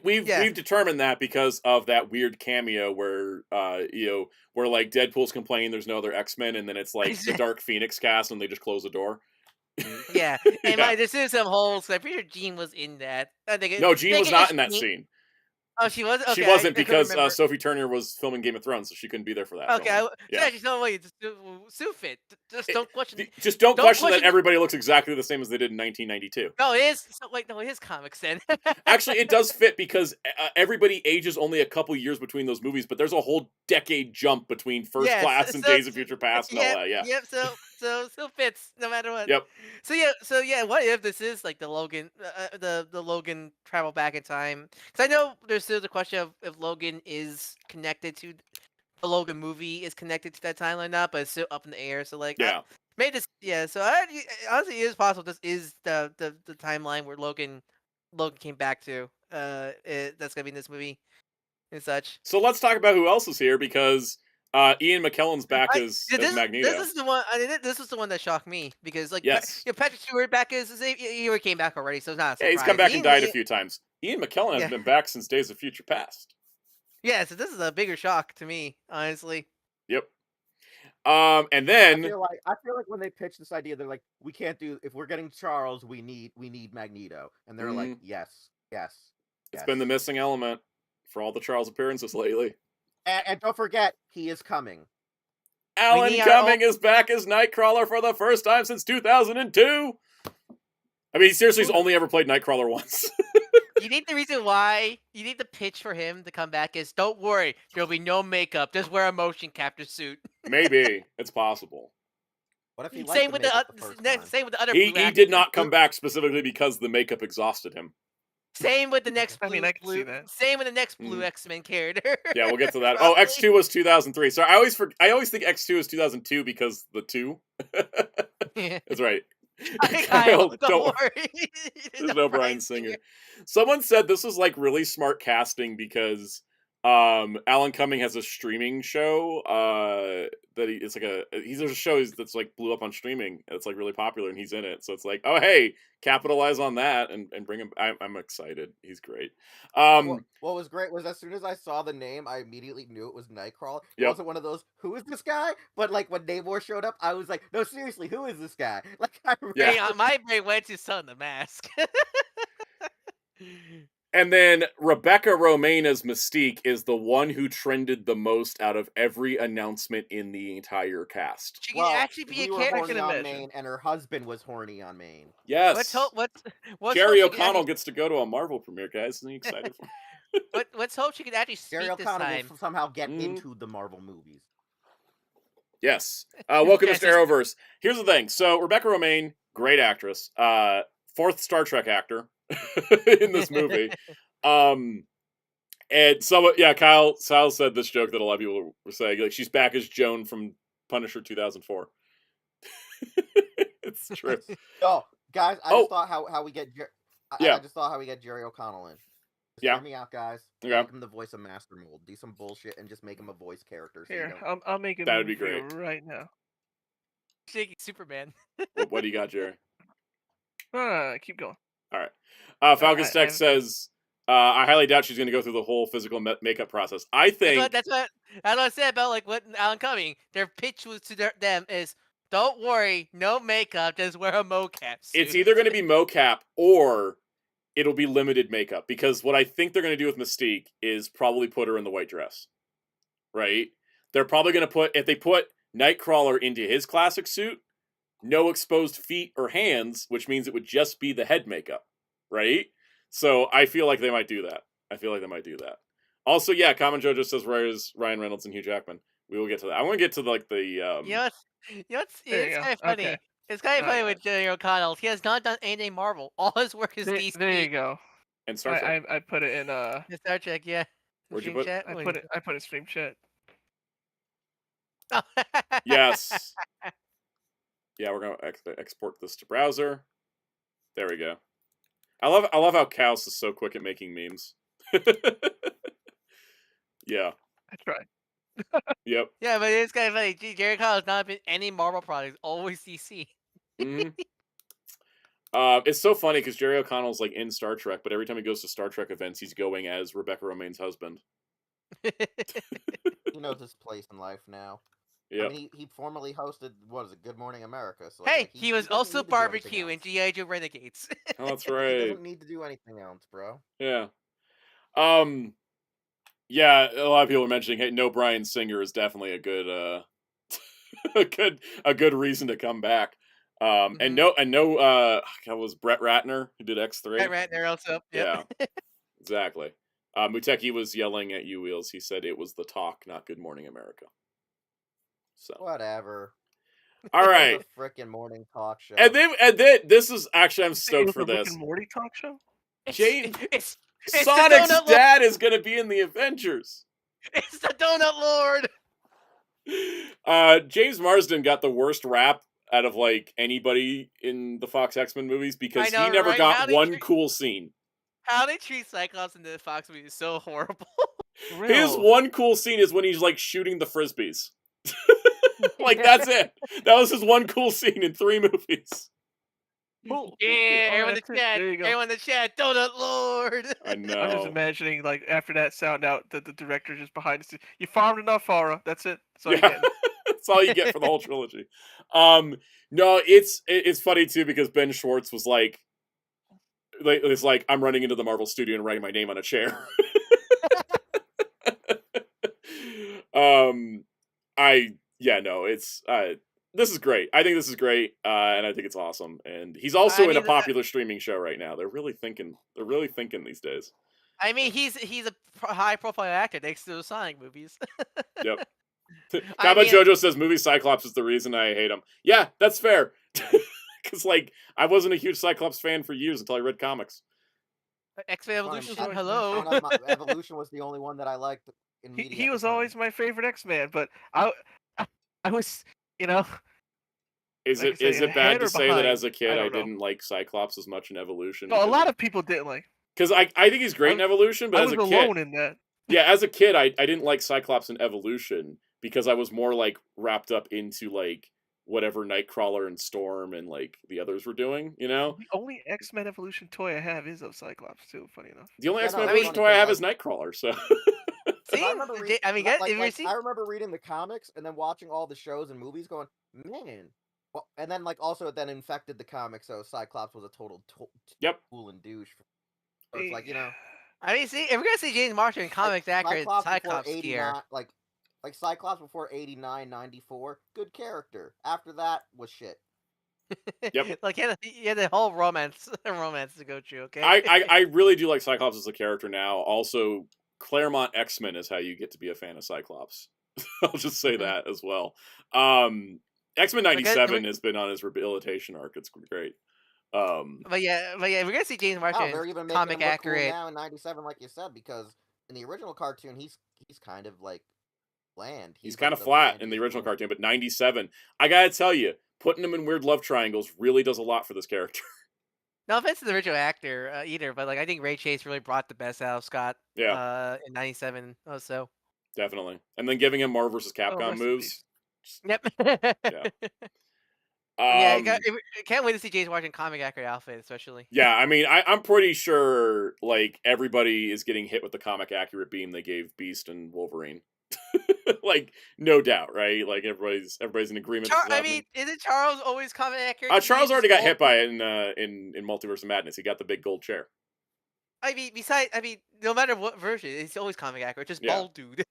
Speaker 1: We've determined that because of that weird cameo where where like Deadpool's complaining there's no other X-Men, and then it's like the Dark Phoenix cast and they just close the door.
Speaker 2: Yeah, and this is some holes. I'm pretty sure Jean was in that.
Speaker 1: No, Jean was not in that scene.
Speaker 2: Oh, she was. Okay,
Speaker 1: she wasn't because Sophie Turner was filming Game of Thrones, so she couldn't be there for that.
Speaker 2: Okay,
Speaker 1: just
Speaker 2: no way. Sue fit. Just don't question.
Speaker 1: Just don't question that everybody looks exactly the same as they did in 1992.
Speaker 2: No, it is. No, it is comics then.
Speaker 1: Actually, it does fit because everybody ages only a couple years between those movies, but there's a whole decade jump between First Class and Days of Future Past and all that. Yeah.
Speaker 2: Yep. So still fits no matter what.
Speaker 1: Yep.
Speaker 2: So yeah. What if this is like the Logan, the Logan travel back in time? Because I know there's still the question of if Logan is connected to the Logan movie is connected to that timeline or not, but it's still up in the air. So like,
Speaker 1: yeah.
Speaker 2: Made this, yeah. So honestly, it is possible this is the timeline where Logan came back to. That's gonna be in this movie and such.
Speaker 1: So let's talk about who else is here because Ian McKellen's back as Magneto.
Speaker 2: This is the one. This was the one that shocked me because like
Speaker 1: yes,
Speaker 2: Patrick Stewart back he already came back already, so it's not a surprise.
Speaker 1: Yeah, he's come back and died a few times. Ian McKellen has been back since Days of Future Past.
Speaker 2: Yeah, so this is a bigger shock to me, honestly.
Speaker 1: Yep. And then
Speaker 4: I feel like when they pitch this idea, they're like, we can't do if we're getting Charles, we need Magneto, and they're like, yes.
Speaker 1: It's been the missing element for all the Charles appearances lately.
Speaker 4: And don't forget, he is coming.
Speaker 1: Alan Cumming is back as Nightcrawler for the first time since 2002. I mean, seriously, he's only ever played Nightcrawler once.
Speaker 2: You need the reason why you need the pitch for him to come back is don't worry, there'll be no makeup. Just wear a motion capture suit.
Speaker 1: Maybe it's possible.
Speaker 4: What if he
Speaker 2: same with the other?
Speaker 1: He did not come back specifically because the makeup exhausted him.
Speaker 2: Same with the next blue.
Speaker 3: I mean, I can see that.
Speaker 2: Same with the next blue X-Men character.
Speaker 1: Yeah, we'll get to that. Oh, X2 was 2003. So I always think X2 is 2002 because the 2. That's right.
Speaker 2: Kyle, don't worry.
Speaker 1: There's no Bryan Singer. Someone said this was like really smart casting because Alan Cumming has a streaming show there's a show that's like blew up on streaming. It's like really popular and he's in it. So it's like, oh hey, capitalize on that and bring him. I'm excited. He's great.
Speaker 4: What was great was as soon as I saw the name, I immediately knew it was Nightcrawler. It wasn't one of those, who is this guy? But like when Namor showed up, I was like, no, seriously, who is this guy? Like
Speaker 2: my brain went to Son the Mask.
Speaker 1: And then Rebecca Romijn as Mystique is the one who trended the most out of every announcement in the entire cast.
Speaker 2: She can actually be a character
Speaker 4: on Maine, and her husband was horny on Maine.
Speaker 1: Yes. Jerry O'Connell gets to go to a Marvel premiere, guys. Are you excited for?
Speaker 2: Let's hope she can actually speak
Speaker 4: Jerry O'Connell
Speaker 2: this time.
Speaker 4: will somehow get into the Marvel movies.
Speaker 1: Yes. Welcome to Arrowverse. Here's the thing. So Rebecca Romijn, great actress. Fourth Star Trek actor. In this movie. And Kyle said this joke that a lot of people were saying, like, she's back as Joan from Punisher 2004. It's true.
Speaker 4: Oh, guys, I just thought how we get I just thought how we get Jerry O'Connell in. Just hear me out, guys. Make him the voice of Master Mold. Do some bullshit and just make him a voice character. So
Speaker 3: here, I'll make it.
Speaker 1: That would be great
Speaker 3: right now.
Speaker 2: Shaking Superman.
Speaker 1: What do you got, Jerry?
Speaker 3: Keep going.
Speaker 1: All right. Falcon's Tech says, I highly doubt she's going to go through the whole physical makeup process. I think...
Speaker 2: That's what I said about like what Alan Cumming. Their pitch was to them is, don't worry, no makeup, just wear a mocap suit.
Speaker 1: It's either going to be mocap or it'll be limited makeup. Because what I think they're going to do with Mystique is probably put her in the white dress. Right? They're probably going to if they put Nightcrawler into his classic suit, no exposed feet or hands, which means it would just be the head makeup. Right? So I feel like they might do that. Also, yeah, Common Joe just says where's Ryan Reynolds and Hugh Jackman. We will get to that. I want to get to like the
Speaker 2: it's kind of funny. Okay. It's kind of funny with Jerry O'Connell. He has not done anything Marvel. All his work is DC.
Speaker 3: There you go.
Speaker 1: And Star Trek.
Speaker 3: I put it in
Speaker 2: Star Trek, yeah.
Speaker 1: Where'd you
Speaker 2: Stream
Speaker 1: put?
Speaker 2: chat?
Speaker 3: I
Speaker 2: What
Speaker 3: put
Speaker 2: is
Speaker 3: it. I put it stream chat.
Speaker 2: Oh.
Speaker 1: Yes. Yeah, we're gonna export this to browser. There we go. I love how Kaos is so quick at making memes. Yeah.
Speaker 3: I tried.
Speaker 1: Yep.
Speaker 2: Yeah, but it's kind of funny. Jerry Kyle has not been any Marvel products, always DC.
Speaker 1: Mm-hmm. It's so funny because Jerry O'Connell's like in Star Trek, but every time he goes to Star Trek events, he's going as Rebecca Romijn's husband.
Speaker 4: He knows his place in life now.
Speaker 1: Yeah.
Speaker 4: I mean, he formerly hosted, what is it, Good Morning America. So
Speaker 2: Hey,
Speaker 4: like,
Speaker 2: he was
Speaker 4: doesn't
Speaker 2: also
Speaker 4: need to do anything
Speaker 2: barbecue in
Speaker 4: else.
Speaker 2: G.I. Joe Renegades.
Speaker 1: Oh, that's
Speaker 4: He
Speaker 1: right.
Speaker 4: doesn't need to do anything else, bro.
Speaker 1: Yeah. Yeah, a lot of people are mentioning, hey, no Bryan Singer is definitely a good a good reason to come back. And no that was Brett Ratner who did X3.
Speaker 2: Brett Ratner also. Yep.
Speaker 1: Yeah. Exactly. Muteki was yelling at you, Wheels. He said it was the talk, not Good Morning America. So
Speaker 4: Whatever.
Speaker 1: all right.
Speaker 4: The frickin' morning talk show.
Speaker 1: And then this is actually I'm stoked for
Speaker 3: Rick
Speaker 1: this.
Speaker 3: and Morty talk show.
Speaker 2: It's
Speaker 1: Sonic's
Speaker 2: the
Speaker 1: dad is gonna be in the Avengers.
Speaker 2: It's the Donut Lord.
Speaker 1: James Marsden got the worst rap out of like anybody in the Fox X-Men movies because
Speaker 2: know,
Speaker 1: he never
Speaker 2: right?
Speaker 1: got one cool scene.
Speaker 2: How they treat Cyclops in the Fox movie is so horrible.
Speaker 1: His one cool scene is when he's like shooting the frisbees. Like that's it. That was his one cool scene in 3 movies.
Speaker 2: Yeah, everyone in the chat.
Speaker 3: There you go.
Speaker 2: Everyone in the chat. Donut Lord.
Speaker 1: I know.
Speaker 3: I'm just imagining, like, after that sound out, that the director just behind the scenes. You farmed enough, Farah. That's it. That's all you get.
Speaker 1: That's all you get for the whole trilogy. No, it's funny too because Ben Schwartz was like, it's like I'm running into the Marvel studio and writing my name on a chair. This is great. I think this is great, and I think it's awesome. And he's also in a popular streaming show right now. They're really thinking these days.
Speaker 2: I mean, he's a high profile actor next to those Sonic movies.
Speaker 1: Yep. Kaba Jojo says movie Cyclops is the reason I hate him. Yeah, that's fair. Because like I wasn't a huge Cyclops fan for years until I read comics.
Speaker 2: X-Men Evolution. Hello.
Speaker 4: Evolution was the only one that I liked.
Speaker 3: He was always my favorite X-Man, but I was, you know.
Speaker 1: Is it bad to say that as a kid I didn't like Cyclops as much in Evolution?
Speaker 3: No, a lot of people didn't like.
Speaker 1: Because I think he's great in Evolution, but as a kid,
Speaker 3: I was alone in that.
Speaker 1: Yeah, as a kid, I didn't like Cyclops in Evolution because I was more like wrapped up into like whatever Nightcrawler and Storm and like the others were doing, you know?
Speaker 3: The only X-Men Evolution toy I have is of Cyclops too, funny enough.
Speaker 1: The only X-Men Evolution toy I have is Nightcrawler, so
Speaker 2: See? I
Speaker 4: remember reading the comics and then watching all the shows and movies going, man. Well, and then like also then infected the comics, so Cyclops was a total tool and douche. So it's like, you know.
Speaker 2: I mean, see, if we're gonna see James Marsden in comics accurate Cyclops gear.
Speaker 4: Like Cyclops before 89, 94, good character. After that was shit.
Speaker 1: Yep.
Speaker 2: Like he had the whole romance to go through, okay?
Speaker 1: I really do like Cyclops as a character now. Also, Claremont X-Men is how you get to be a fan of Cyclops. I'll just say that as well. X-Men 97 has been on his rehabilitation arc. It's great.
Speaker 2: But yeah, we're gonna see James Marsden
Speaker 4: they're even
Speaker 2: comic
Speaker 4: making him look
Speaker 2: accurate
Speaker 4: cool now in 97, like you said, because in the original cartoon he's kind of like bland.
Speaker 1: He's kind of flat in the original cartoon, but 97, I gotta tell you, putting him in weird love triangles really does a lot for this character.
Speaker 2: No offense to the original actor either, but like I think Ray Chase really brought the best out of Scott.
Speaker 1: Yeah.
Speaker 2: In 97 also.
Speaker 1: Definitely, and then giving him Marvel vs. Capcom moves.
Speaker 2: Yep.
Speaker 1: Yeah.
Speaker 2: I can't wait to see James Marsden comic accurate outfit, especially.
Speaker 1: Yeah, I mean, I'm pretty sure like everybody is getting hit with the comic accurate beam they gave Beast and Wolverine. Like, no doubt, right? Like everybody's in agreement.
Speaker 2: I mean, isn't Charles always comic accurate?
Speaker 1: Charles already got hit by it in Multiverse of Madness. He got the big gold chair.
Speaker 2: I mean, no matter what version, it's always comic accurate. Just bald dude.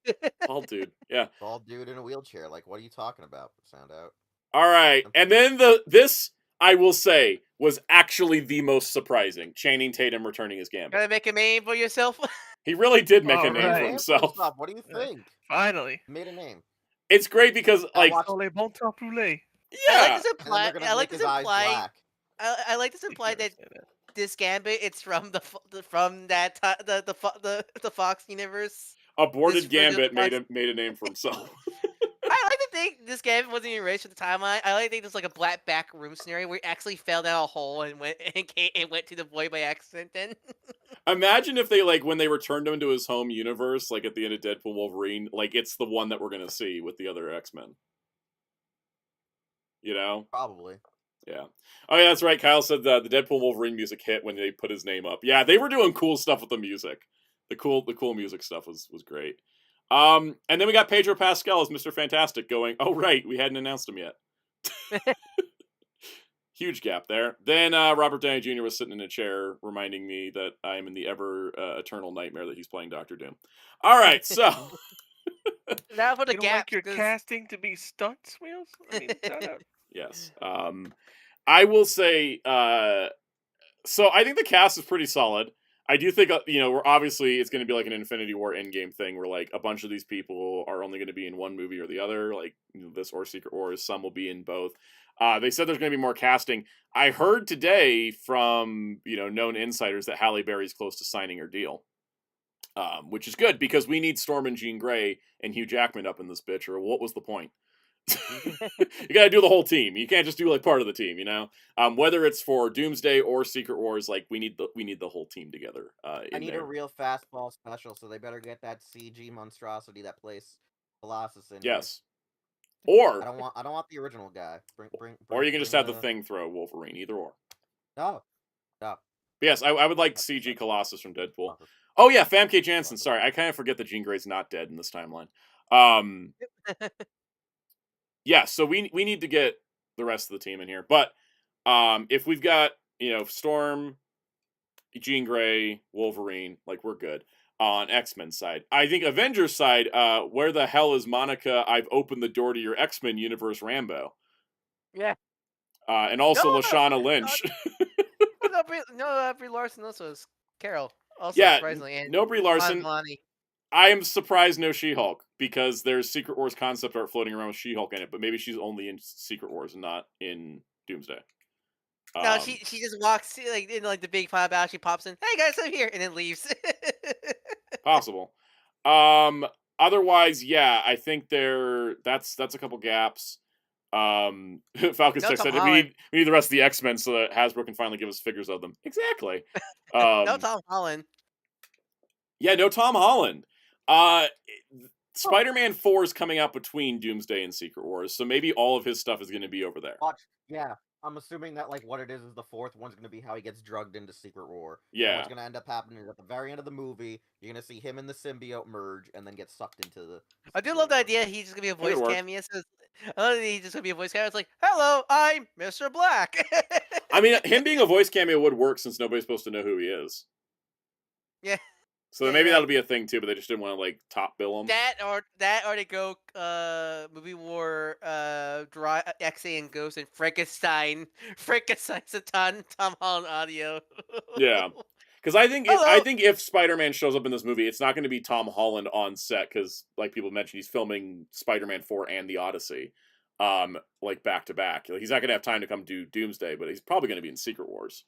Speaker 1: Bald dude, yeah.
Speaker 4: Bald dude in a wheelchair. Like, what are you talking about? Sound out.
Speaker 1: All right, and then this I will say was actually the most surprising. Channing Tatum returning as Gambit.
Speaker 2: Gotta make a name for yourself.
Speaker 1: He really did make a name for himself.
Speaker 4: What do you think?
Speaker 3: Finally,
Speaker 4: made a name.
Speaker 1: It's great because like
Speaker 3: yeah.
Speaker 2: I like this imply. I like this imply that this Gambit it's from the Fox universe.
Speaker 1: Aborted
Speaker 2: This
Speaker 1: Gambit
Speaker 2: version
Speaker 1: made a name for himself.
Speaker 2: I like to think this game wasn't even erased from the timeline. I like to think there's like a black back room scenario where he actually fell down a hole and went to the void by accident. Then
Speaker 1: Imagine if they when they returned him to his home universe, like at the end of Deadpool Wolverine, like it's the one that we're gonna see with the other X-Men. You know?
Speaker 4: Probably.
Speaker 1: Yeah. Oh yeah, that's right. Kyle said the Deadpool Wolverine music hit when they put his name up. Yeah, they were doing cool stuff with the music. The cool music stuff was great. And then we got Pedro Pascal as Mr. Fantastic going, oh right, we hadn't announced him yet. Huge gap there. Then Robert Downey Jr. was sitting in a chair reminding me that I am in the ever eternal nightmare that he's playing Doctor Doom. All right, so
Speaker 2: now for the
Speaker 3: You don't
Speaker 2: gap.
Speaker 3: like your casting to be stunts, Wheels? I mean, shout out.
Speaker 1: yes. I will say so I think the cast is pretty solid. I do think we're obviously it's going to be like an Infinity War Endgame thing where like a bunch of these people are only going to be in one movie or the other, like this or Secret Wars. Some will be in both. They said there's going to be more casting. I heard today from known insiders that Halle Berry's close to signing her deal, which is good because we need Storm and Jean Grey and Hugh Jackman up in this bitch. Or what was the point? You got to do the whole team. You can't just do like part of the team, whether it's for Doomsday or Secret Wars. Like we need the whole team together.
Speaker 4: I need a real fastball special, so they better get that CG monstrosity that plays Colossus in.
Speaker 1: Yes.
Speaker 4: Here.
Speaker 1: Or
Speaker 4: I don't want the original guy.
Speaker 1: Or you can just have the Thing throw Wolverine. Either or.
Speaker 4: No.
Speaker 1: Yes, I would like CG Colossus from Deadpool. Oh yeah, Famke Janssen. Sorry, I kind of forget that Jean Grey's not dead in this timeline. Yeah, so we need to get the rest of the team in here. But if we've got, Storm, Jean Grey, Wolverine, like we're good. On X-Men side. I think Avengers side, where the hell is Monica? I've opened the door to your X-Men universe, Rambo.
Speaker 2: Yeah.
Speaker 1: And also Lashana Lynch.
Speaker 2: No, Brie Larson also is Carol. Also,
Speaker 1: yeah,
Speaker 2: surprisingly. And
Speaker 1: no Brie Larson. I am surprised no She-Hulk, because there's Secret Wars concept art floating around with She-Hulk in it, but maybe she's only in Secret Wars and not in Doomsday.
Speaker 2: No, she just walks in the big fight battle. She pops in, "Hey guys, I'm here," and then leaves.
Speaker 1: Possible. Otherwise, yeah, I think that's a couple gaps. Falcon Tech said we need the rest of the X-Men so that Hasbro can finally give us figures of them. Exactly.
Speaker 2: No Tom Holland.
Speaker 1: Yeah, no Tom Holland. Spider-Man 4 is coming out between Doomsday and Secret Wars, so maybe all of his stuff is going to be over there.
Speaker 4: Yeah, I'm assuming that what it is the fourth one's going to be how he gets drugged into Secret War.
Speaker 1: Yeah.
Speaker 4: And what's going to end up happening is at the very end of the movie, you're going to see him and the symbiote merge and then get sucked into the...
Speaker 2: I do love the idea he's just going to be a voice cameo. I love that he's just going to be a voice cameo. It's like, "Hello, I'm Mr. Black."
Speaker 1: I mean, him being a voice cameo would work since nobody's supposed to know who he is.
Speaker 2: Yeah.
Speaker 1: So maybe that'll be a thing too, but they just didn't want to top bill him.
Speaker 2: That or to go movie war X-A and Ghost and Frankenstein's a Tom Holland audio.
Speaker 1: Yeah, because I think if Spider-Man shows up in this movie, it's not going to be Tom Holland on set because, like people mentioned, he's filming Spider-Man 4 and the Odyssey, back to back. He's not going to have time to come do Doomsday, but he's probably going to be in Secret Wars.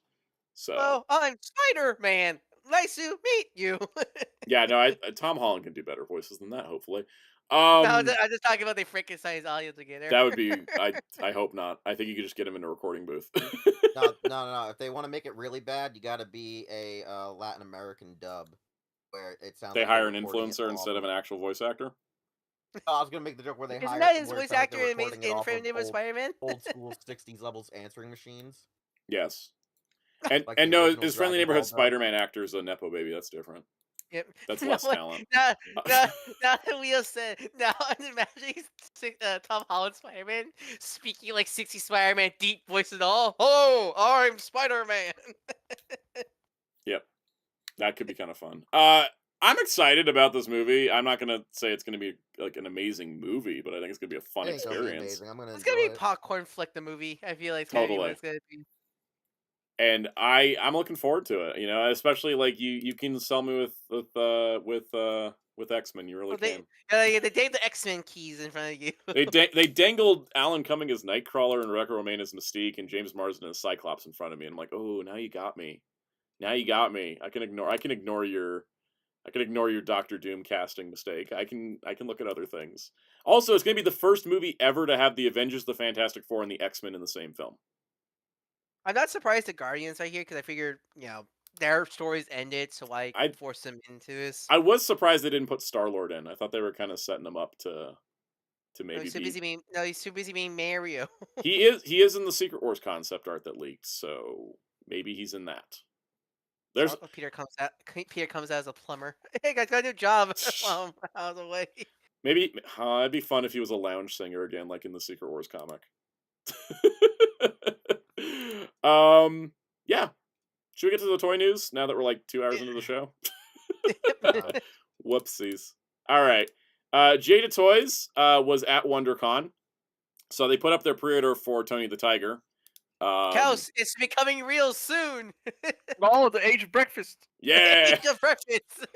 Speaker 1: So,
Speaker 2: "Oh, I'm Spider-Man. Nice to meet you."
Speaker 1: Yeah, no, Tom Holland can do better voices than that, hopefully.
Speaker 2: No, I'm just talking about the Frankenstein's audio together.
Speaker 1: That would be. I hope not. I think you could just get him in a recording booth.
Speaker 4: No. If they want to make it really bad, you got to be a Latin American dub, where it sounds.
Speaker 1: They hire an influencer instead of an actual voice actor.
Speaker 4: I was gonna make the joke where they hire.
Speaker 2: Isn't that his voice actor in Friendly with Spider-Man?
Speaker 4: Old school 60s levels answering machines.
Speaker 1: Yes. And no, his Friendly Neighborhood Spider-Man actor is a Nepo baby. That's different.
Speaker 2: Yep.
Speaker 1: That's less talent.
Speaker 2: Now Leo said, now I'm imagining Tom Holland Spider-Man speaking like 60 Spider-Man, deep voice and all. "Oh, I'm Spider-Man."
Speaker 1: Yep. That could be kind of fun. I'm excited about this movie. I'm not going to say it's going to be an amazing movie, but I think it's going to be a fun experience.
Speaker 2: It's going to be popcorn flick the movie. I feel like it's going to be what it's going to be.
Speaker 1: And I'm looking forward to it, especially you can sell me with X-Men. You really can.
Speaker 2: They dangled the X-Men keys in front of you.
Speaker 1: they dangled Alan Cumming as Nightcrawler and Rebecca Romijn as Mystique and James Marsden as Cyclops in front of me. And I'm like, oh, now you got me. I can ignore your I can ignore your Doctor Doom casting mistake. I can look at other things. Also, it's going to be the first movie ever to have the Avengers, the Fantastic Four, and the X-Men in the same film.
Speaker 2: I'm not surprised the Guardians are here because I figured, their stories ended, so why
Speaker 1: I'd-
Speaker 2: force them into this?
Speaker 1: I was surprised they didn't put Star-Lord in. I thought they were kind of setting him up to maybe
Speaker 2: he's too
Speaker 1: be.
Speaker 2: busy being he's too busy being Mario.
Speaker 1: He is in the Secret Wars concept art that leaked, so maybe he's in that. There's
Speaker 2: Peter comes out. Peter comes out as a plumber. Hey, guys, got a new job. While I'm out of the way.
Speaker 1: maybe it'd be fun if he was a lounge singer again, like in the Secret Wars comic. Yeah. Should we get to the toy news now that we're like 2 hours into the show? Whoopsies. All right. Jada Toys was at WonderCon, so they put up their pre-order for Tony the Tiger.
Speaker 2: Chaos, it's becoming real soon.
Speaker 3: Oh, the Age of Breakfast.
Speaker 1: Yeah.
Speaker 2: Age of breakfast.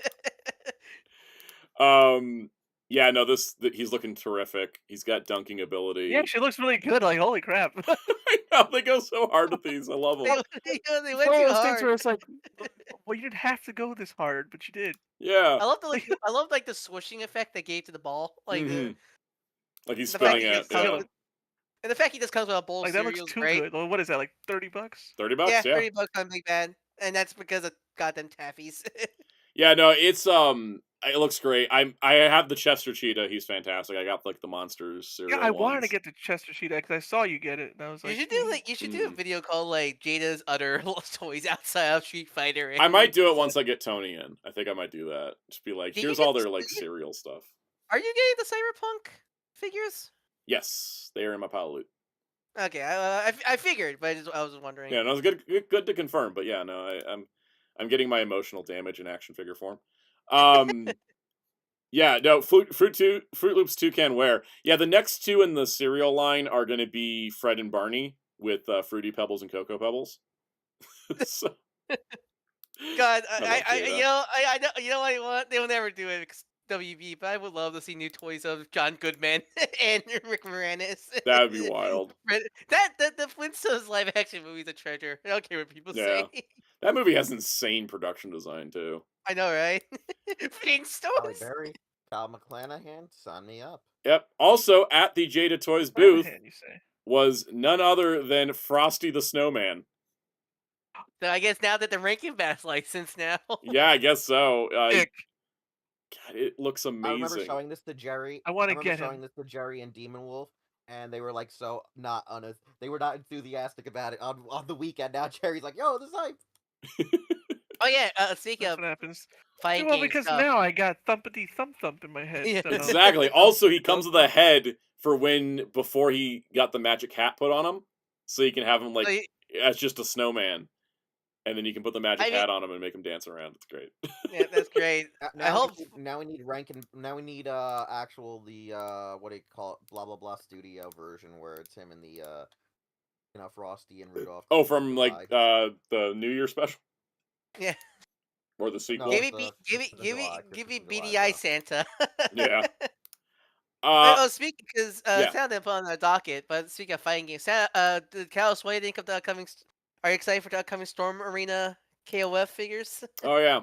Speaker 1: Yeah, no, he's looking terrific. He's got dunking ability.
Speaker 3: Yeah, she looks really good. Like, holy crap.
Speaker 1: I know, they go so hard with these. I love them.
Speaker 2: They
Speaker 3: It's
Speaker 2: went
Speaker 3: one
Speaker 2: too
Speaker 3: of those things where
Speaker 2: hard.
Speaker 3: it's like, well, you didn't have to go this hard, but you did.
Speaker 1: Yeah.
Speaker 2: I love the swooshing effect they gave to the ball. Like
Speaker 1: Mhm. Like he's
Speaker 2: the fact
Speaker 1: spinning
Speaker 2: he
Speaker 1: it.
Speaker 2: just
Speaker 1: Yeah.
Speaker 2: and the fact he just comes with a bowl
Speaker 3: Like,
Speaker 2: of
Speaker 3: that
Speaker 2: cereal
Speaker 3: looks
Speaker 2: is
Speaker 3: too
Speaker 2: great.
Speaker 3: good. Well, what is that, like $30?
Speaker 1: $30,
Speaker 2: Yeah,
Speaker 1: yeah.
Speaker 2: 30 bucks on Big Bad. And that's because of goddamn taffies.
Speaker 1: Yeah, no, it looks great. I have the Chester Cheetah. He's fantastic. I got like the Monsters cereal
Speaker 3: Yeah, I wanted to
Speaker 1: ones.
Speaker 3: get the Chester Cheetah because I saw you get it, and I was like,
Speaker 2: You should do a video called like Jada's other toys outside of Street Fighter.
Speaker 1: I might do it once I get Tony in. I think I might do that. Just be like,
Speaker 2: Did you
Speaker 1: here's
Speaker 2: get
Speaker 1: all their
Speaker 2: the-
Speaker 1: like
Speaker 2: did you-
Speaker 1: cereal stuff.
Speaker 2: Are you getting the Cyberpunk figures?
Speaker 1: Yes, they are in my pile of loot.
Speaker 2: Okay, I figured, but I was wondering.
Speaker 1: Yeah, no, it's good to confirm. But yeah, no, I'm getting my emotional damage in action figure form. Yeah, no, Fruit Loops Toucan Wear. Yeah, the next two in the cereal line are going to be Fred and Barney with Fruity Pebbles and Cocoa Pebbles. So,
Speaker 2: God,
Speaker 1: love
Speaker 2: I
Speaker 1: Jada.
Speaker 2: know, you know what I want? They will never do it because WB, but I would love to see new toys of John Goodman and Rick Moranis.
Speaker 1: That would be wild.
Speaker 2: The Flintstones live action movie's a treasure. I don't care what people say.
Speaker 1: That movie has insane production design too.
Speaker 2: I know, right?
Speaker 4: Halle
Speaker 2: Flintstones.
Speaker 4: Berry, Kyle McClanahan, sign me up.
Speaker 1: Yep. Also at the Jada Toys booth
Speaker 3: you say.
Speaker 1: was none other than Frosty the Snowman.
Speaker 2: So I guess now that the Rankin Bass license now.
Speaker 1: Yeah, I guess so.
Speaker 3: Dick.
Speaker 1: God, it looks amazing.
Speaker 4: I remember showing this to Jerry.
Speaker 3: I want to
Speaker 4: remember
Speaker 3: get
Speaker 4: showing
Speaker 3: him.
Speaker 4: this to Jerry and Demon Wolf, and they were like they were not enthusiastic about it on the weekend. Now Jerry's like, "Yo, this is hype."
Speaker 2: Oh yeah, speaking
Speaker 3: That's
Speaker 2: of
Speaker 3: what happens.
Speaker 2: fighting
Speaker 3: Well,
Speaker 2: game
Speaker 3: because
Speaker 2: stuff.
Speaker 3: now I got thumpity thump in my head.
Speaker 2: Yeah.
Speaker 3: So.
Speaker 1: Exactly. Also, he comes with a head for before he got the magic hat put on him, so you can have him like as just a snowman, and then you can put the magic hat on him and make him dance around. It's great.
Speaker 2: Yeah, that's great. I hope.
Speaker 4: Now we need Now we need actual what do you call it? Blah blah blah studio version where it's him and the Frosty and Rudolph.
Speaker 1: Oh, from like the New Year special.
Speaker 2: Yeah.
Speaker 1: Or the sequel.
Speaker 4: No.
Speaker 2: Give me BDI Santa.
Speaker 1: Yeah.
Speaker 2: Speaking because
Speaker 1: yeah.
Speaker 2: Santa put on the docket, but speaking of fighting games, Santa, Carlos, what do you think of the upcoming? Are you excited for the upcoming Storm Arena KOF figures?
Speaker 1: Oh yeah.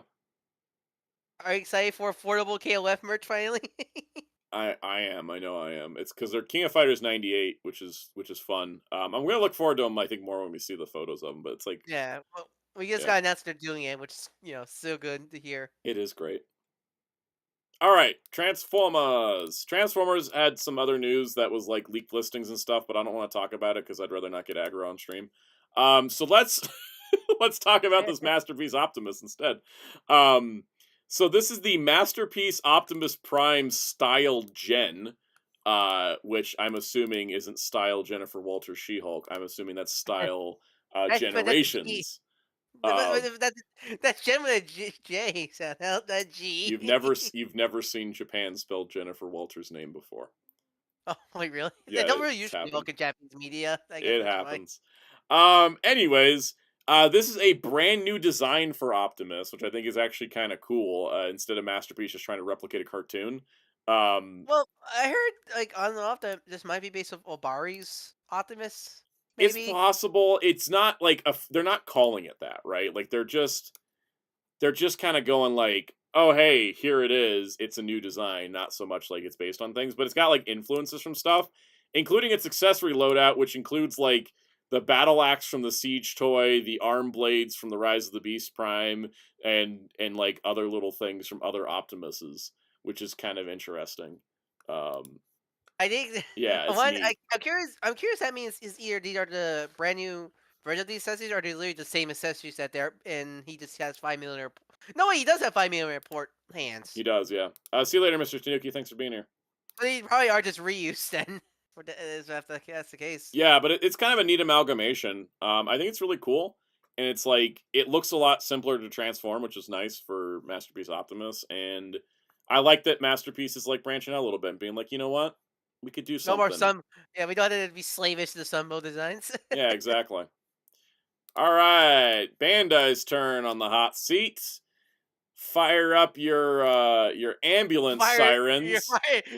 Speaker 2: Are you excited for affordable KOF merch finally?
Speaker 1: I am. I know I am. It's because they're King of Fighters 98, which is fun. I'm gonna look forward to them. I think more when we see the photos of them. But it's like
Speaker 2: Yeah. Well, we just got announced they're doing it, which is still good to hear.
Speaker 1: It is great. All right, Transformers. Transformers had some other news that was like leaked listings and stuff, but I don't want to talk about it because I'd rather not get aggro on stream. So let's let's talk about this Masterpiece Optimus instead. So this is the Masterpiece Optimus Prime Style Gen, which I'm assuming isn't Style Jennifer Walters She-Hulk. I'm assuming that's Style Generations.
Speaker 2: That's Gen with a J. So that G.
Speaker 1: You've never seen Japan spell Jennifer Walters' name before.
Speaker 2: Oh, wait, really?
Speaker 1: Yeah,
Speaker 2: They don't really
Speaker 1: it's
Speaker 2: usually look at Japanese media. I guess
Speaker 1: It
Speaker 2: that's why.
Speaker 1: happens. Anyways, this is a brand new design for Optimus, which I think is actually kind of cool. Instead of Masterpiece just trying to replicate a cartoon.
Speaker 2: Well, I heard like on and off that this might be based off Obari's Optimus. Maybe?
Speaker 1: It's possible. It's not like they're not calling it that, right? Like they're just kind of going like oh hey, here it is. It's a new design, not so much like it's based on things, but it's got like influences from stuff, including its accessory loadout, which includes like the battle axe from the Siege toy, the arm blades from the Rise of the Beast Prime, and like other little things from other Optimuses, which is kind of interesting.
Speaker 2: I think
Speaker 1: Yeah, it's
Speaker 2: one.
Speaker 1: neat.
Speaker 2: I'm curious. I'm curious. That means is either these are the brand new version of these accessories, or are they literally the same accessories that they're, and he just has 5 millimeter. No, wait, he does have 5 millimeter port hands.
Speaker 1: He does, yeah. See you later, Mr. Tanuki. Thanks for being here.
Speaker 2: But they probably are just reused then. If that's the case.
Speaker 1: Yeah, but it's kind of a neat amalgamation. I think it's really cool, and it's like it looks a lot simpler to transform, which is nice for Masterpiece Optimus. And I like that Masterpiece is like branching out a little bit and being like, you know what, we could do
Speaker 2: No
Speaker 1: something.
Speaker 2: more sun. Yeah, we don't have to be slavish to the Sunbow designs.
Speaker 1: Yeah, exactly. All right, Bandai's turn on the hot seat. Fire up your ambulance sirens.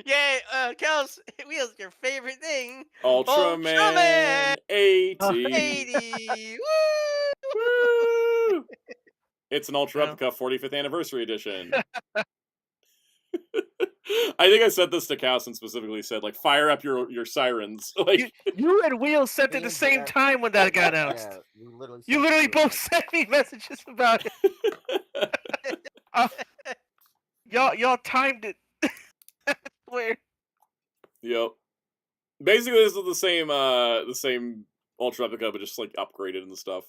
Speaker 2: Yeah, Kels, Wheels, your favorite thing.
Speaker 1: Ultraman 80.
Speaker 2: 80.
Speaker 1: Woo! It's an Ultra Replica 45th Anniversary Edition. I think I said this to Cass and specifically said, like, fire up your sirens. Like
Speaker 3: you and Wheels sent it at the same time when that got announced.
Speaker 4: Yeah,
Speaker 3: you literally both sent me messages about it. Y'all timed it. Weird.
Speaker 1: Yep. Basically, this is the same Ultra Replica, but just like upgraded and stuff.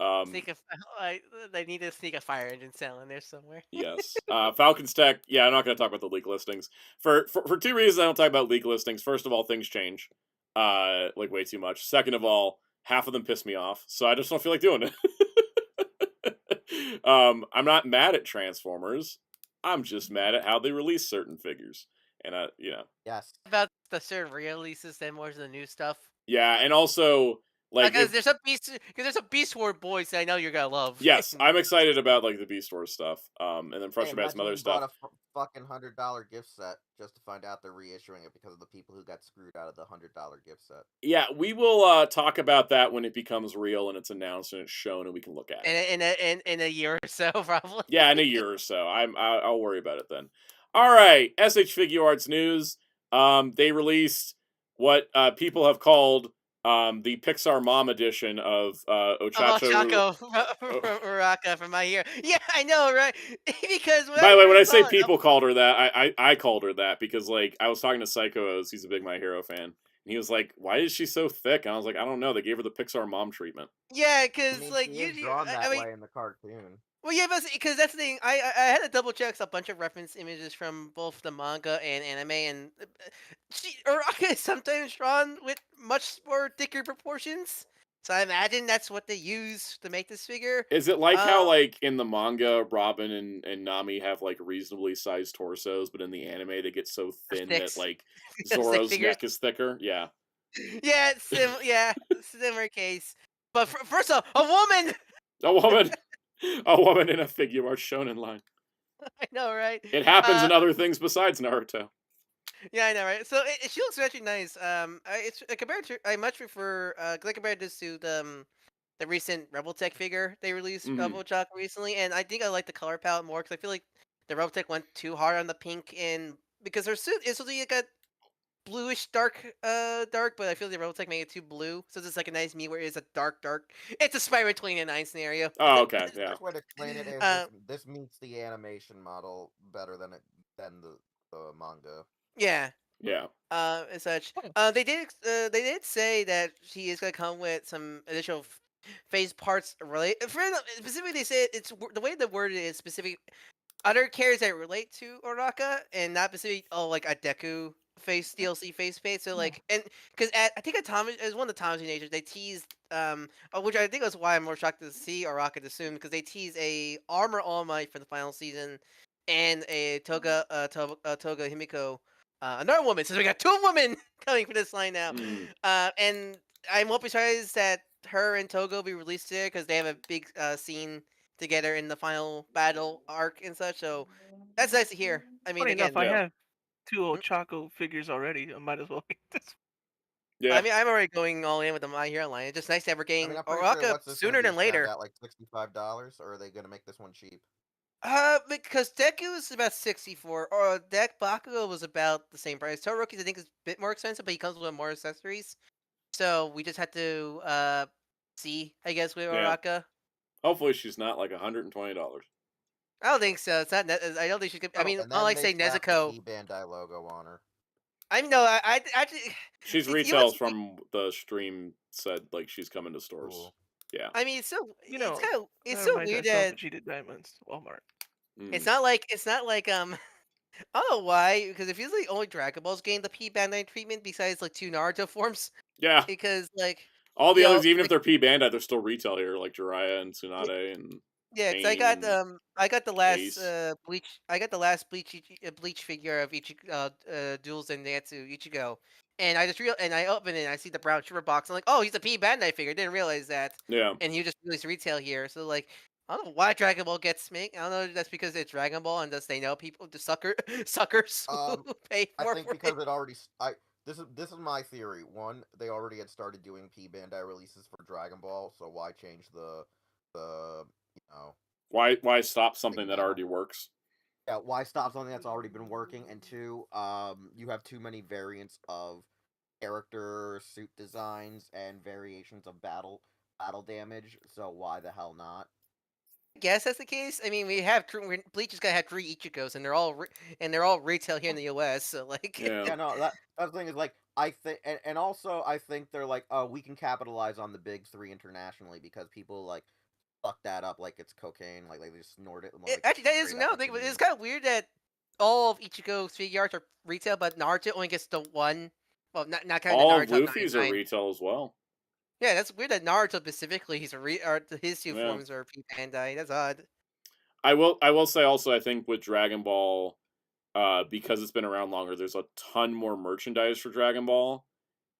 Speaker 2: They need to sneak a fire engine cell in there somewhere.
Speaker 1: Yes. Falcon's Tech. Yeah, I'm not going to talk about the leak listings for two reasons. I don't talk about leak listings. First of all, things change, like way too much. Second of all, half of them piss me off, so I just don't feel like doing it. I'm not mad at Transformers. I'm just mad at how they release certain figures, and
Speaker 4: Yes.
Speaker 2: About the certain releases than more of the new stuff.
Speaker 1: Yeah, and also. Like
Speaker 2: because there's a Beast Wars boys that I know you're gonna love.
Speaker 1: Yes, I'm excited about like the Beast Wars stuff, and then frustrated about some other stuff.
Speaker 4: Bought a fucking $100 gift set just to find out they're reissuing it because of the people who got screwed out of the $100 gift set.
Speaker 1: Yeah, we will talk about that when it becomes real and it's announced and it's shown and we can look at
Speaker 2: it in a year or so, probably.
Speaker 1: Yeah, in a year or so. I'll worry about it then. All right, SH Figuarts news. They released what people have called the Pixar Mom edition of
Speaker 2: Ochako Uraka from My Hero. Yeah, I know, right? Because
Speaker 1: by the way, when I say people called her that, I called her that because like I was talking to Psycho O's, he's a big My Hero fan, and he was like, "Why is she so thick?" And I was like, "I don't know. They gave her the Pixar Mom treatment."
Speaker 2: Yeah, because
Speaker 4: like usually drawn that way in the cartoon.
Speaker 2: Well, yeah, because that's the thing. I had to double check a bunch of reference images from both the manga and anime, and Uraka is sometimes drawn with much more thicker proportions. So I imagine that's what they use to make this figure.
Speaker 1: Is it like how, like, in the manga, Robin and Nami have, like, reasonably sized torsos, but in the anime they get so thin that, like, Zoro's neck is thicker? Yeah.
Speaker 2: Yeah, similar case. But first off, a woman!
Speaker 1: A woman! A woman in a Figuarts shonen line.
Speaker 2: I know, right?
Speaker 1: It happens in other things besides Naruto.
Speaker 2: Yeah, I know, right? So she looks actually nice. It's compared to I much prefer compared this to the recent Rebel Tech figure they released Ochako recently, and I think I like the color palette more because I feel like the Rebel Tech went too hard on the pink and because her suit is really like a bluish dark, but I feel the Rebel Tech made it too blue, so it's like a nice me where it's a dark. It's a Spyro 29 scenario.
Speaker 1: Oh, okay, yeah.
Speaker 4: The best way to explain it is this meets the animation model better than the manga.
Speaker 2: Yeah.
Speaker 1: Yeah.
Speaker 2: And such. They did say that she is gonna come with some additional phase parts related. Specifically, they said it's the way the word is specific. Other characters that relate to Uraka and not specific. Oh, like a Deku face DLC face paint. So like, and because I think as one of the Thomas teenagers, they teased which I think was why I'm more shocked to see Uraka to soon because they teased a Armor All Might for the final season and a Toga Himiko. Another woman, so we got two women coming for this line now. And I won't be surprised that her and Togo will be released together because they have a big scene together in the final battle arc and such. So that's nice to hear. I mean, again,
Speaker 3: I have two Ochako figures already. I might as well get this.
Speaker 1: Yeah.
Speaker 2: I mean, I'm already going all in with the My Hero line. It's just nice that we're getting Uraka sooner than later.
Speaker 4: At like $65, or are they going to make this one cheap?
Speaker 2: Because Deku is about 64, or Deck Bakugo was about the same price. Todoroki's I think is a bit more expensive, but he comes with more accessories. So we just had to see, I guess, with
Speaker 1: Yeah.
Speaker 2: Oraka.
Speaker 1: Hopefully she's not like $120.
Speaker 2: I don't think so. It's not. I don't think she could. I mean,
Speaker 4: And then
Speaker 2: unlike say
Speaker 4: they slap the
Speaker 2: Nezuko.
Speaker 4: P Bandai logo on her.
Speaker 2: I know. I actually.
Speaker 1: She's
Speaker 2: you know
Speaker 1: retails
Speaker 2: what's-
Speaker 1: from the stream said like she's coming to stores.
Speaker 4: Cool.
Speaker 1: Yeah.
Speaker 2: I mean, it's so.
Speaker 3: You know,
Speaker 2: It's kind of. It's
Speaker 3: that
Speaker 2: so
Speaker 3: reminds me,
Speaker 2: weird
Speaker 3: I saw the
Speaker 2: that
Speaker 3: cheated diamonds. Walmart.
Speaker 2: it's not like. It's not like I don't know why, because it feels like only Dragon Ball's getting the P Bandai treatment besides like 2 Naruto forms.
Speaker 1: Yeah.
Speaker 2: Because like
Speaker 1: All the
Speaker 2: you know,
Speaker 1: others, even if
Speaker 2: like,
Speaker 1: they're P Bandai, they're still retail here, like Jiraiya and Tsunade and
Speaker 2: yeah, because
Speaker 1: Pain and
Speaker 2: I got the last
Speaker 1: Ace.
Speaker 2: Bleach. I got the last Bleach figure of Duels and Natsu Ichigo, and I just and I open it and I see the brown sugar box. I'm like, oh, he's a P Bandai figure. Didn't realize that.
Speaker 1: Yeah.
Speaker 2: And he just released retail here. So like, I don't know why Dragon Ball gets make. I don't know if that's because it's Dragon Ball and thus they know people, the suckers who pay
Speaker 4: I
Speaker 2: more
Speaker 4: think
Speaker 2: for
Speaker 4: because
Speaker 2: it.
Speaker 4: it already. This is my theory. One, they already had started doing P Bandai releases for Dragon Ball, so why change the you know
Speaker 1: Why stop something
Speaker 4: thing
Speaker 1: that
Speaker 4: now?
Speaker 1: already works?
Speaker 4: Yeah, why stop something that's already been working? And two, you have too many variants of character suit designs and variations of battle damage. So why the hell not?
Speaker 2: I guess that's the case. I mean, Bleach has got to have 3 Ichigos, and they're all retail here in the U.S. So like,
Speaker 1: Yeah.
Speaker 4: Yeah, no, that's the thing is like I think, and also I think they're like, oh, we can capitalize on the big three internationally because people like fuck that up like it's cocaine, like they just snort it. Like,
Speaker 2: actually, that is
Speaker 4: straight up
Speaker 2: it's
Speaker 4: cocaine.
Speaker 2: kind of weird that all of Ichigo's Figuarts are retail, but Naruto only gets the one. Well, not kind
Speaker 1: All
Speaker 2: of
Speaker 1: of
Speaker 2: Naruto
Speaker 1: Luffy's are
Speaker 2: 99.
Speaker 1: retail as well.
Speaker 2: Yeah, that's weird that Naruto specifically, his 2
Speaker 1: Yeah.
Speaker 2: forms are P Bandai. That's odd.
Speaker 1: I will say also, I think with Dragon Ball, because it's been around longer, there's a ton more merchandise for Dragon Ball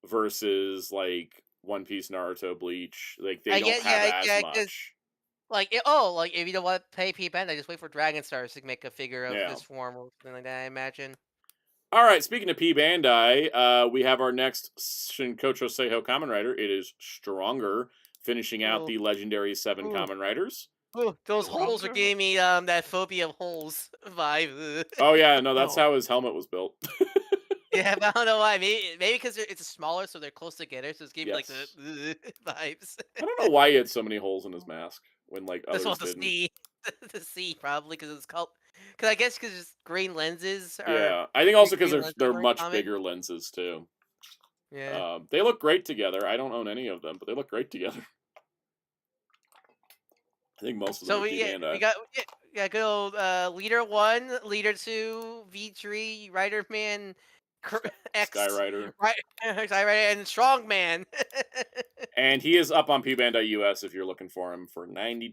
Speaker 1: versus like One Piece, Naruto, Bleach. Like they don't have as much.
Speaker 2: Like, like if you don't want to pay P Bandai, just wait for Dragon Stars to make a figure of
Speaker 1: Yeah.
Speaker 2: this form or something like that. I imagine.
Speaker 1: All right, speaking of P Bandai, we have our next Shinkocho Seiho Kamen Rider. It is Stronger, finishing out
Speaker 2: Ooh.
Speaker 1: the legendary 7
Speaker 2: Ooh.
Speaker 1: Kamen Riders.
Speaker 2: Ooh, those holes are
Speaker 3: Stronger?
Speaker 2: giving me that phobia of holes vibe.
Speaker 1: Oh yeah, no, that's
Speaker 3: Oh.
Speaker 1: how his helmet was built.
Speaker 2: Yeah, but I don't know why. Maybe because it's smaller, so they're close together, so it's giving me like
Speaker 1: Yes.
Speaker 2: the vibes.
Speaker 1: I don't know why he had so many holes in his mask when like others
Speaker 2: This one's to
Speaker 1: didn't.
Speaker 2: see, to see probably because it's called. Because I guess because green lenses are.
Speaker 1: Yeah, I think also because
Speaker 2: green lenses
Speaker 1: they're
Speaker 2: are
Speaker 1: much
Speaker 2: common.
Speaker 1: bigger lenses too.
Speaker 2: Yeah.
Speaker 1: They look great together. I don't own any of them, but they look great together. I think most of them
Speaker 2: So
Speaker 1: are P Bandai.
Speaker 2: we got good old Leader 1, Leader 2, V3, Rider Man, X,
Speaker 1: Skyrider.
Speaker 2: Skyrider, and Strongman.
Speaker 1: And he is up on P Bandai US if you're looking for him for $90,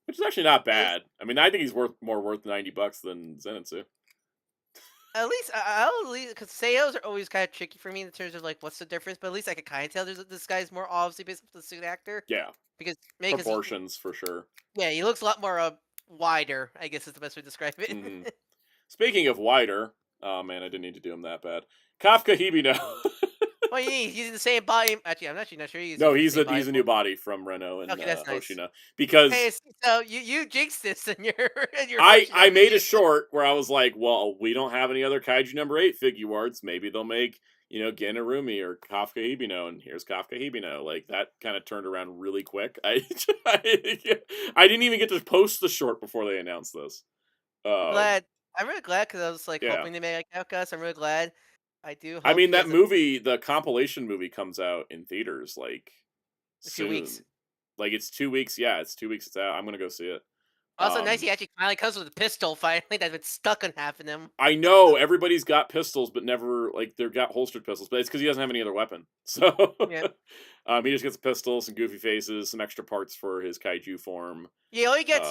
Speaker 1: which is actually not bad. I mean, I think he's worth $90 than Zenitsu.
Speaker 2: At least, because Seiyos are always kind of tricky for me in terms of like what's the difference. But at least I can kind of tell this guy's more obviously based off the suit actor.
Speaker 1: Yeah,
Speaker 2: Because maybe
Speaker 1: proportions for sure.
Speaker 2: Yeah, he looks a lot more wider. I guess is the best way to describe it.
Speaker 1: Mhm. Speaking of wider, oh man, I didn't need to do him that bad. Kafka Hibino.
Speaker 2: Well, he's using the same body. Actually, I'm actually not sure he's.
Speaker 1: No,
Speaker 2: using
Speaker 1: he's
Speaker 2: the
Speaker 1: a new body from Renault and
Speaker 2: Okay, that's nice.
Speaker 1: Hoshina because
Speaker 2: Hey, so you jinxed this in your
Speaker 1: I made a short where I was like, well, we don't have any other Kaiju number 8 Figuarts. Maybe they'll make, Gen Arumi or Kafka Hibino, and here's Kafka Hibino. Like, that kind of turned around really quick. I didn't even get to post the short before they announced this.
Speaker 2: I'm really glad because I was like
Speaker 1: Yeah.
Speaker 2: hoping they made like Outcast. I'm really glad. I do. Hope
Speaker 1: I mean,
Speaker 2: he
Speaker 1: that
Speaker 2: has
Speaker 1: movie, the compilation movie, comes out in theaters like
Speaker 2: a few
Speaker 1: soon.
Speaker 2: weeks.
Speaker 1: Like it's 2 weeks. Yeah, it's 2 weeks. It's out. I'm gonna go see it.
Speaker 2: Also, nice he actually finally comes with a pistol. Finally, that's been stuck on half of them.
Speaker 1: I know everybody's got pistols, but never like they've got holstered pistols. But it's because he doesn't have any other weapon. So
Speaker 2: Yeah.
Speaker 1: he just gets a pistol, some goofy faces, some extra parts for his kaiju form.
Speaker 2: Yeah, all he gets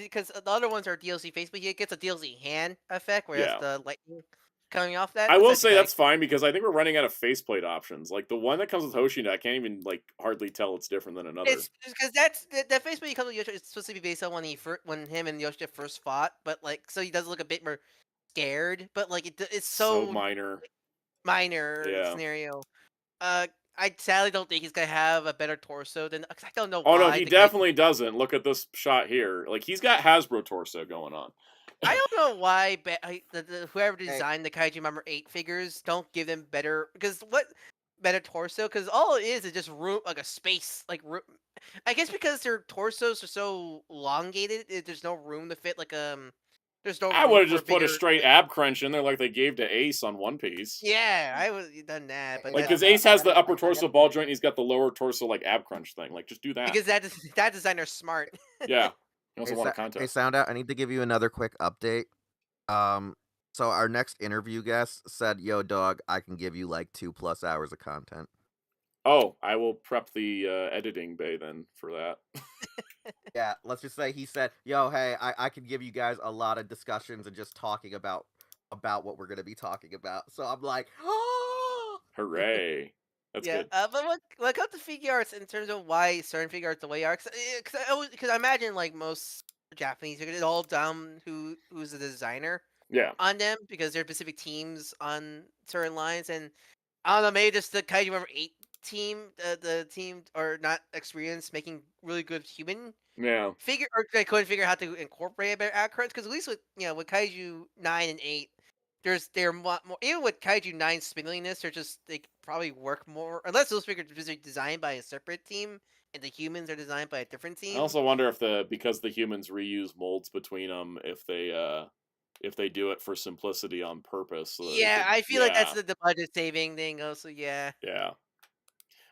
Speaker 2: because the other ones are DLC face, but he gets a DLC hand effect, whereas the lightning coming off that.
Speaker 1: I will say that's fine because I think we're running out of faceplate options. Like the one that comes with Hoshina, I can't even like hardly tell it's different than another.
Speaker 2: It's because that faceplate he comes with Yoshida is supposed to be based on when him and Yoshida first fought, but like so he does look a bit more scared, but like it's so
Speaker 1: minor
Speaker 2: scenario. I sadly don't think he's gonna have a better torso than. 'Cause I don't know
Speaker 1: Oh
Speaker 2: why.
Speaker 1: no, he definitely doesn't. Look at this shot here. Like he's got Hasbro torso going on.
Speaker 2: I don't know why whoever
Speaker 4: Hey,
Speaker 2: designed the Kaiju Number 8 figures don't give them better because what better torso? Because all it is just room like a space like room. I guess because their torsos are so elongated, there's no room to fit there's no
Speaker 1: I
Speaker 2: room
Speaker 1: would have
Speaker 2: for a
Speaker 1: just put a
Speaker 2: bigger
Speaker 1: straight ab crunch in there like they gave to Ace on One Piece.
Speaker 2: Yeah, I would have done that, but
Speaker 1: Like,
Speaker 2: that's
Speaker 1: because Ace has the upper torso ball joint, he's got the lower torso like ab crunch thing. Like, just do that.
Speaker 2: because that designer's smart.
Speaker 1: Yeah. He also
Speaker 4: hey,
Speaker 1: won a
Speaker 4: Hey,
Speaker 1: contest.
Speaker 4: Soundout, I need to give you another quick update. So our next interview guest said, "Yo, dog, I can give you like 2+ hours of content."
Speaker 1: Oh, I will prep the editing bay then for that.
Speaker 4: Yeah, let's just say he said, "Yo, hey, I can give you guys a lot of discussions and just talking about what we're gonna be talking about." So I'm like, oh,
Speaker 1: Hooray. That's
Speaker 2: Yeah,
Speaker 1: good.
Speaker 2: but when it comes to Figuarts in terms of why certain Figuarts the way are, because I imagine like most Japanese, it's all down who's the designer
Speaker 1: Yeah.
Speaker 2: on them because there are specific teams on certain lines, and I don't know, maybe just the Kaiju Number 8 team, the team are not experienced making really good human
Speaker 1: Yeah.
Speaker 2: figure, or they couldn't figure out how to incorporate a better accurate. Because at least with with Kaiju 9 and 8, they're more even with Kaiju 9 spindliness, they probably work more unless those figures are designed by a separate team and the humans are designed by a different
Speaker 1: I
Speaker 2: team.
Speaker 1: also wonder if because the humans reuse molds between them, if they do it for simplicity on purpose. So
Speaker 2: Yeah, I feel like that's the budget saving thing. Also, yeah.
Speaker 1: Yeah.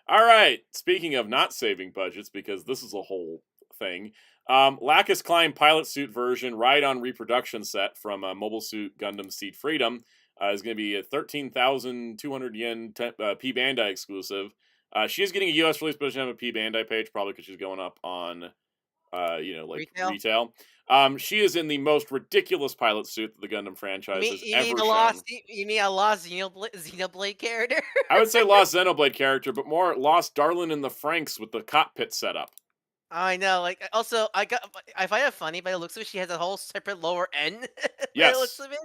Speaker 1: All right. Speaking of not saving budgets, because this is a whole thing. Lacus Klein pilot suit version ride-on reproduction set from Mobile Suit Gundam Seed Freedom is going to be a 13,200 yen P Bandai exclusive. She is getting a U.S. release, but doesn't have a P Bandai page, probably because she's going up on, retail. She is in the most ridiculous pilot suit that the Gundam franchise has ever shown.
Speaker 2: You mean a lost Xenoblade character?
Speaker 1: I would say lost Xenoblade character, but more lost Darlin in the Franks with the cockpit setup.
Speaker 2: I know. Like, also, I find it funny, but it looks like she has a whole separate lower end.
Speaker 1: Yes.
Speaker 2: It looks of it.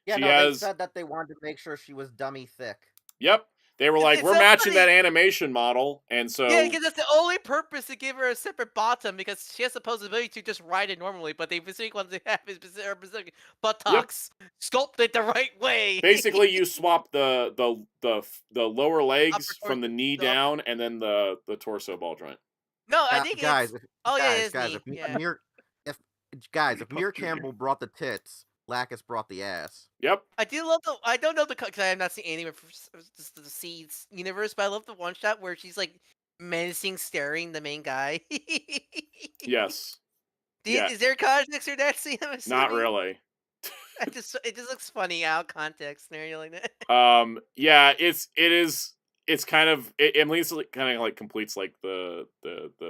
Speaker 4: Yeah,
Speaker 1: She
Speaker 4: no,
Speaker 1: has...
Speaker 4: they said that they wanted to make sure she was dummy thick.
Speaker 1: Yep. They were like, we're
Speaker 2: so
Speaker 1: matching
Speaker 2: funny.
Speaker 1: that animation model, and so...
Speaker 2: Yeah, because that's the only purpose to give her a separate bottom, because she has the possibility to just ride it normally, but they specifically want to have his specific buttocks sculpted the right way.
Speaker 1: Basically, you swap the lower legs
Speaker 2: Upper
Speaker 1: from the knee down, and then the torso ball joint.
Speaker 2: No, I think
Speaker 4: guys,
Speaker 2: it's...
Speaker 4: if Mir Campbell brought the tits, Lacus brought the ass.
Speaker 1: Yep.
Speaker 2: I do love I don't know because I have not seen anything from the Seeds universe, but I love the one shot where she's like menacing, staring the main guy.
Speaker 1: Yes.
Speaker 2: Is there context for that scene?
Speaker 1: Not really.
Speaker 2: It just looks funny out of context scenario like that.
Speaker 1: Yeah, it's kind of at least it kind of like completes like the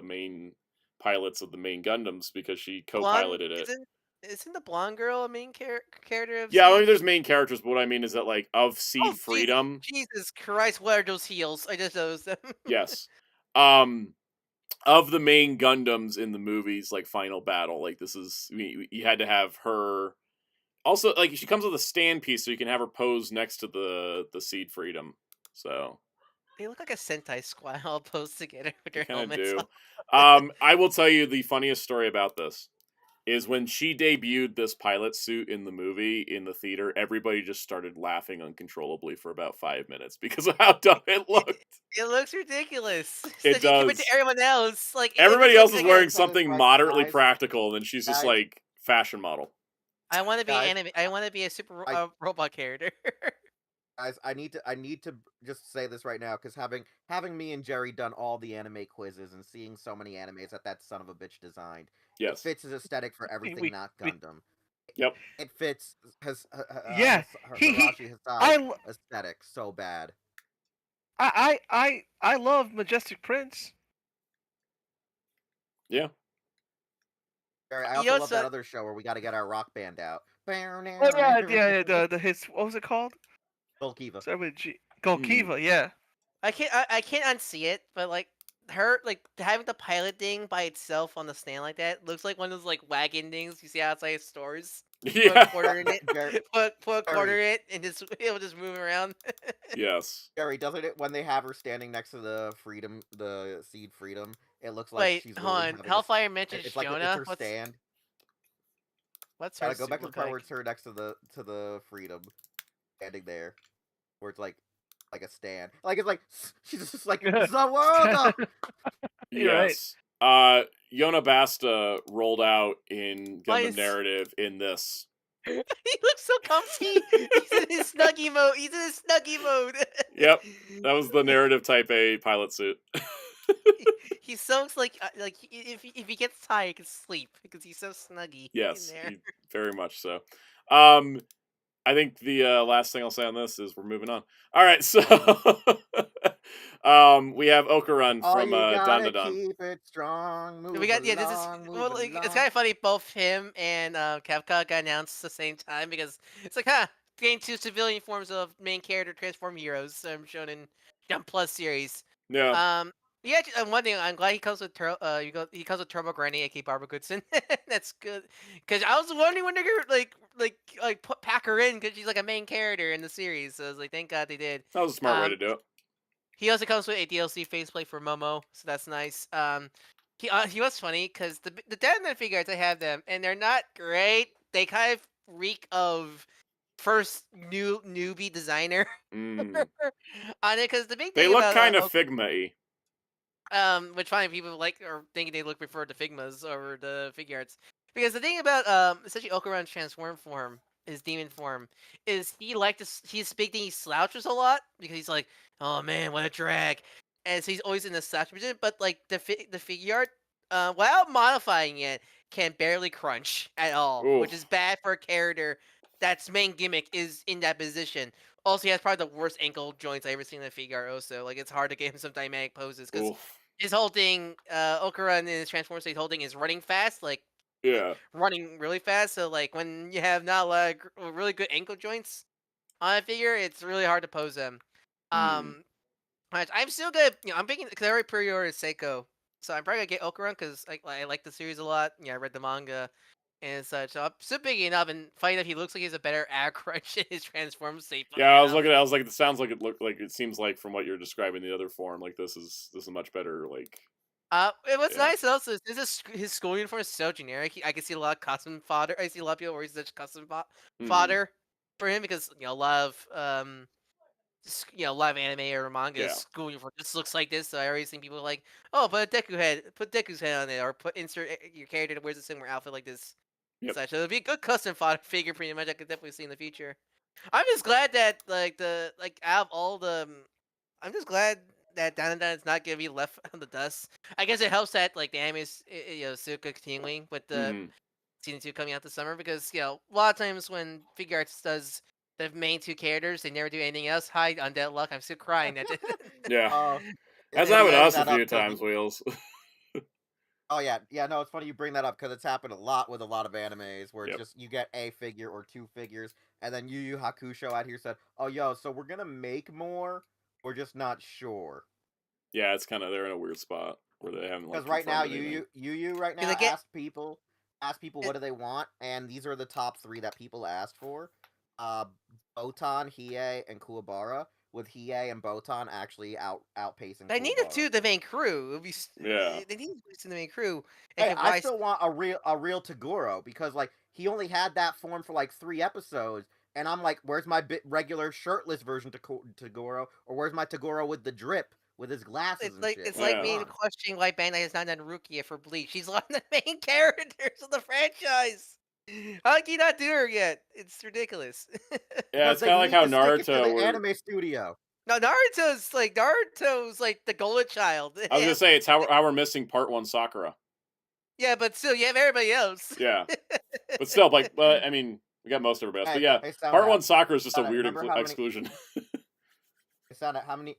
Speaker 1: main pilots of the main Gundams because she co-piloted it.
Speaker 2: Isn't the blonde girl a main character of
Speaker 1: Yeah, I
Speaker 2: Seed?
Speaker 1: mean, there's main characters, but what I mean is that like of Seed Freedom.
Speaker 2: Jesus Christ, what are those heels? I just noticed them.
Speaker 1: Yes. Of the main Gundams in the movies, like Final Battle, like this is you had to have her. Also, like she comes with a stand piece, so you can have her pose next to the Seed Freedom. So
Speaker 2: they look like a Sentai squad all posed together with their
Speaker 1: kinda
Speaker 2: helmets.
Speaker 1: do. I will tell you the funniest story about this is when she debuted this pilot suit in the movie in the theater. Everybody just started laughing uncontrollably for about 5 minutes because of how dumb it looked.
Speaker 2: It looks ridiculous.
Speaker 1: It does.
Speaker 2: To everyone else, like
Speaker 1: everybody else is
Speaker 2: like
Speaker 1: wearing something moderately practical, and then she's just like fashion model.
Speaker 2: I want to be anime. I want to be a super robot character.
Speaker 4: Guys, I need to just say this right now because having me and Jerry done all the anime quizzes and seeing so many animes that son of a bitch designed, it fits his aesthetic for everything not Gundam.
Speaker 1: Yep,
Speaker 4: it fits his
Speaker 3: Hirashi
Speaker 4: Hasai aesthetic so bad.
Speaker 3: I love Majestic Prince.
Speaker 1: Yeah.
Speaker 4: Jerry, I also love that other show where we got to get our rock band out.
Speaker 3: Yeah. His what was it called?
Speaker 4: Golkiva.
Speaker 3: Golkiva, yeah.
Speaker 2: I can't unsee it, but like her like having the pilot thing by itself on the stand like that looks like one of those like wagon things you see outside stores. Put a
Speaker 1: Yeah.
Speaker 2: quarter in it.
Speaker 4: Gary,
Speaker 2: Put a quarter in it, and just it'll just move around.
Speaker 1: Yes.
Speaker 4: Gary, doesn't it when they have her standing next to the seed freedom? It looks like
Speaker 2: Wait,
Speaker 4: she's
Speaker 2: hold
Speaker 4: literally
Speaker 2: on.
Speaker 4: having
Speaker 2: Hellfire mentions
Speaker 4: it's like it's
Speaker 2: Jonah.
Speaker 4: her stand.
Speaker 2: What's her
Speaker 4: Gotta go
Speaker 2: suit
Speaker 4: back to the
Speaker 2: look
Speaker 4: part where
Speaker 2: like?
Speaker 4: it's her next to the freedom, standing there, where it's like a stand. Like it's like she's just like Zawada.
Speaker 3: You're right.
Speaker 1: Yes. Yona Basta rolled out in
Speaker 2: Why
Speaker 1: Gundam
Speaker 2: is-
Speaker 1: narrative in this.
Speaker 2: He looks so comfy. He's in his snuggie mode. He's in his snuggie mode.
Speaker 1: Yep. That was the narrative Type A pilot suit.
Speaker 2: He's so like if he gets tired, he can sleep because he's so snuggy
Speaker 1: Yes,
Speaker 2: in there.
Speaker 1: very much so. I think the last thing I'll say on this is we're moving on. All right, so we have Okarun from Dandadan.
Speaker 4: Keep it strong. Move
Speaker 2: We got this is
Speaker 4: along,
Speaker 2: well,
Speaker 4: move
Speaker 2: like, it's
Speaker 4: along.
Speaker 2: kind of funny. Both him and Kefka got announced at the same time because it's like, gain 2 civilian forms of main character transform heroes shown in Jump Plus series.
Speaker 1: Yeah.
Speaker 2: Yeah, one thing I'm glad he comes with he comes with Turbo Granny, aka Barbara Goodson. That's good because I was wondering when they're gonna pack her in because she's like a main character in the series. So I was like, thank God they did.
Speaker 1: That was a smart way to do it.
Speaker 2: He also comes with a DLC faceplate for Momo, so that's nice. He was funny because the Deadman figures I have them and they're not great. They kind of reek of first newbie designer
Speaker 1: Mm.
Speaker 2: on it because the big
Speaker 1: They
Speaker 2: thing
Speaker 1: look
Speaker 2: about
Speaker 1: kind of Figma-y.
Speaker 2: which fine people like or thinking they look prefer the Figmas over the Figuarts. Because the thing about essentially Okuran's transform form, his demon form, is his big thing he slouches a lot because he's like, oh man, what a drag. And so he's always in the slouch position, but like the Figuart, without modifying it, can barely crunch at all, which is
Speaker 1: Oof.
Speaker 2: bad for a character that's main gimmick is in that position. Also, he has probably the worst ankle joints I ever seen in a Figuart. Also, like it's hard to get him some dynamic poses because
Speaker 1: Oof.
Speaker 2: his whole thing, Okura in his transform state, whole thing is running fast, like
Speaker 1: Yeah.
Speaker 2: running really fast. So like when you have not a lot of really good ankle joints on a figure, it's really hard to pose them. I'm still gonna, I'm picking because I already pre-ordered Seiko, so I'm probably gonna get Okuran because I like the series a lot. Yeah, I read the manga and such. So I'm still picking it up and finding that he looks like he's a better air crunch in his transform state.
Speaker 1: Yeah, I was looking at it, I was like, it sounds like it seems like from what you're describing the other form, like this is much better, like
Speaker 2: It was
Speaker 1: Yeah.
Speaker 2: nice also is his school uniform is so generic. I can see a lot of custom fodder. I see a lot of people where he's such custom fodder for him because a lot of a lot of anime or manga
Speaker 1: Yeah.
Speaker 2: school uniform just looks like this. So I always think people are like, oh, put Deku's head on it, or insert your character that wears a similar outfit like this.
Speaker 1: Yep.
Speaker 2: Such. So it'll be a good custom fodder figure, pretty much. I could definitely see in the future. I'm just glad that out of all the, I'm just glad that Dandadan is not gonna be left on the dust. I guess it helps that like the anime is still continuing with the season 2 coming out this summer because a lot of times when Figuarts does the main 2 characters, they never do anything else. Hi, Undead Luck. I'm still crying that.
Speaker 1: Yeah. That's
Speaker 4: Yeah,
Speaker 1: happened to
Speaker 4: bring
Speaker 1: us a
Speaker 4: that up
Speaker 1: few
Speaker 4: 'cause
Speaker 1: times, Wheels.
Speaker 4: Oh yeah, no, it's funny you bring that up because it's happened a lot with a lot of animes where it's just you get a figure or 2 figures, and then Yu Yu Hakusho out here said, "Oh yo, so we're gonna make more, we're just not sure."
Speaker 1: Yeah, it's kind of they're in a weird spot where they haven't like
Speaker 4: Because right now,
Speaker 1: confirmed anything.
Speaker 4: Yu Yu right now ask people what do they want, and these are the top 3 that people asked for: Botan, Hiei, and Kuwabara. With Hiei and Botan actually outpacing.
Speaker 2: They need the main crew. It'll be they need to the main crew.
Speaker 4: Hey, I still want a real Tagoro because like he only had that form for like 3 episodes, and I'm like, where's my regular shirtless version Tagoro, or where's my Tagoro with the drip with his glasses?
Speaker 2: It's like me questioning why Bandai has not done Rukia for Bleach. She's one of the main characters of the franchise. How can you not do her yet? It's ridiculous.
Speaker 1: Yeah, it's kind of like how Naruto.
Speaker 4: Anime studio.
Speaker 2: No, Naruto's like the golden child.
Speaker 1: I was gonna say it's how we're missing Part 1 Sakura.
Speaker 2: Yeah, but still, you have everybody else.
Speaker 1: Yeah, but still, like, I mean, we got most everybody else. But yeah, Part 1 Sakura is just a weird exclusion.
Speaker 4: How many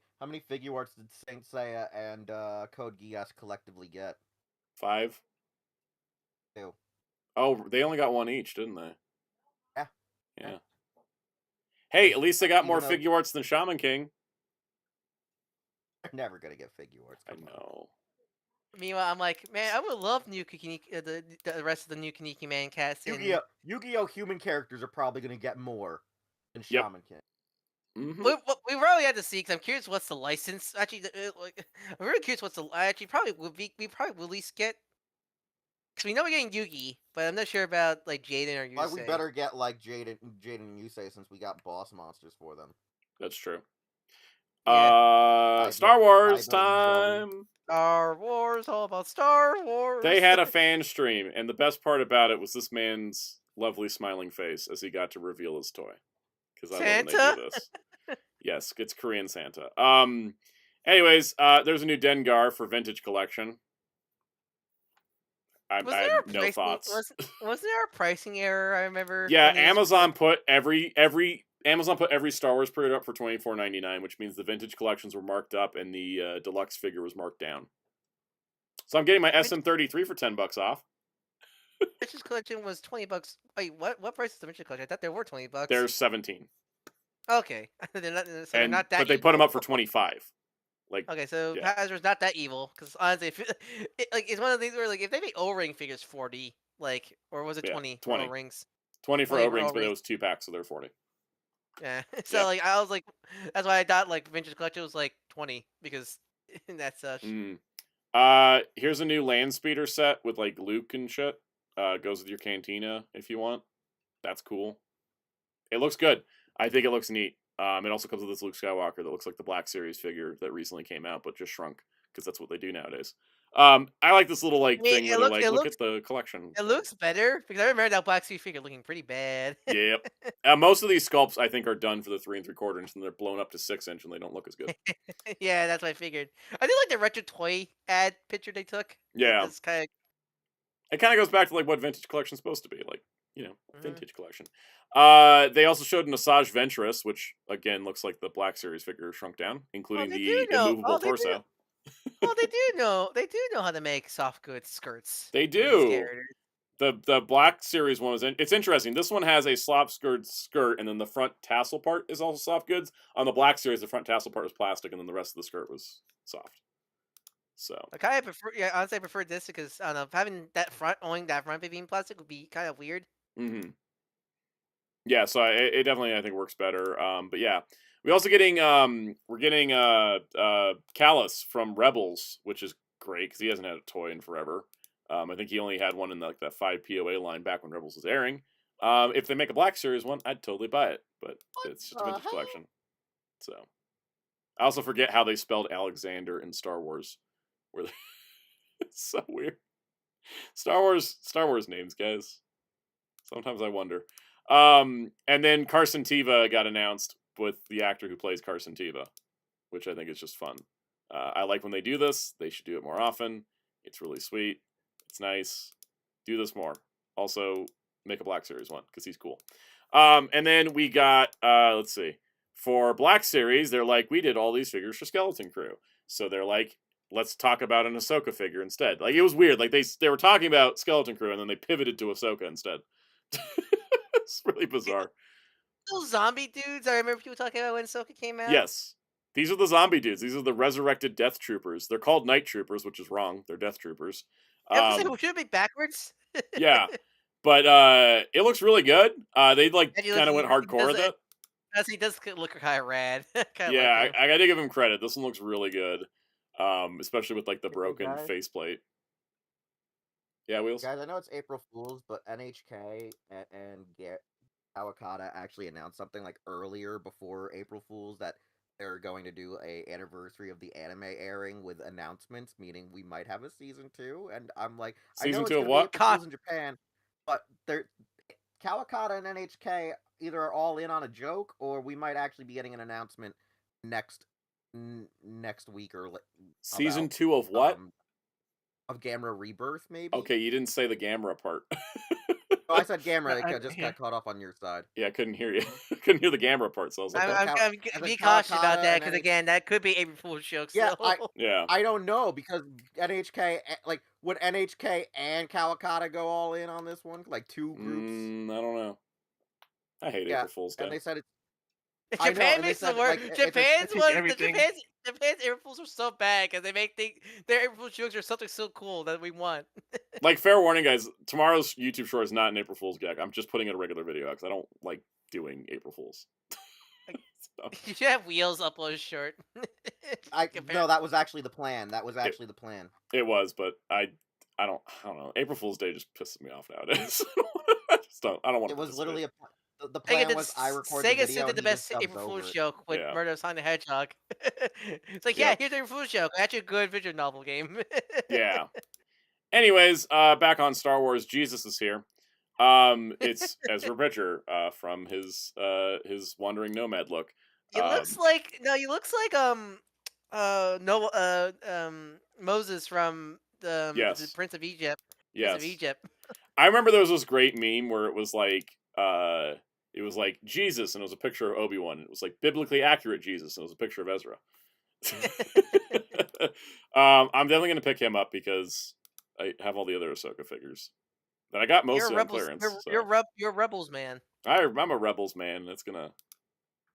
Speaker 4: Figuarts did Saint Seiya and Code Geass collectively get?
Speaker 1: 5.
Speaker 4: 2.
Speaker 1: Oh, they only got 1 each, didn't they?
Speaker 4: Yeah.
Speaker 1: Hey, at least they got more Figuarts than Shaman King.
Speaker 4: They're never gonna get Figuarts.
Speaker 1: I know.
Speaker 2: Meanwhile, I'm like, man, I would love new the rest of the new Kaneki Man cast in.
Speaker 4: Yu-Gi-Oh! Human characters are probably going to get more than
Speaker 1: Yep.
Speaker 4: Shaman King.
Speaker 2: We really had to see, because I'm curious what's the license. Actually, I'm really curious what's the. Actually, probably we probably will at least get. Because we know we're getting Yugi, but I'm not sure about like Jaden or Yusei.
Speaker 4: Like, we better get like Jaden and Yusei, since we got boss monsters for them.
Speaker 1: That's true.
Speaker 2: Yeah.
Speaker 1: Star Wars time.
Speaker 2: Star Wars, all about Star Wars.
Speaker 1: They had a fan stream, and the best part about it was this man's lovely smiling face as he got to reveal his toy. Because I love when they do this. Yes, it's Korean Santa. Anyways, there's a new Dengar for Vintage Collection. I have no thoughts.
Speaker 2: Wasn't there a pricing error? I remember.
Speaker 1: Yeah, Amazon put every Star Wars period up for $24.99, which means the Vintage Collections were marked up and the deluxe figure was marked down. So I'm getting my SM33 for $10 off.
Speaker 2: Vintage Collection was $20. Wait, what price is the Vintage Collection? I thought there were $20.
Speaker 1: There's 17.
Speaker 2: Okay, they're not that.
Speaker 1: But they put them up for 25. Like,
Speaker 2: okay, so
Speaker 1: yeah.
Speaker 2: Hasbro's not that evil, because honestly, it's one of these where like if they make O-ring figures 40, like, or was it 20?
Speaker 1: 20
Speaker 2: O-rings.
Speaker 1: 20 for O-rings, but it was 2 packs, so they're 40.
Speaker 2: Yeah. So like I was like, that's why I thought like Vintage Collection was like 20, because that's
Speaker 1: here's a new land speeder set with like Luke and shit. Goes with your Cantina if you want. That's cool. It looks good. I think it looks neat. It also comes with this Luke Skywalker that looks like the Black Series figure that recently came out, but just shrunk, because that's what they do nowadays. I like this little like thing where they're like, look at the collection.
Speaker 2: It looks better, because I remember that Black Series figure looking pretty bad.
Speaker 1: Yep. Most of these sculpts I think are done for the 3 3/4 inch, and they're blown up to 6 inch, and they don't look as good.
Speaker 2: Yeah, that's what I figured. I did like the retro toy ad picture they took.
Speaker 1: Yeah. It kind of goes back to like what Vintage Collection's supposed to be, like, Vintage Collection. They also showed an Asajj Ventress, which again looks like the Black Series figure shrunk down, including the immovable torso.
Speaker 2: They do know how to make soft goods skirts.
Speaker 1: They do. The Black Series one it's interesting. This one has a slop skirt, and then the front tassel part is also soft goods. On the Black Series, the front tassel part was plastic, and then the rest of the skirt was soft. So
Speaker 2: I kind of prefer. Yeah, honestly, I prefer this because I don't know, having owning that front being plastic would be kind of weird.
Speaker 1: Mm-hmm. Yeah, so it definitely I think works better. But yeah, we're also getting Callus from Rebels, which is great because he hasn't had a toy in forever. I think he only had one in that 5 POA line back when Rebels was airing. If they make a Black Series one, I'd totally buy it, but it's just a Vintage Collection. So I also forget how they spelled Alexander in Star Wars. It's so weird. Star Wars names, guys. Sometimes I wonder. And then Carson Teva got announced with the actor who plays Carson Teva, which I think is just fun. I like when they do this. They should do it more often. It's really sweet. It's nice. Do this more. Also, make a Black Series one, because he's cool. And then we got, let's see. For Black Series, they're like, we did all these figures for Skeleton Crew. So they're like, let's talk about an Ahsoka figure instead. Like, it was weird. Like, they were talking about Skeleton Crew, and then they pivoted to Ahsoka instead. It's really bizarre.
Speaker 2: Those zombie dudes I remember people talking about when Ahsoka came out?
Speaker 1: Yes. These are the zombie dudes. These are the resurrected Death Troopers. They're called Night Troopers, which is wrong. They're Death Troopers.
Speaker 2: Should it be backwards?
Speaker 1: Yeah. But it looks really good. They kind of went hardcore with it.
Speaker 2: He does look kind of rad.
Speaker 1: Yeah, I gotta give him credit. This one looks really good. Especially with like the broken faceplate. Yeah, Wheels?
Speaker 4: Guys, I know it's April Fool's, but NHK and Kawakata actually announced something like earlier before April Fool's that they're going to do a anniversary of the anime airing with announcements, meaning we might have a season 2. And I'm like,
Speaker 1: season 2 of what?
Speaker 4: April Fool's in Japan, but Kawakata and NHK either are all in on a joke, or we might actually be getting an announcement next week or
Speaker 1: season 2 of what?
Speaker 4: Of Gamera Rebirth, maybe?
Speaker 1: Okay, you didn't say the Gamera part.
Speaker 4: Oh, I said Gamera. I just got caught off on your side.
Speaker 1: Yeah, I couldn't hear you. I couldn't hear the Gamera part, so I was like,
Speaker 2: I'm be cautious about that, because again, that could be April Fool's joke.
Speaker 4: Yeah, I don't know, because NHK, like, would NHK and Kawakata go all in on this one? Like, 2 groups?
Speaker 1: I don't know. I hate April Fool's Day.
Speaker 4: And they said it's...
Speaker 2: Japan makes the word. Japan's one. Japan's April Fools are so bad because they make their April Fools jokes are something so cool that we want.
Speaker 1: Like, fair warning, guys. Tomorrow's YouTube short is not an April Fool's gag. I'm just putting in a regular video because I don't like doing April Fools. So.
Speaker 2: You should have Wheels upload short.
Speaker 4: No, that was actually the plan. That was actually the plan.
Speaker 1: It was, but I don't know. April Fool's Day just pisses me off nowadays. I don't want to.
Speaker 4: It was literally the
Speaker 2: Sega
Speaker 4: plan was I recorded the video.
Speaker 2: Sega did the best April Fool's joke with Murder of Sonic the Hedgehog. It's like, yeah, here's the April Fool's joke. Actually, a good visual novel game.
Speaker 1: Yeah. Anyways, back on Star Wars, Jesus is here. It's Ezra Bridger from his wandering nomad look.
Speaker 2: He looks like Moses from the Prince of Egypt.
Speaker 1: Yes.
Speaker 2: Prince of Egypt.
Speaker 1: I remember there was this great meme where it was like Jesus and it was a picture of Obi-Wan. It was like biblically accurate Jesus and it was a picture of Ezra. I'm definitely gonna pick him up because I have all the other Ahsoka figures that I got mostly on clearance.
Speaker 2: You're Rebels man.
Speaker 1: I'm a Rebels man. That's gonna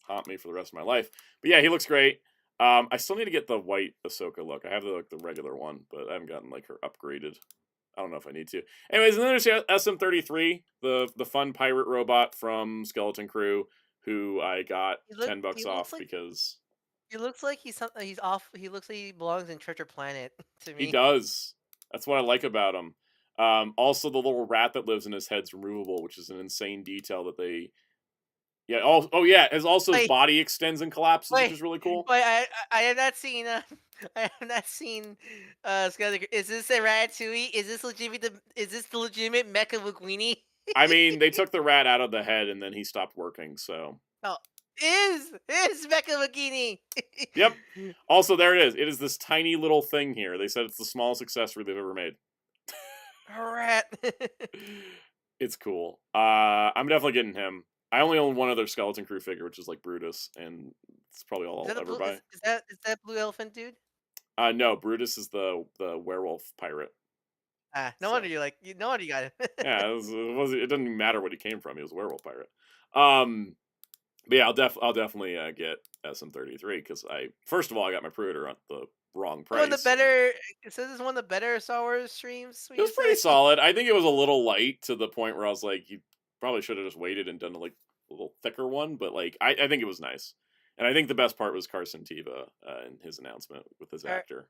Speaker 1: haunt me for the rest of my life. But yeah, he looks great. I still need to get the white Ahsoka look. I have the regular one, but I haven't gotten like her upgraded. I don't know if I need to. Anyways, and then there's SM33, the fun pirate robot from Skeleton Crew, who I got $10 off because
Speaker 2: he looks like he's off. He looks like he belongs in Treasure Planet to me.
Speaker 1: He does. That's what I like about him. Also, the little rat that lives in his head's removable, which is an insane detail that they. Yeah. Oh yeah. His body extends and collapses, which is really cool.
Speaker 2: Wait, I have not seen. I have not seen. Is this a Ratatouille? Is this the legitimate Mecha Linguini?
Speaker 1: I mean, they took the rat out of the head and then he stopped working. So.
Speaker 2: Oh, is Mecha Linguini?
Speaker 1: Yep. Also, there it is. It is this tiny little thing here. They said it's the smallest accessory they've ever made.
Speaker 2: A rat.
Speaker 1: It's cool. I'm definitely getting him. I only own one other Skeleton Crew figure, which is like Brutus, and it's probably all I'll ever buy.
Speaker 2: Is that Blue Elephant dude?
Speaker 1: No, Brutus is the werewolf pirate.
Speaker 2: No wonder you got him.
Speaker 1: Yeah, it doesn't even matter what he came from. He was a werewolf pirate. But yeah, I'll definitely get SM33 because first of all I got my pre-order on the wrong price.
Speaker 2: This is one of the better Star Wars streams.
Speaker 1: It was pretty solid. I think it was a little light to the point where I was like, you probably should have just waited and done like a little thicker one. But like, I think it was nice, and I think the best part was Carson Teva and his announcement with his actor.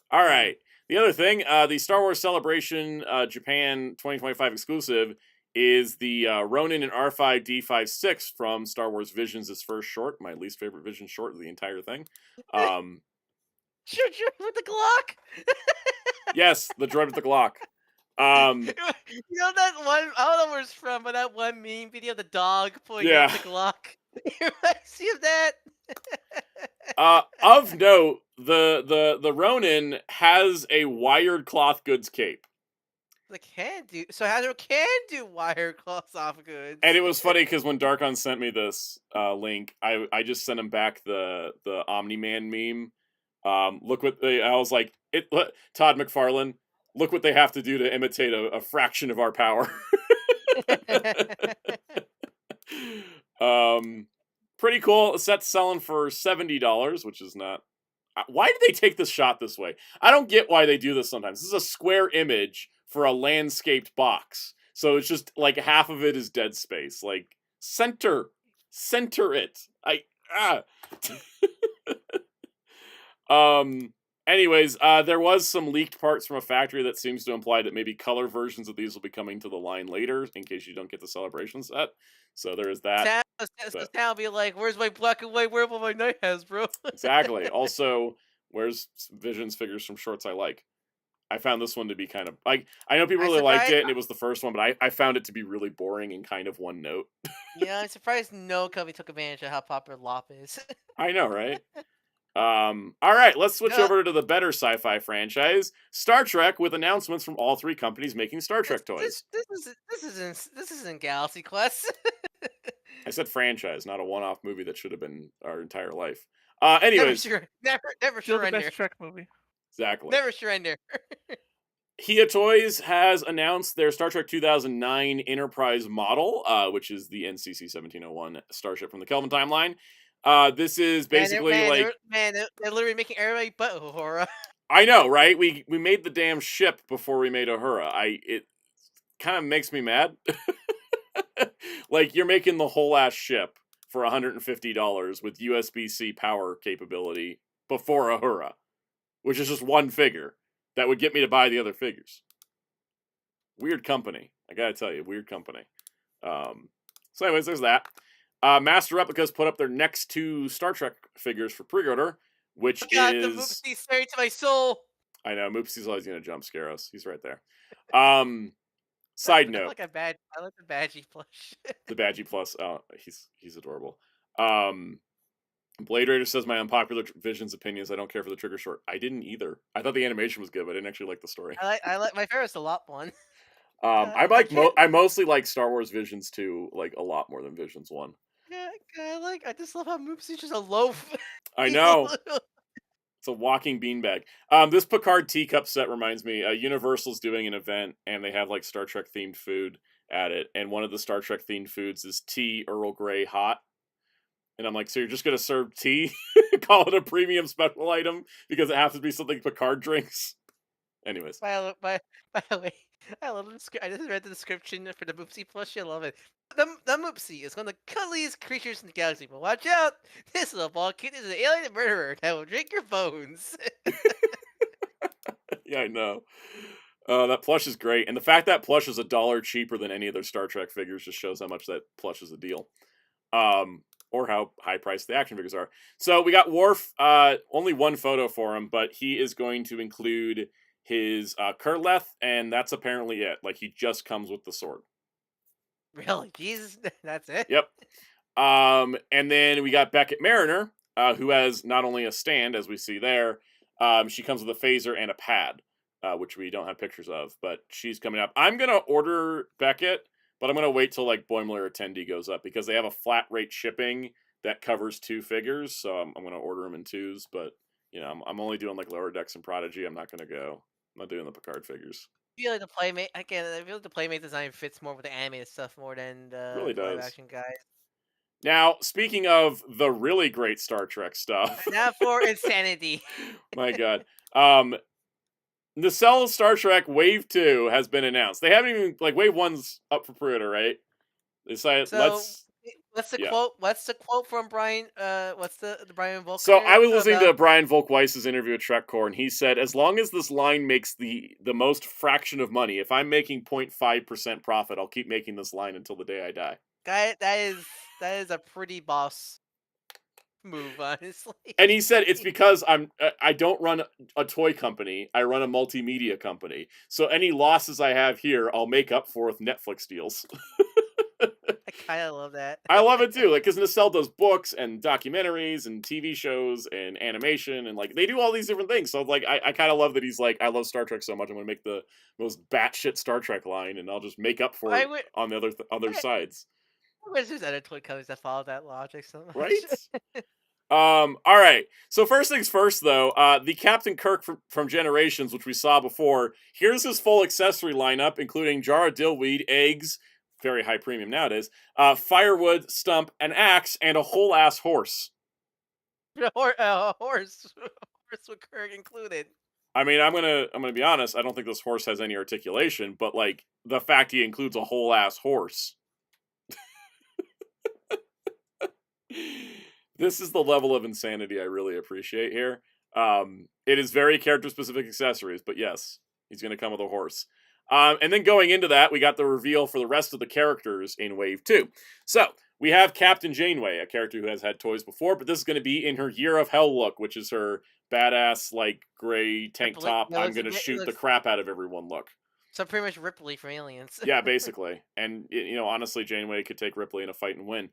Speaker 1: All right, the other thing, the Star Wars Celebration Japan 2025 exclusive is the Ronin and R5D56 from Star Wars Visions' first short, my least favorite Vision short of the entire thing.
Speaker 2: Sure, with the Glock.
Speaker 1: Yes, the droid with the Glock.
Speaker 2: You know that one? I don't know where it's from, but that one meme video, the dog pulling up the Glock. You see that?
Speaker 1: Of note, the Ronin has a wired cloth goods cape.
Speaker 2: Hasbro can do wired cloth off goods.
Speaker 1: And it was funny because when Darkon sent me this link, I just sent him back the Omni-Man meme. Look what I was like, Todd McFarlane, look what they have to do to imitate a fraction of our power. Pretty cool. Set's selling for $70, which is not. Why did they take this shot this way? I don't get why they do this sometimes. This is a square image for a landscaped box. So it's just like half of it is dead space. Like center it. Anyways, there was some leaked parts from a factory that seems to imply that maybe color versions of these will be coming to the line later in case you don't get the Celebration set. So there is that.
Speaker 2: Now I'll be like, where's my black and white werewolf my night has, bro?
Speaker 1: Exactly. Also, where's Visions figures from shorts I like? I found this one to be kind of like, I know people really liked it and it was the first one, but I found it to be really boring and kind of one note.
Speaker 2: Yeah, I'm surprised no company took advantage of how popular Lop is.
Speaker 1: I know, right? All right, let's switch over to the better sci-fi franchise, Star Trek, with announcements from all three companies making Star Trek toys.
Speaker 2: This isn't Galaxy Quest.
Speaker 1: I said franchise, not a one-off movie that should have been our entire life. Anyways,
Speaker 2: never
Speaker 3: Still
Speaker 2: surrender.
Speaker 3: the best Trek movie.
Speaker 1: Exactly.
Speaker 2: Never surrender.
Speaker 1: Hiya Toys has announced their Star Trek 2009 Enterprise model, which is the NCC 1701 starship from the Kelvin timeline. This is basically like
Speaker 2: they're literally making everybody but Uhura.
Speaker 1: I know, right? We made the damn ship before we made Uhura. It kind of makes me mad. Like you're making the whole ass ship for $150 with USB-C power capability before Uhura, which is just one figure that would get me to buy the other figures. Weird company, I gotta tell you, weird company. So anyways, there's that. Master Replicas put up their next 2 Star Trek figures for pre-order, which
Speaker 2: God,
Speaker 1: is...
Speaker 2: the Moopsie straight to my soul.
Speaker 1: I know, Moopsie's always gonna jump scare us. He's right there. Side note.
Speaker 2: I like the Badgie plush.
Speaker 1: The Badgie Plus. Oh, he's adorable. Blade Raider says my unpopular Visions opinions. I don't care for the Trigger short. I didn't either. I thought the animation was good, but I didn't actually like the story.
Speaker 2: I like my favorite's the Lot one.
Speaker 1: I mostly like Star Wars Visions 2 like a lot more than Visions 1.
Speaker 2: Yeah, I just love how Moopsie's just a loaf.
Speaker 1: I know. It's a walking beanbag. This Picard teacup set reminds me. Universal's doing an event, and they have like Star Trek themed food at it. And one of the Star Trek themed foods is tea Earl Grey hot. And I'm like, so you're just gonna serve tea? Call it a premium special item because it happens to be something Picard drinks. Anyways.
Speaker 2: By the way, I love the I just read the description for the Moopsie plushie. I love it. The Moopsie is one of the cuddliest creatures in the galaxy, but watch out! This little ball kid is an alien murderer that will drink your bones.
Speaker 1: Yeah, I know. That plush is great, and the fact that plush is $1 cheaper than any of their Star Trek figures just shows how much that plush is a deal. Or how high priced the action figures are. So we got Worf, only one photo for him, but he is going to include his Kurleth, and that's apparently it. Like, he just comes with the sword.
Speaker 2: Really? Jesus? That's it?
Speaker 1: Yep. And then we got Beckett Mariner, who has not only a stand, as we see there, she comes with a phaser and a pad, which we don't have pictures of, but she's coming up. I'm going to order Beckett, but I'm going to wait till like Boimler or Tendi goes up because they have a flat rate shipping that covers 2 figures. So I'm going to order them in 2s, but you know, I'm only doing like Lower Decks and Prodigy. I'm not doing the Picard figures.
Speaker 2: I feel like the Playmate, again, I feel like the Playmate design fits more with the animated stuff more than the
Speaker 1: Really does.
Speaker 2: live action guys.
Speaker 1: Now, speaking of the really great Star Trek stuff.
Speaker 2: Now for insanity.
Speaker 1: My God. Nacelle Star Trek Wave 2 has been announced. They haven't even, like, Wave 1's up for pre-order, right? They decided,
Speaker 2: what's the quote? What's the quote from Brian? What's the Brian Volk?
Speaker 1: So I was listening to Brian Volk-Weiss's interview with TrekCore, and he said, as long as this line makes the most fraction of money, if I'm making 0.5% profit, I'll keep making this line until the day I die.
Speaker 2: Guy, that is a pretty boss move, honestly.
Speaker 1: And he said it's because I don't run a toy company, I run a multimedia company. So any losses I have here, I'll make up for with Netflix deals.
Speaker 2: I kind of love that.
Speaker 1: I love it too, like because Nacelle does books and documentaries and TV shows and animation and like they do all these different things. So like I kind of love that he's like, I love Star Trek so much, I'm gonna make the most batshit Star Trek line and I'll just make up for it on the other sides.
Speaker 2: I wish there's other toy companies that follow that logic so much.
Speaker 1: Right? All right. So first things first, though, the Captain Kirk from Generations, which we saw before, here's his full accessory lineup, including jar of dillweed, eggs, very high premium nowadays, firewood, stump, an axe, and a whole ass horse.
Speaker 2: A horse with Kirk included.
Speaker 1: I mean, I'm gonna be honest. I don't think this horse has any articulation, but like the fact he includes a whole ass horse. This is the level of insanity I really appreciate here. It is very character-specific accessories, but yes, he's going to come with a horse. And then going into that, we got the reveal for the rest of the characters in Wave 2. So, we have Captain Janeway, a character who has had toys before, but this is going to be in her Year of Hell look, which is her badass, like, gray tank top, I'm going to shoot the crap out of everyone look.
Speaker 2: So pretty much Ripley from Aliens.
Speaker 1: Yeah, basically. And, you know, honestly, Janeway could take Ripley in a fight and win.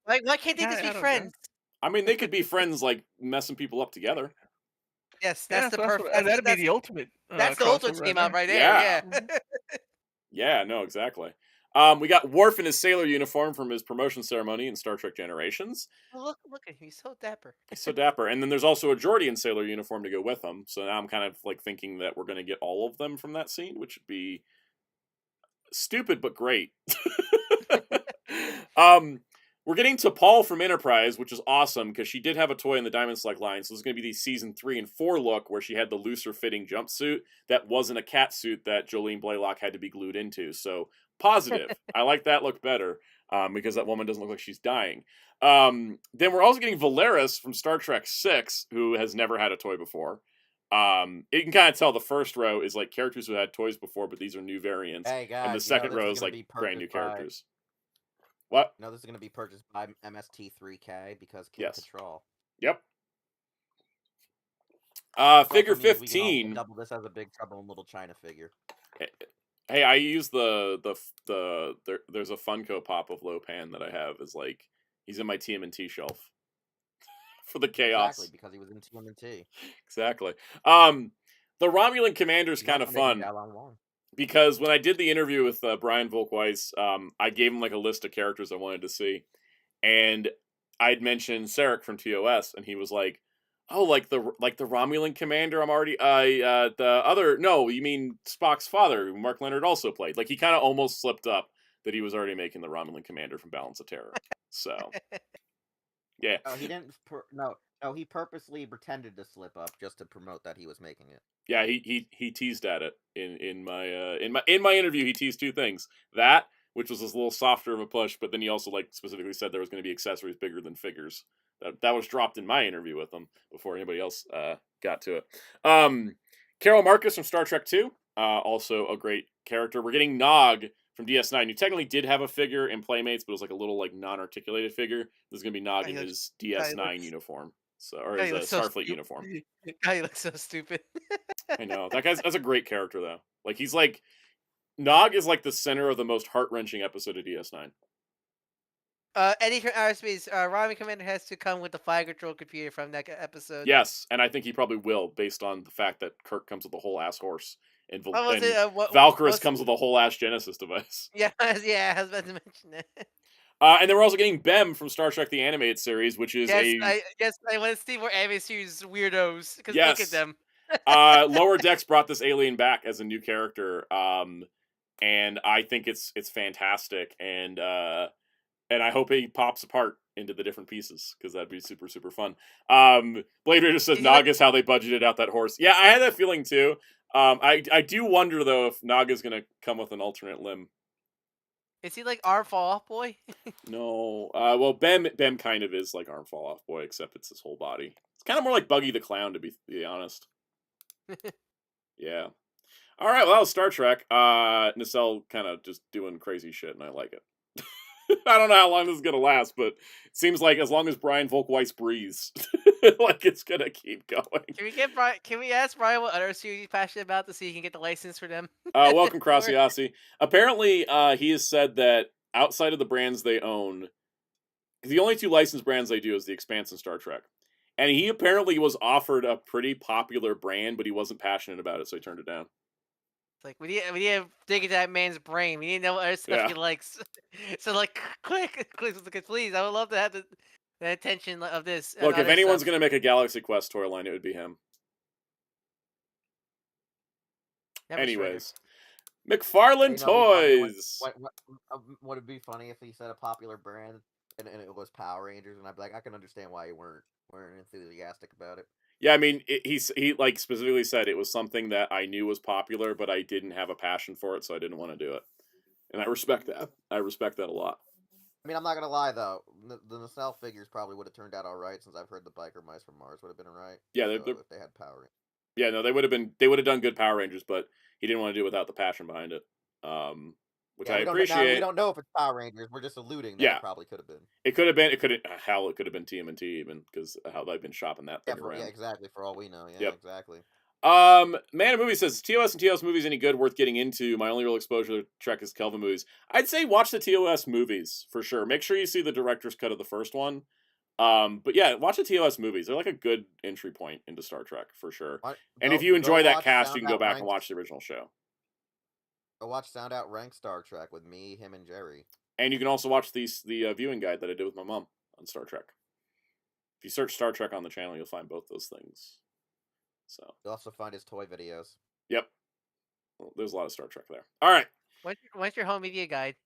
Speaker 2: Why can't they just be friends?
Speaker 1: I mean, they could be friends, like, messing people up together.
Speaker 2: Yes, that's the perfect...
Speaker 3: That'd be the ultimate.
Speaker 2: That's the ultimate team out right there, yeah.
Speaker 1: Yeah, no, exactly. We got Worf in his sailor uniform from his promotion ceremony in Star Trek Generations.
Speaker 2: Oh, look at him, he's so dapper.
Speaker 1: He's so dapper. And then there's also a Geordi in sailor uniform to go with him. So now I'm kind of, like, thinking that we're going to get all of them from that scene, which would be stupid but great. we're getting to Paul from Enterprise, which is awesome because she did have a toy in the Diamond Select line. So it's going to be the season 3 and 4 look where she had the looser fitting jumpsuit that wasn't a cat suit that Jolene Blaylock had to be glued into. So positive. I like that look better because that woman doesn't look like she's dying. Then we're also getting Valeris from Star Trek 6, who has never had a toy before. You can kind of tell the first row is like characters who had toys before, but these are new variants.
Speaker 4: Hey guys,
Speaker 1: and the second row is like brand new characters. What?
Speaker 4: No, this is going to be purchased by MST3K because King Control.
Speaker 1: Yep. Figure 15.
Speaker 4: Double this as a Big Trouble in Little China figure.
Speaker 1: Hey, I use there's a Funko Pop of Lopan that I have is like he's in my TMNT shelf for the chaos.
Speaker 4: Exactly, because he was in TMNT.
Speaker 1: Exactly. The Romulan Commander's kind of fun. Because when I did the interview with Brian Volkweiss, I gave him like a list of characters I wanted to see, and I'd mentioned Sarek from TOS, and he was like, "Oh, like the Romulan commander. I'm already the other. No, you mean Spock's father, who Mark Leonard also played. Like he kind of almost slipped up that he was already making the Romulan commander from Balance of Terror. So yeah,
Speaker 4: no, he didn't. No, he purposely pretended to slip up just to promote that he was making it.
Speaker 1: Yeah, he teased at it in my interview. He teased 2 things: that, which was a little softer of a push, but then he also like specifically said there was going to be accessories bigger than figures. That was dropped in my interview with him before anybody else got to it. Carol Marcus from Star Trek 2, also a great character. We're getting Nog from DS9, who technically did have a figure in Playmates, but it was like a little like non-articulated figure. This is going to be Nog in his DS9 uniform. So, or his Starfleet uniform.
Speaker 2: Guy looks so stupid.
Speaker 1: I know. That's a great character, though. Like, he's like... Nog is like the center of the most heart-wrenching episode of DS9.
Speaker 2: Eddie from Outer Space, Romulan Commander has to come with the fire control computer from that episode.
Speaker 1: Yes, and I think he probably will, based on the fact that Kirk comes with a whole-ass horse. And, Valkyris comes with a whole-ass Genesis device.
Speaker 2: Yeah, I was about to mention that.
Speaker 1: And then we're also getting Bem from Star Trek The Animated Series, which is
Speaker 2: I want to see more anime series weirdos, because look at them.
Speaker 1: Lower Decks brought this alien back as a new character, and I think it's fantastic, and I hope he pops apart into the different pieces, because that'd be super, super fun. Blade Raider says Nog is how they budgeted out that horse. Yeah, I had that feeling too. I do wonder, though, if Nog is going to come with an alternate limb.
Speaker 2: Is he like Arm Fall Off Boy?
Speaker 1: No. Well, Bem kind of is like Arm Fall Off Boy, except it's his whole body. It's kind of more like Buggy the Clown, to be honest. Yeah. All right, well, Star Trek. Nacelle kind of just doing crazy shit, and I like it. I don't know how long this is going to last, but it seems like as long as Brian Volkweiss breathes, like it's going to keep going.
Speaker 2: Can we ask Brian what other series he's passionate about to see he can get the license for them?
Speaker 1: Welcome, Krasiasi. Apparently, he has said that outside of the brands they own, the only 2 licensed brands they do is The Expanse and Star Trek. And he apparently was offered a pretty popular brand, but he wasn't passionate about it, so he turned it down.
Speaker 2: It's like, we need to dig into that man's brain. We need to know what other stuff he likes. So, like, quick, please. I would love to have the attention of this.
Speaker 1: Look, if anyone's going to make a Galaxy Quest toy line, it would be him. Anyways. McFarlane Toys!
Speaker 4: Would it be funny if he said a popular brand and it was Power Rangers, and I'd be like, I can understand why you weren't enthusiastic about it.
Speaker 1: Yeah, I mean, he like specifically said it was something that I knew was popular, but I didn't have a passion for it, so I didn't want to do it. And I respect that. I respect that a lot.
Speaker 4: I mean, I'm not gonna lie though, the Nacelle figures probably would have turned out all right, since I've heard the Biker Mice from Mars would have been alright.
Speaker 1: Yeah,
Speaker 4: if they had Power Rangers.
Speaker 1: Yeah, no, they would have done good Power Rangers, but he didn't want to do it without the passion behind it. Which I appreciate.
Speaker 4: We don't know if it's Power Rangers. We're just alluding that it probably could have been.
Speaker 1: It could have been. It could have been TMNT even, because how they've been shopping that thing around.
Speaker 4: Yeah, exactly. For all we know. Yeah, exactly.
Speaker 1: Man of Movie says, TOS and TOS movies any good, worth getting into? My only real exposure to Trek is Kelvin movies. I'd say watch the TOS movies for sure. Make sure you see the director's cut of the first one. But yeah, watch the TOS movies. They're like a good entry point into Star Trek for sure. And if you enjoy that cast, you can go back and watch the original show.
Speaker 4: Go watch Soundout Rank Star Trek with me, him, and Jerry.
Speaker 1: And you can also watch the viewing guide that I did with my mom on Star Trek. If you search Star Trek on the channel, you'll find both those things. So
Speaker 4: you'll also find his toy videos.
Speaker 1: Yep. Well, there's a lot of Star Trek there. All right.
Speaker 2: What's your home media guide?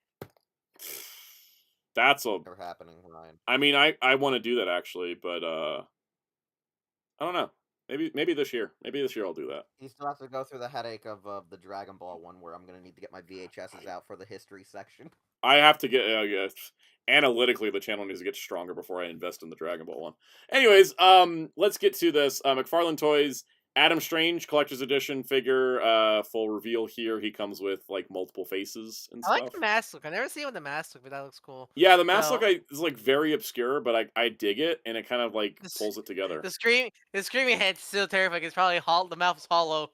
Speaker 1: That's a.
Speaker 4: They're happening, Ryan.
Speaker 1: I mean, I want to do that actually, but I don't know. Maybe this year. Maybe this year I'll do that.
Speaker 4: You still have to go through the headache of the Dragon Ball one, where I'm gonna need to get my VHSs out for the history section.
Speaker 1: I have to get analytically the channel needs to get stronger before I invest in the Dragon Ball one. Anyways, let's get to this. McFarlane Toys Adam Strange Collector's Edition figure, full reveal here. He comes with like multiple faces and
Speaker 2: I
Speaker 1: stuff.
Speaker 2: like the mask look. I never seen it with the mask look, but that looks cool.
Speaker 1: Yeah, the mask look is like very obscure, but I dig it, and it kind of like pulls it together.
Speaker 2: The screaming head's still terrifying. It's probably the mouth is hollow.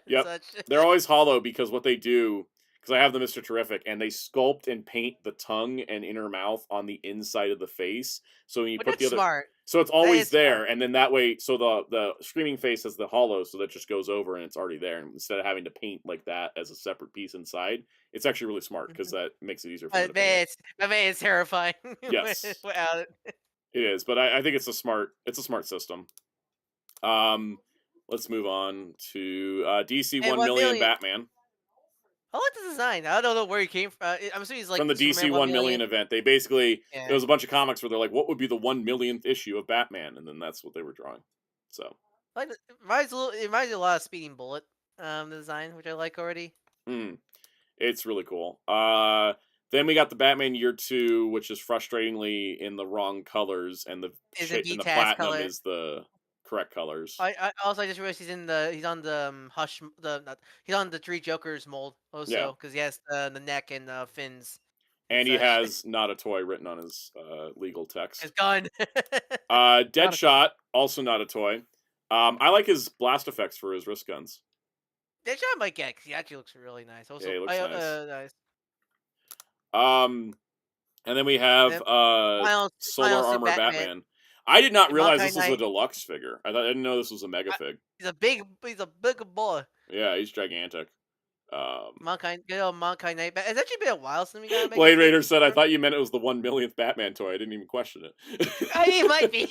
Speaker 1: Yep, they're always hollow because what they do. Because I have the Mr. Terrific, and they sculpt and paint the tongue and inner mouth on the inside of the face. So when you put the other,
Speaker 2: smart.
Speaker 1: So it's always there, and then that way, so the screaming face has the hollow, so that just goes over and it's already there. And instead of having to paint like that as a separate piece inside, it's actually really smart because that makes it easier for them to paint.
Speaker 2: It's terrifying.
Speaker 1: Yes,
Speaker 2: without it.
Speaker 1: It is, but I think it's a smart system. Let's move on to DC 1 million Batman.
Speaker 2: I like the design. I don't know where he came from. I'm assuming he's like
Speaker 1: from the DC 1 million event. They basically there was a bunch of comics where they're like, "What would be the 1 millionth issue of Batman?" And then that's what they were drawing. So
Speaker 2: it reminds me a lot of Speeding Bullet, the design, which I like already.
Speaker 1: It's really cool. Then we got the Batman Year 2, which is frustratingly in the wrong colors, and the platinum is the correct colors.
Speaker 2: I also just realized he's on the he's on the Three Jokers mold also because he has the neck and fins.
Speaker 1: And he has not a toy written on his legal text.
Speaker 2: His gun.
Speaker 1: Deadshot, also not a toy. I like his blast effects for his wrist guns.
Speaker 2: Deadshot might get because he actually looks really nice. Also,
Speaker 1: yeah, he looks
Speaker 2: nice.
Speaker 1: And then we have Solar Armor Batman. I did not realize this was a deluxe figure. I didn't know this was a mega fig.
Speaker 2: He's a big boy.
Speaker 1: Yeah, he's gigantic.
Speaker 2: Good old Mankai Knight. It's actually been a while since we got a
Speaker 1: Blade Raider said, "I thought you meant it was the 1 millionth Batman toy. I didn't even question it."
Speaker 2: I mean, it might be.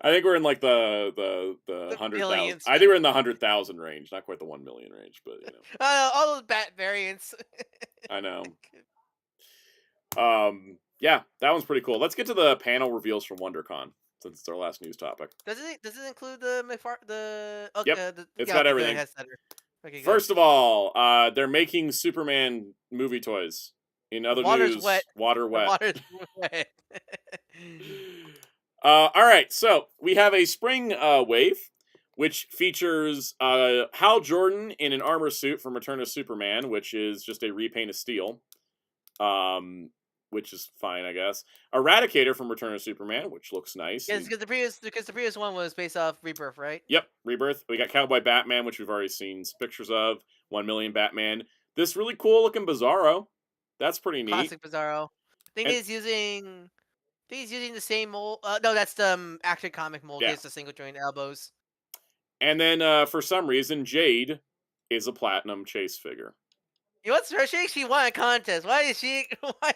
Speaker 1: I think we're in like the 100,000. I think we're in the 100,000 range, not quite the 1 million range, but you know.
Speaker 2: All those Bat variants.
Speaker 1: I know. Yeah, that one's pretty cool. Let's get to the panel reveals from WonderCon since it's our last news topic.
Speaker 2: Does it include the
Speaker 1: it's got everything. Okay, first of all, they're making Superman movie toys. In other news, water wet.
Speaker 2: Water's wet.
Speaker 1: All right, so we have a spring wave, which features Hal Jordan in an armor suit from Return of Superman, which is just a repaint of steel. Which is fine, I guess. Eradicator from Return of Superman, which looks nice.
Speaker 2: Yes, because the previous one was based off Rebirth, right?
Speaker 1: Yep, Rebirth. We got Cowboy Batman, which we've already seen pictures of. 1 million Batman. This really cool looking Bizarro. That's pretty neat.
Speaker 2: Classic Bizarro. I think he's using the same mold. No, that's the Action Comic mold. Yeah. It's the single joint elbows.
Speaker 1: And then for some reason, Jade is a platinum chase figure.
Speaker 2: You know what's frustrating? She won a contest. Why did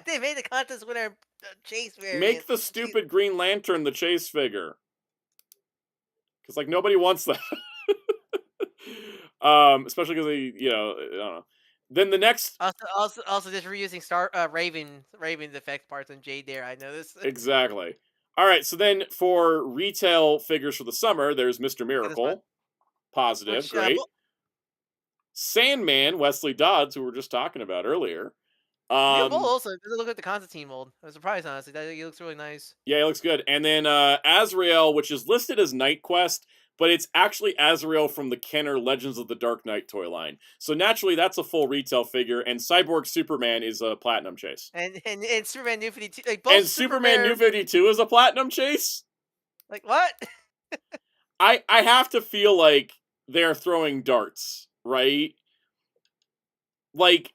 Speaker 2: they make the contest winner chase variant?
Speaker 1: Make the stupid Green Lantern the chase figure. Because like nobody wants that. Especially because I don't know. Then the next
Speaker 2: also just reusing Raven's effect parts on Jade there. I know this.
Speaker 1: Exactly. All right, so then for retail figures for the summer, there's Mr. Miracle. Positive, great. Sandman, Wesley Dodds, who we were just talking about earlier.
Speaker 2: Mold also doesn't look like the Constantine mold. I was surprised, honestly. He looks really nice.
Speaker 1: Yeah, he looks good. And then Azrael, which is listed as Night Quest, but it's actually Azrael from the Kenner Legends of the Dark Knight toy line. So naturally, that's a full retail figure. And Cyborg Superman is a platinum chase.
Speaker 2: And Superman New 52. Like
Speaker 1: both and Superman New 52 is a platinum chase?
Speaker 2: Like what?
Speaker 1: I have to feel like they're throwing darts. Right? Like,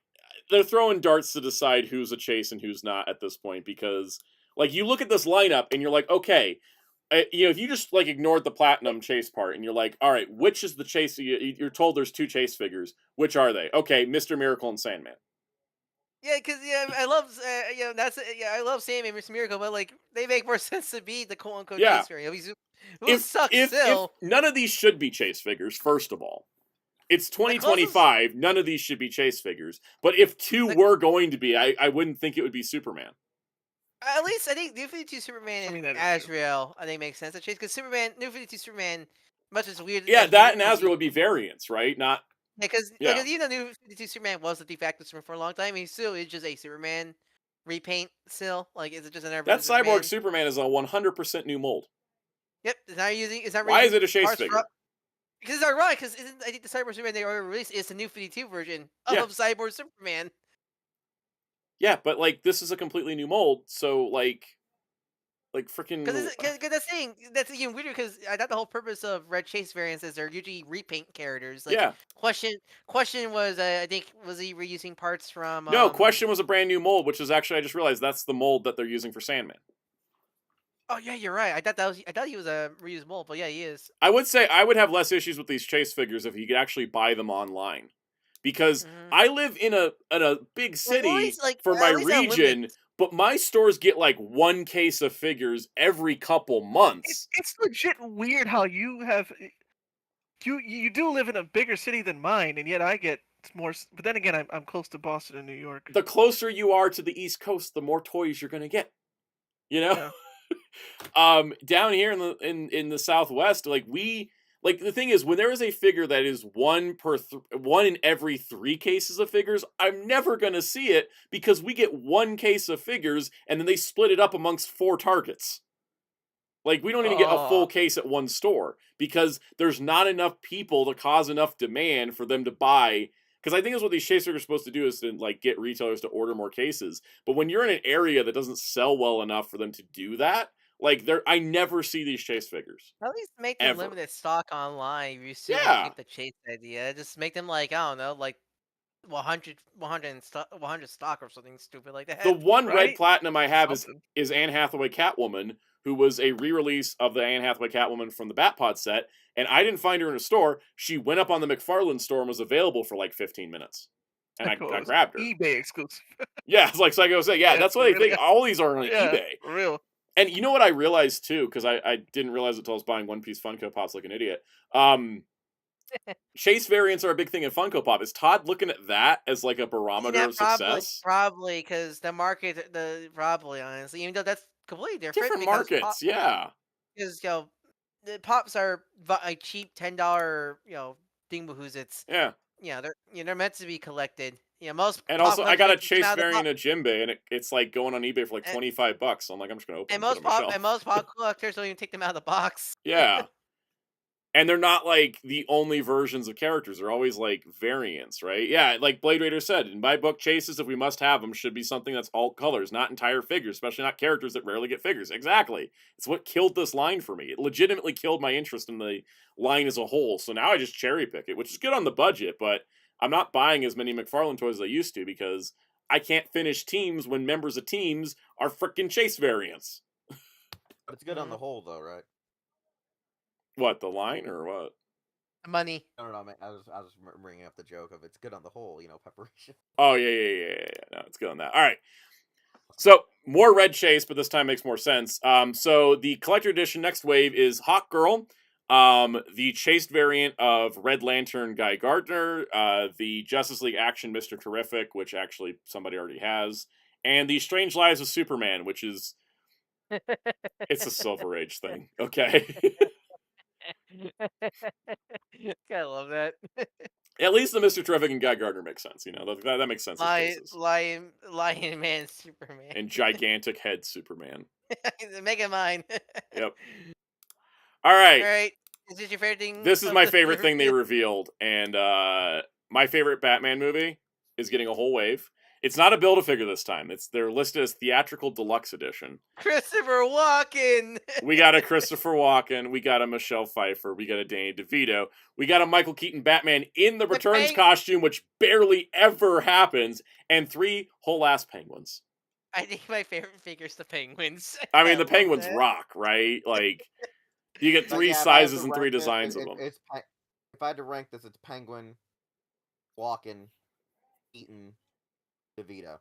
Speaker 1: they're throwing darts to decide who's a chase and who's not at this point, because, like, you look at this lineup and you're like, okay, if you just, like, ignored the platinum chase part and you're like, all right, which is the chase? You're told there's 2 chase figures. Which are they? Okay, Mr. Miracle and Sandman.
Speaker 2: Yeah, because, I love, I love Sandman, Mr. Miracle, but, like, they make more sense to be the quote-unquote chase figure. If none of these should be chase figures, first of all.
Speaker 1: It's
Speaker 2: closest-
Speaker 1: 2025. None of these should be chase figures. But if two were going to be, I wouldn't think it would be Superman.
Speaker 2: At least I think New 52 Superman
Speaker 3: I mean,
Speaker 2: and
Speaker 3: that is true.
Speaker 2: Azrael, I think makes sense to chase because New 52 Superman, much as weird.
Speaker 1: Yeah,
Speaker 2: as
Speaker 1: that
Speaker 2: weird
Speaker 1: and
Speaker 2: as
Speaker 1: Azrael would be variants, right? Not.
Speaker 2: because
Speaker 1: Yeah.
Speaker 2: even though New 52 Superman was the de facto Superman for a long time, he still is just a Superman repaint. Still, like, is it just another?
Speaker 1: That
Speaker 2: Superman?
Speaker 1: Cyborg Superman is a 100% new mold.
Speaker 2: Yep, it's not using. It's not.
Speaker 1: Why is
Speaker 2: using
Speaker 1: it a chase
Speaker 2: parts
Speaker 1: figure?
Speaker 2: Because it's ironic. Because I think the Cyborg Superman they already released is the New 52 version of
Speaker 1: Yeah.
Speaker 2: Cyborg Superman.
Speaker 1: Yeah, but like this is a completely new mold, so like freaking.
Speaker 2: Because that's even weirder. Because I thought the whole purpose of Red Chase variants is they're usually repaint characters. Like,
Speaker 1: yeah.
Speaker 2: Question was I think was he reusing parts from?
Speaker 1: No, Question was a brand new mold, which is actually I just realized that's the mold that they're using for Sandman.
Speaker 2: Oh yeah, you're right. I thought he was a reused mold, but yeah, he is.
Speaker 1: I would say I would have less issues with these chase figures if you could actually buy them online, because I live in a big city for my region, but my stores get like one case of figures every couple months.
Speaker 3: It's legit weird how you have you do live in a bigger city than mine, and yet I get more. But then again, I'm close to Boston and New York.
Speaker 1: The closer you are to the East Coast, the more toys you're gonna get. You know.
Speaker 3: Yeah.
Speaker 1: Down here in the Southwest, the thing is, when there is a figure that is one in every 3 cases of figures, I'm never gonna see it because we get 1 case of figures and then they split it up amongst 4 targets. Like, we don't even get a full case at one store because there's not enough people to cause enough demand for them to buy. Because I think that's what these chase figures are supposed to do, is to like get retailers to order more cases. But when you're in an area that doesn't sell well enough for them to do that, like I never see these chase figures.
Speaker 2: At least make them limited stock online. If you still keep the chase idea, just make them like, I don't know, like 100 stock or something stupid like that.
Speaker 1: The one red platinum I have is Anne Hathaway Catwoman, who was a re-release of the Anne Hathaway Catwoman from the Batpod set, and I didn't find her in a store. She went up on the McFarlane store and was available for like 15 minutes. And I grabbed her.
Speaker 3: eBay exclusive.
Speaker 1: Yeah, it's like Psycho said. Yeah, that's what I think. All these are on eBay.
Speaker 3: For real.
Speaker 1: And you know what I realized too, because I didn't realize it until I was buying One Piece Funko Pops like an idiot. Chase variants are a big thing in Funko Pop. Is Todd looking at that as like a barometer of success?
Speaker 2: Probably, because the market, probably honestly, even though that's completely different
Speaker 1: markets, yeah.
Speaker 2: Because the pops are like cheap $10, dingbahoos. It's they're meant to be collected. Most
Speaker 1: and also I got a Chase variant of Jimbei, and it's like going on eBay for like $25. So I'm like, I'm just gonna open it.
Speaker 2: And most pop collectors don't even take them out of the box.
Speaker 1: Yeah. And they're not like the only versions of characters. They're always like variants, right? Yeah, like Blade Raider said, in my book, chases, if we must have them, should be something that's all colors, not entire figures, especially not characters that rarely get figures. Exactly. It's what killed this line for me. It legitimately killed my interest in the line as a whole. So now I just cherry pick it, which is good on the budget, but I'm not buying as many McFarlane toys as I used to because I can't finish teams when members of teams are frickin' chase variants.
Speaker 4: But it's good on the whole, though, right?
Speaker 1: What, the line or what?
Speaker 2: Money.
Speaker 4: No, man. I was bringing up the joke of it's good on the whole, preparation.
Speaker 1: Oh, yeah. No, it's good on that. All right. So, more Red Chase, but this time makes more sense. So, the collector edition next wave is Hawk Girl, the chased variant of Red Lantern Guy Gardner, the Justice League Action Mr. Terrific, which actually somebody already has, and the Strange Lives of Superman, which is... it's a Silver Age thing, okay?
Speaker 2: I love that.
Speaker 1: At least the Mr. Terrific and Guy Gardner makes sense, that makes sense.
Speaker 2: Lion Man Superman.
Speaker 1: And Gigantic Head Superman.
Speaker 2: Mega Mine.
Speaker 1: Yep. All right.
Speaker 2: Is this your favorite thing?
Speaker 1: This is my favorite thing they revealed, and my favorite Batman movie is getting a whole wave. It's not a Build-A-Figure this time. They're listed as Theatrical Deluxe Edition.
Speaker 2: Christopher Walken!
Speaker 1: We got a Christopher Walken. We got a Michelle Pfeiffer. We got a Danny DeVito. We got a Michael Keaton Batman in the Returns costume, which barely ever happens. And 3 whole-ass penguins.
Speaker 2: I think my favorite figure is the penguins.
Speaker 1: I mean, the penguins rock, right? Like, you get 3 sizes and 3 designs of them.
Speaker 4: If I had to rank this, it's Penguin, Walken, Keaton, DeVito,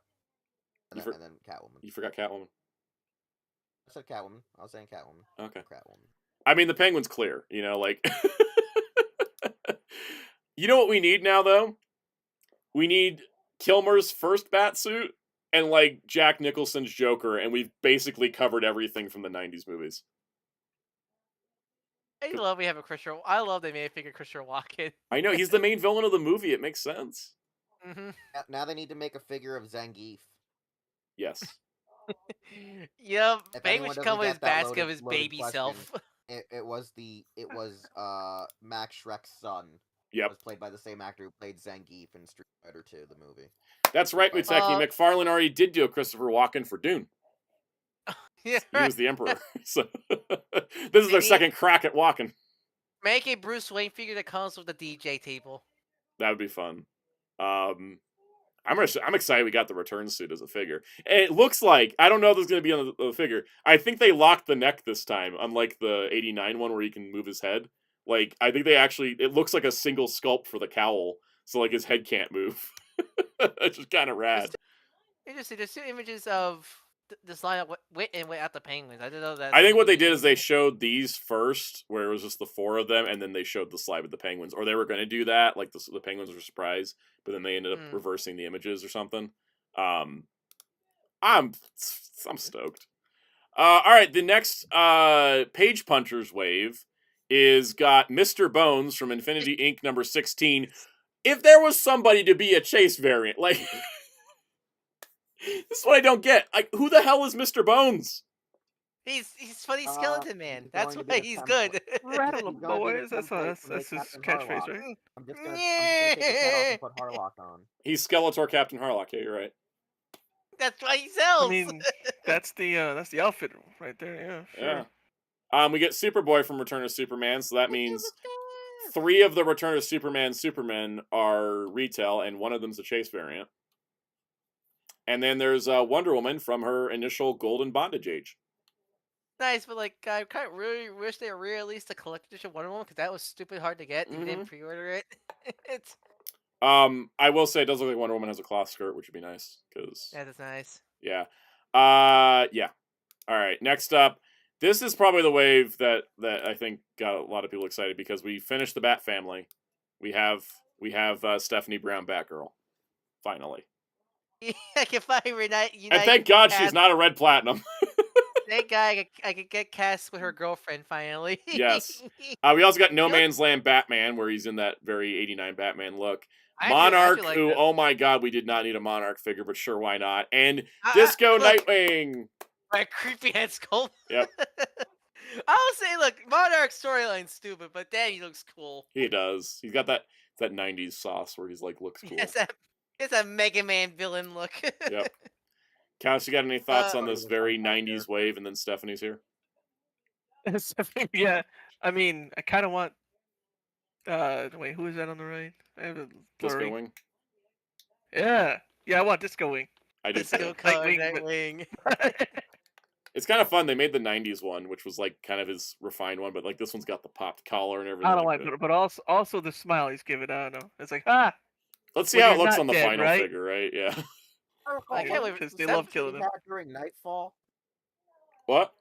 Speaker 4: and then Catwoman.
Speaker 1: You forgot Catwoman?
Speaker 4: I said Catwoman. I was saying Catwoman.
Speaker 1: Okay.
Speaker 4: Catwoman.
Speaker 1: I mean, the Penguin's clear, like... You know what we need now, though? We need Kilmer's first Batsuit and, like, Jack Nicholson's Joker, and we've basically covered everything from the 90s movies.
Speaker 2: I love we have a Christopher. I love they made a figure Christopher Walken.
Speaker 1: I know, he's the main villain of the movie. It makes sense.
Speaker 2: Mm-hmm.
Speaker 4: Now they need to make a figure of Zangief.
Speaker 1: Yes.
Speaker 2: Yep,
Speaker 4: If
Speaker 2: maybe
Speaker 4: anyone
Speaker 2: we should
Speaker 4: doesn't
Speaker 2: come with
Speaker 4: get
Speaker 2: his
Speaker 4: that
Speaker 2: basket of
Speaker 4: loaded-
Speaker 2: his
Speaker 4: loaded
Speaker 2: baby
Speaker 4: question,
Speaker 2: self.
Speaker 4: It was Max Shrek's son.
Speaker 1: Yep.
Speaker 4: Was played by the same actor who played Zangief in Street Fighter 2, the movie.
Speaker 1: That's right, Muteki. McFarlane already did do a Christopher Walken for Dune.
Speaker 2: Yeah,
Speaker 1: He was the Emperor. So this is their second crack at Walken.
Speaker 2: Make a Bruce Wayne figure that comes with the DJ table.
Speaker 1: That would be fun. I'm excited we got the return suit as a figure. And it looks like, I don't know if it's going to be on the figure. I think they locked the neck this time, unlike the 89 one where he can move his head. Like, I think they actually, it looks like a single sculpt for the cowl, so like his head can't move. It's just kind of rad.
Speaker 2: Interesting. There's 2 images of this line of Wit and Wit out the Penguins. I didn't know that.
Speaker 1: I think what they did is they showed these first, where it was just the 4 of them, and then they showed the slide with the Penguins. Or they were going to do that, like the Penguins were surprised, but then they ended up reversing the images or something. I'm stoked. All right, the next Page Punchers wave is got Mr. Bones from Infinity Inc. number 16. If there was somebody to be a Chase variant, like... This is what I don't get. Like, who the hell is Mr. Bones?
Speaker 2: He's funny skeleton man. That's why he's good.
Speaker 3: Rattle 'em, boys. That's his catchphrase, right?
Speaker 4: I'm just gonna take his head off and put Harlock on.
Speaker 1: He's Skeletor Captain Harlock. Yeah, you're right.
Speaker 2: That's why he sells.
Speaker 3: I mean, that's the outfit right there. Yeah. Sure.
Speaker 1: Yeah. We get Superboy from Return of Superman, so that means 3 of the Return of Supermen are retail, and 1 of them's a Chase variant. And then there's Wonder Woman from her initial Golden Bondage age.
Speaker 2: Nice, but like I kind of really wish they re-released the collector's edition Wonder Woman because that was stupid hard to get. You didn't pre-order it. It's...
Speaker 1: I will say it does look like Wonder Woman has a cloth skirt, which would be nice because
Speaker 2: that is nice.
Speaker 1: Yeah. Yeah. All right. Next up, this is probably the wave that I think got a lot of people excited because we finished the Bat Family. We have Stephanie Brown Batgirl, finally.
Speaker 2: I can finally unite.
Speaker 1: And thank God she's not a red platinum.
Speaker 2: Thank God I could get cast with her girlfriend finally.
Speaker 1: Yes. We also got No Man's Land Batman, where he's in that very 89 Batman look. Monarch,
Speaker 2: like
Speaker 1: who,
Speaker 2: that.
Speaker 1: oh my God, we did not need a Monarch figure, but sure, why not? And Disco Nightwing.
Speaker 2: My creepy head sculpt.
Speaker 1: Yep.
Speaker 2: I'll say, look, Monarch's storyline's stupid, but damn, he looks cool.
Speaker 1: He does. He's got that 90s sauce where he's like, looks cool.
Speaker 2: It's a Mega Man villain look.
Speaker 1: Yep. Couch, you got any thoughts on this very 90s wave? And then Stephanie's here.
Speaker 3: Yeah. I mean, I kind of want. Wait, who is that on the right? I have a
Speaker 1: Disco Wing.
Speaker 3: Yeah, I want Disco Wing.
Speaker 1: I do
Speaker 2: Disco
Speaker 1: too.
Speaker 2: Nightwing.
Speaker 1: It's kind of fun. They made the 90s one, which was like kind of his refined one, but like this one's got the popped collar and everything.
Speaker 3: I don't like it, but also the smile he's giving. I don't know. It's like
Speaker 1: Let's see how it looks on the final figure, right? Yeah.
Speaker 2: I can't believe
Speaker 3: because they love killing him.
Speaker 4: During Nightfall.
Speaker 1: What?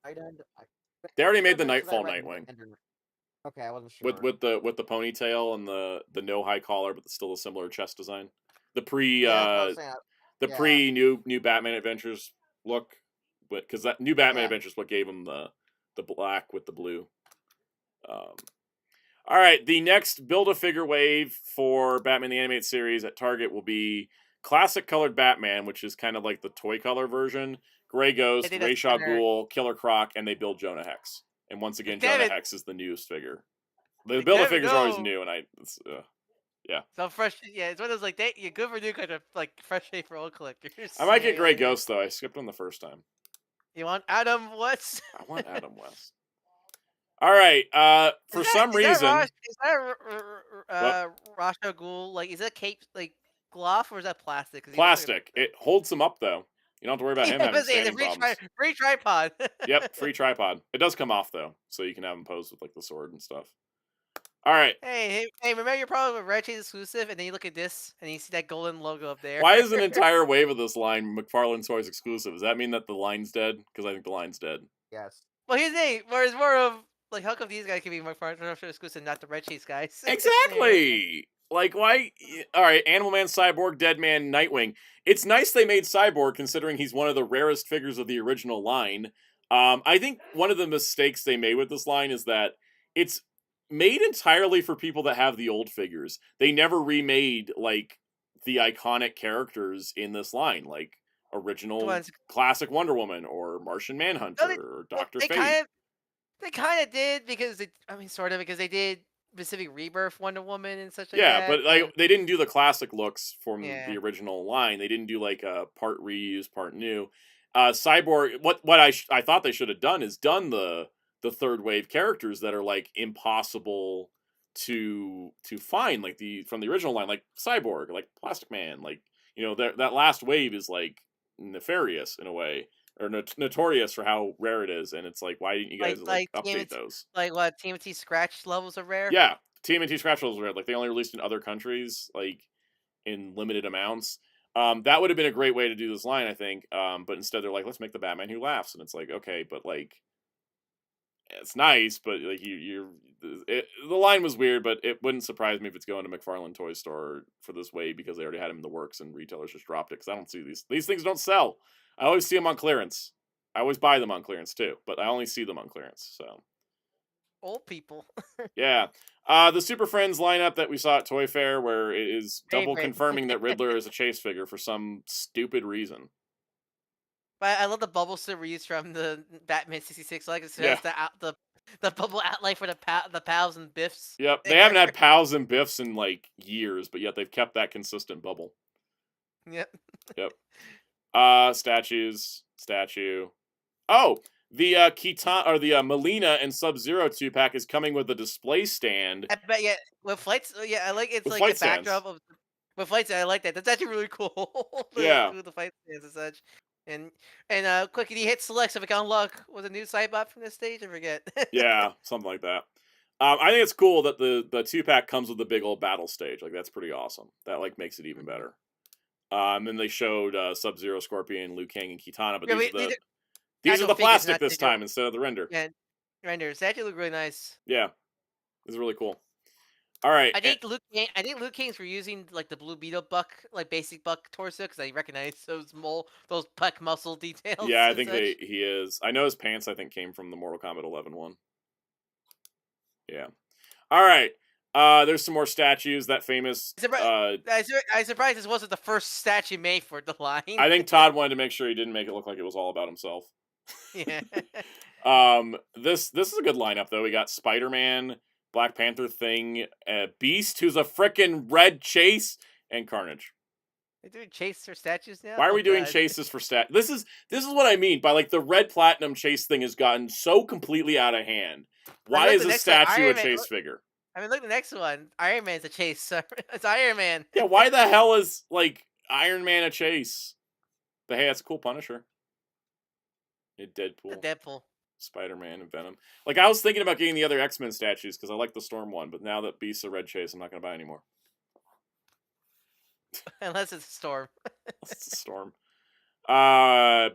Speaker 4: Night End.
Speaker 1: They already made the Nightfall Nightwing.
Speaker 4: Okay, I wasn't sure.
Speaker 1: With the ponytail and the no high collar, but still a similar chest design. The pre new Batman Adventures look, because that new Batman Adventures what gave him the black with the blue. All right, the next Build-A-Figure wave for Batman the Animated Series at Target will be classic colored Batman, which is kind of like the toy color version. Gray Ghost, Ra's al Ghul, Killer Croc, and they build Jonah Hex. And once again, Jonah Hex is the newest figure. The Build-A-Figures are always new, and yeah.
Speaker 2: So fresh, yeah. It's one of those like you're good for new kind of like fresh shape for old collectors.
Speaker 1: I might get Gray Ghost though. I skipped on the first time.
Speaker 2: You want Adam West?
Speaker 1: I want Adam West. All right. For some reason,
Speaker 2: is that Ra's al Ghul? Like, is that cape like gloss or is that plastic?
Speaker 1: Plastic. It holds him up though. You don't have to worry about him having standing problems.
Speaker 2: Free tripod.
Speaker 1: Yep, free tripod. It does come off though, so you can have him posed with like the sword and stuff. All right.
Speaker 2: Hey! Remember your problem with Red Chase exclusive, and then you look at this, and you see that golden logo up there.
Speaker 1: Why is an entire wave of this line McFarlane Toys exclusive? Does that mean that the line's dead? Because I think the line's dead.
Speaker 4: Yes.
Speaker 2: Well, here's the thing. Whereas more of Like, how come these guys can be McFarlane exclusive, not the Red Chase guys?
Speaker 1: Exactly. Like, why? All right, Animal Man, Cyborg, Deadman, Nightwing. It's nice they made Cyborg, considering he's one of the rarest figures of the original line. I think one of the mistakes they made with this line is that it's made entirely for people that have the old figures. They never remade, like, the iconic characters in this line, like original classic Wonder Woman or Martian Manhunter or Dr. Fate.
Speaker 2: They kind of did because sort of because they did Pacific Rebirth Wonder Woman and such like
Speaker 1: yeah,
Speaker 2: that.
Speaker 1: but like they didn't do the classic looks from
Speaker 2: Yeah.
Speaker 1: the original line. They didn't do like a part reuse, part new. Cyborg. What I thought they should have done is done the third wave characters that are like impossible to find, like from the original line, like Cyborg, like Plastic Man, like that last wave is like nefarious in a way, or notorious for how rare it is, and it's like, why didn't you guys update those?
Speaker 2: Like what, TMNT Scratch levels are rare?
Speaker 1: Yeah, TMNT Scratch levels are rare. Like they only released in other countries, like in limited amounts. That would have been a great way to do this line, I think. But instead they're like, let's make the Batman who laughs, and it's like, okay, but like, it's nice, but like the line was weird, but it wouldn't surprise me if it's going to McFarlane Toy Store for this wave because they already had him in the works and retailers just dropped it. Because I don't see these things don't sell. I always see them on clearance. I always buy them on clearance too, but I only see them on clearance. So
Speaker 2: old people.
Speaker 1: Yeah. The Super Friends lineup that we saw at Toy Fair, where it is double confirming that Riddler is a Chase figure for some stupid reason.
Speaker 2: But I love the bubble suit reused from the Batman 66. Like it
Speaker 1: Yeah.
Speaker 2: says the bubble outline for the pals and biffs.
Speaker 1: Yep, they haven't had pals and biffs in like years, but yet they've kept that consistent bubble.
Speaker 2: Yep.
Speaker 1: Yep. Statue. Oh, the Kitan or the Melina and Sub-Zero 2-pack is coming with a display stand.
Speaker 2: But yeah, with flights, yeah, I like it's
Speaker 1: with
Speaker 2: like the backdrop of with flights. I like that. That's actually really cool.
Speaker 1: Yeah.
Speaker 2: The fight stands and such. And quick, he hit select so we can unlock with a new sidebot from this stage. I forget.
Speaker 1: Yeah, something like that. I think it's cool that the 2-pack comes with the big old battle stage. Like that's pretty awesome. That like makes it even better. Then they showed Sub-Zero, Scorpion, Liu Kang, and Kitana, but these are the plastic this time instead of the render.
Speaker 2: Yeah, renders. They actually look really nice.
Speaker 1: Yeah, this is really cool. All right.
Speaker 2: I think Luke Kang's for using like the Blue Beetle buck, like basic buck torso, because I recognize those puck muscle details.
Speaker 1: Yeah, I think he is. I know his pants, I think, came from the Mortal Kombat 11 one. Yeah. All right. There's some more statues. That famous.
Speaker 2: I'm surprised this wasn't the first statue made for the line.
Speaker 1: I think Todd wanted to make sure he didn't make it look like it was all about himself.
Speaker 2: Yeah.
Speaker 1: This is a good lineup though. We got Spider-Man, Black Panther Thing, Beast, who's a frickin' red Chase, and Carnage.
Speaker 2: They're doing Chase for statues now.
Speaker 1: Why are we doing chases for This is what I mean by like the red platinum Chase thing has gotten so completely out of hand. Why is a statue a Chase figure?
Speaker 2: I mean, look at the next one. Iron Man's a Chase. So it's Iron Man.
Speaker 1: Yeah, why the hell is like Iron Man a Chase? But hey, that's a cool Punisher.
Speaker 2: Deadpool.
Speaker 1: Spider-Man and Venom. Like I was thinking about getting the other X-Men statues because I like the Storm one, but now that Beast's a red Chase, I'm not gonna buy anymore.
Speaker 2: Unless it's a Storm.
Speaker 1: It's a Storm.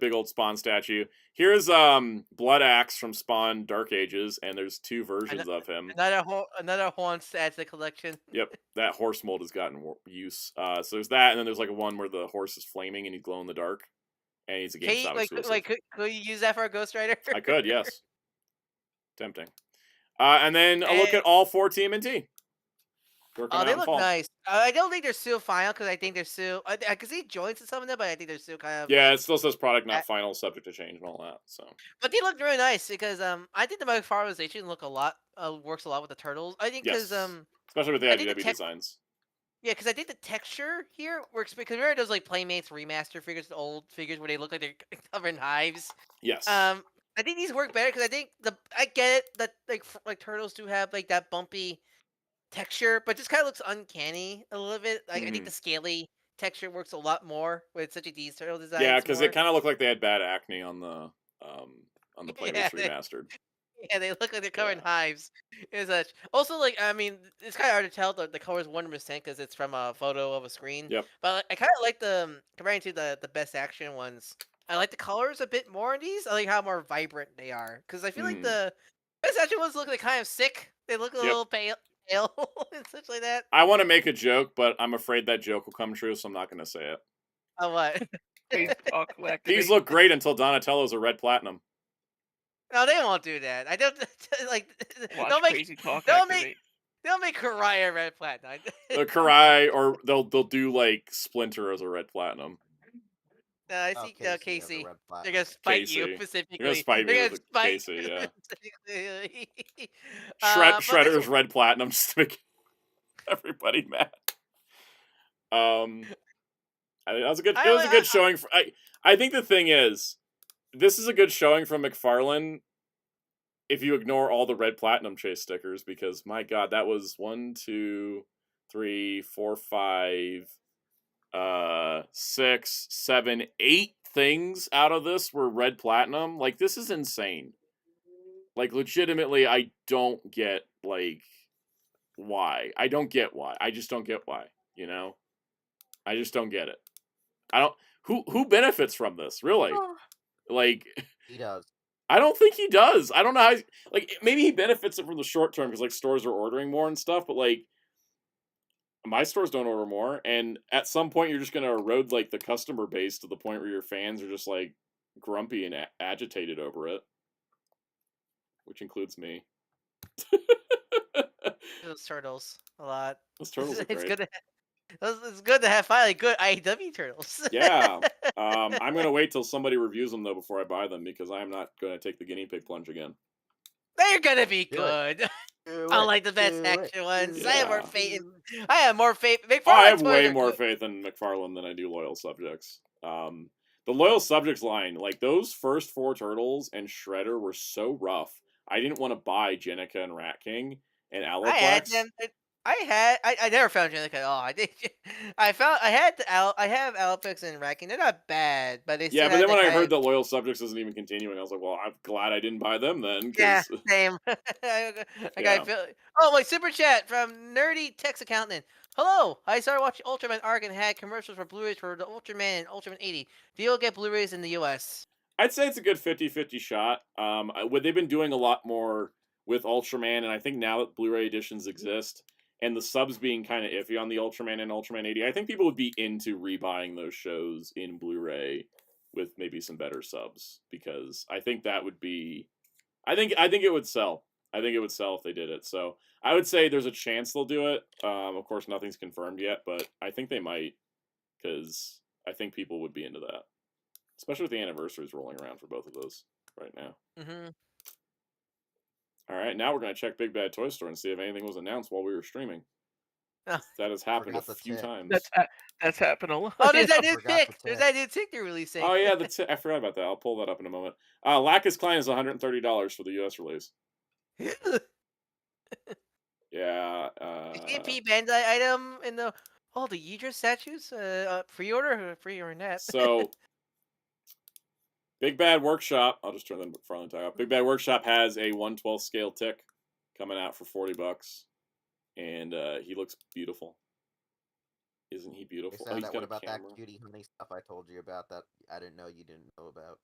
Speaker 1: Big old Spawn statue. Here's Blood Axe from Spawn Dark Ages, and there's two versions of him.
Speaker 2: Another horn to add to the collection.
Speaker 1: Yep, that horse mold has gotten use. So there's that, and then there's like a one where the horse is flaming and he's glow in the dark, and he's a GameStop exclusive.
Speaker 2: Could you use that for a Ghost Rider?
Speaker 1: I could, yes. Tempting. And then a look at all 4 TMNT.
Speaker 2: They look nice. I don't think they're still final because I think they're still. I can see joints in some of them, but I think they're still kind of.
Speaker 1: Yeah, it still says product not final, subject to change and all that. So.
Speaker 2: But they look really nice because I think the McFarlaneization look works a lot with the turtles. I think because
Speaker 1: especially with the IDW designs.
Speaker 2: Yeah, because I think the texture here works because remember those like Playmates remaster figures, the old figures where they look like they're covered in hives.
Speaker 1: Yes.
Speaker 2: I think these work better because I think I get it that like turtles do have like that bumpy texture, but just kind of looks uncanny a little bit. Like I think the scaly texture works a lot more with such a these turtle design.
Speaker 1: Yeah, because it kind of looked like they had bad acne on the Playmates remastered.
Speaker 2: Yeah, they look like they're covered in hives and such. Also, like I mean, it's kind of hard to tell the colors 100% because it's from a photo of a screen.
Speaker 1: Yep.
Speaker 2: But I kind of like the comparing to the best action ones. I like the colors a bit more in these. I like how more vibrant they are because I feel like the statue ones look like kind of sick. They look a little pale and such like that.
Speaker 1: I want to make a joke, but I'm afraid that joke will come true, so I'm not going to say it.
Speaker 2: Oh, what?
Speaker 1: These look great until Donatello's a red platinum.
Speaker 2: No, they won't do that. I don't like.
Speaker 3: Watch
Speaker 2: Don't make
Speaker 3: crazy talk
Speaker 2: They'll
Speaker 3: activate.
Speaker 2: make Karai a red platinum.
Speaker 1: The Karai, or they'll do like Splinter as a red platinum.
Speaker 2: I see Casey. They're gonna spite you
Speaker 1: Casey.
Speaker 2: specifically.
Speaker 1: They're gonna spite me
Speaker 2: They're
Speaker 1: with
Speaker 2: gonna
Speaker 1: Casey, yeah.
Speaker 2: specifically.
Speaker 1: Shredder's red platinum just to make everybody mad. I mean, that was a good. It was a good showing. I think the thing is, this is a good showing from McFarlane. If you ignore all the red platinum chase stickers, because my god, that was 1, 2, 3, 4, 5, 6, 7, 8 things out of this were red platinum. Like, this is insane. Like, legitimately, I don't get, like, why. I don't get why. I just don't get why, you know? I just don't get it. I don't... Who benefits from this, really? Like...
Speaker 4: He does.
Speaker 1: I don't think he does. I don't know how... Like, maybe he benefits it from the short term, because, like, stores are ordering more and stuff, but, like... My stores don't order more, and at some point you're just going to erode, like, the customer base to the point where your fans are just, like, grumpy and agitated over it. Which includes me.
Speaker 2: Those turtles a lot.
Speaker 1: Those turtles are great.
Speaker 2: It's good to have finally good IEW turtles.
Speaker 1: Yeah. I'm going to wait till somebody reviews them, though, before I buy them, because I'm not going to take the guinea pig plunge again.
Speaker 2: They're going to be good. Unlike the best action ones. Yeah. I have more faith.
Speaker 1: I have way more faith in McFarlane than I do Loyal Subjects. The Loyal Subjects line, like, those first 4 turtles and Shredder were so rough. I didn't want to buy Jenica and Rat King and Aloplex.
Speaker 2: I never found Jenica. Oh, I did. I have Aloplex and Rat King. They're not bad, but they.
Speaker 1: Yeah, but then when I heard that Loyal Subjects isn't even continuing, I was like, well, I'm glad I didn't buy them then.
Speaker 2: Yeah, same. Oh, my super chat from Nerdy Text Accountant. Hello, I started watching Ultraman Arc and had commercials for Blu-rays for the Ultraman and Ultraman 80. Do you get Blu-rays in the US?
Speaker 1: I'd say it's a good 50-50 shot. They've been doing a lot more with Ultraman, and I think now that Blu-ray editions exist, and the subs being kind of iffy on the Ultraman and Ultraman 80, I think people would be into rebuying those shows in Blu-ray with maybe some better subs, because I think that would be... I think it would sell. I think it would sell if they did it. So I would say there's a chance they'll do it. Of course, nothing's confirmed yet, but I think they might, because I think people would be into that. Especially with the anniversaries rolling around for both of those right now.
Speaker 2: Mm-hmm.
Speaker 1: All right, now we're going to check Big Bad Toy Store and see if anything was announced while we were streaming.
Speaker 2: Oh.
Speaker 1: That has happened a few times.
Speaker 3: That's happened a lot.
Speaker 2: Oh, there's that new tick. There's that new tick they're releasing.
Speaker 1: Oh, yeah, I forgot about that. I'll pull that up in a moment. Lacus Klein is $130 for the US release. Yeah.
Speaker 2: GP Bandai item in the... Oh, the Yidra statues? Pre-order or net?
Speaker 1: So... Big Bad Workshop, I'll just turn the McFarlane tag off. Big Bad Workshop has a 1/12 scale tick coming out for $40, and he looks beautiful. Isn't he beautiful?
Speaker 4: What about that Cutie Honey stuff I told you about that I didn't know you didn't know about?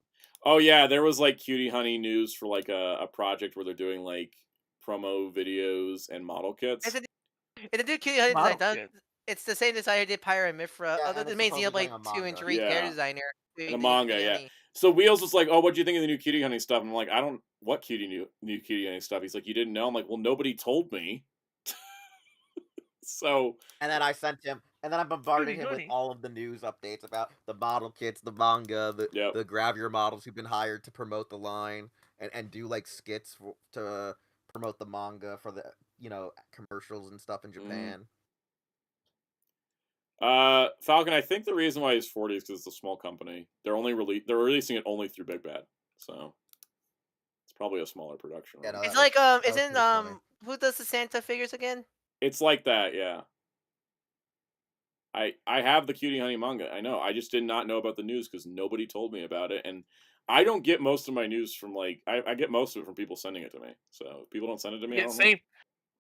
Speaker 1: Oh yeah, there was like Cutie Honey news for like a project where they're doing like promo videos and model kits.
Speaker 2: It's a new Cutie Honey design. It's the same designer did Pyra and Mifra. Other than main Xenoblade 2 and 3 hair designer.
Speaker 1: And a manga, yeah. So Wheels was like, "Oh, what do you think of the new Cutie Honey stuff?" And I'm like, "I don't. What new Cutie Honey stuff?" He's like, "You didn't know?" I'm like, "Well, nobody told me." So.
Speaker 4: And then I sent him, and then I bombarded him with all of the news updates about the model kits, the manga, the Gravure models who've been hired to promote the line and do like skits to promote the manga for the commercials and stuff in Japan.
Speaker 1: Falcon, I think the reason why he's 40 is because it's a small company. They're releasing it only through Big Bad, so it's probably a smaller production.
Speaker 2: Yeah, no, it's like who does the Santa figures again?
Speaker 1: It's like that, yeah. I have the Cutie Honey manga. I know. I just did not know about the news because nobody told me about it, and I don't get most of my news from I get most of it from people sending it to me. So if people don't send it to me.
Speaker 3: Yeah, same.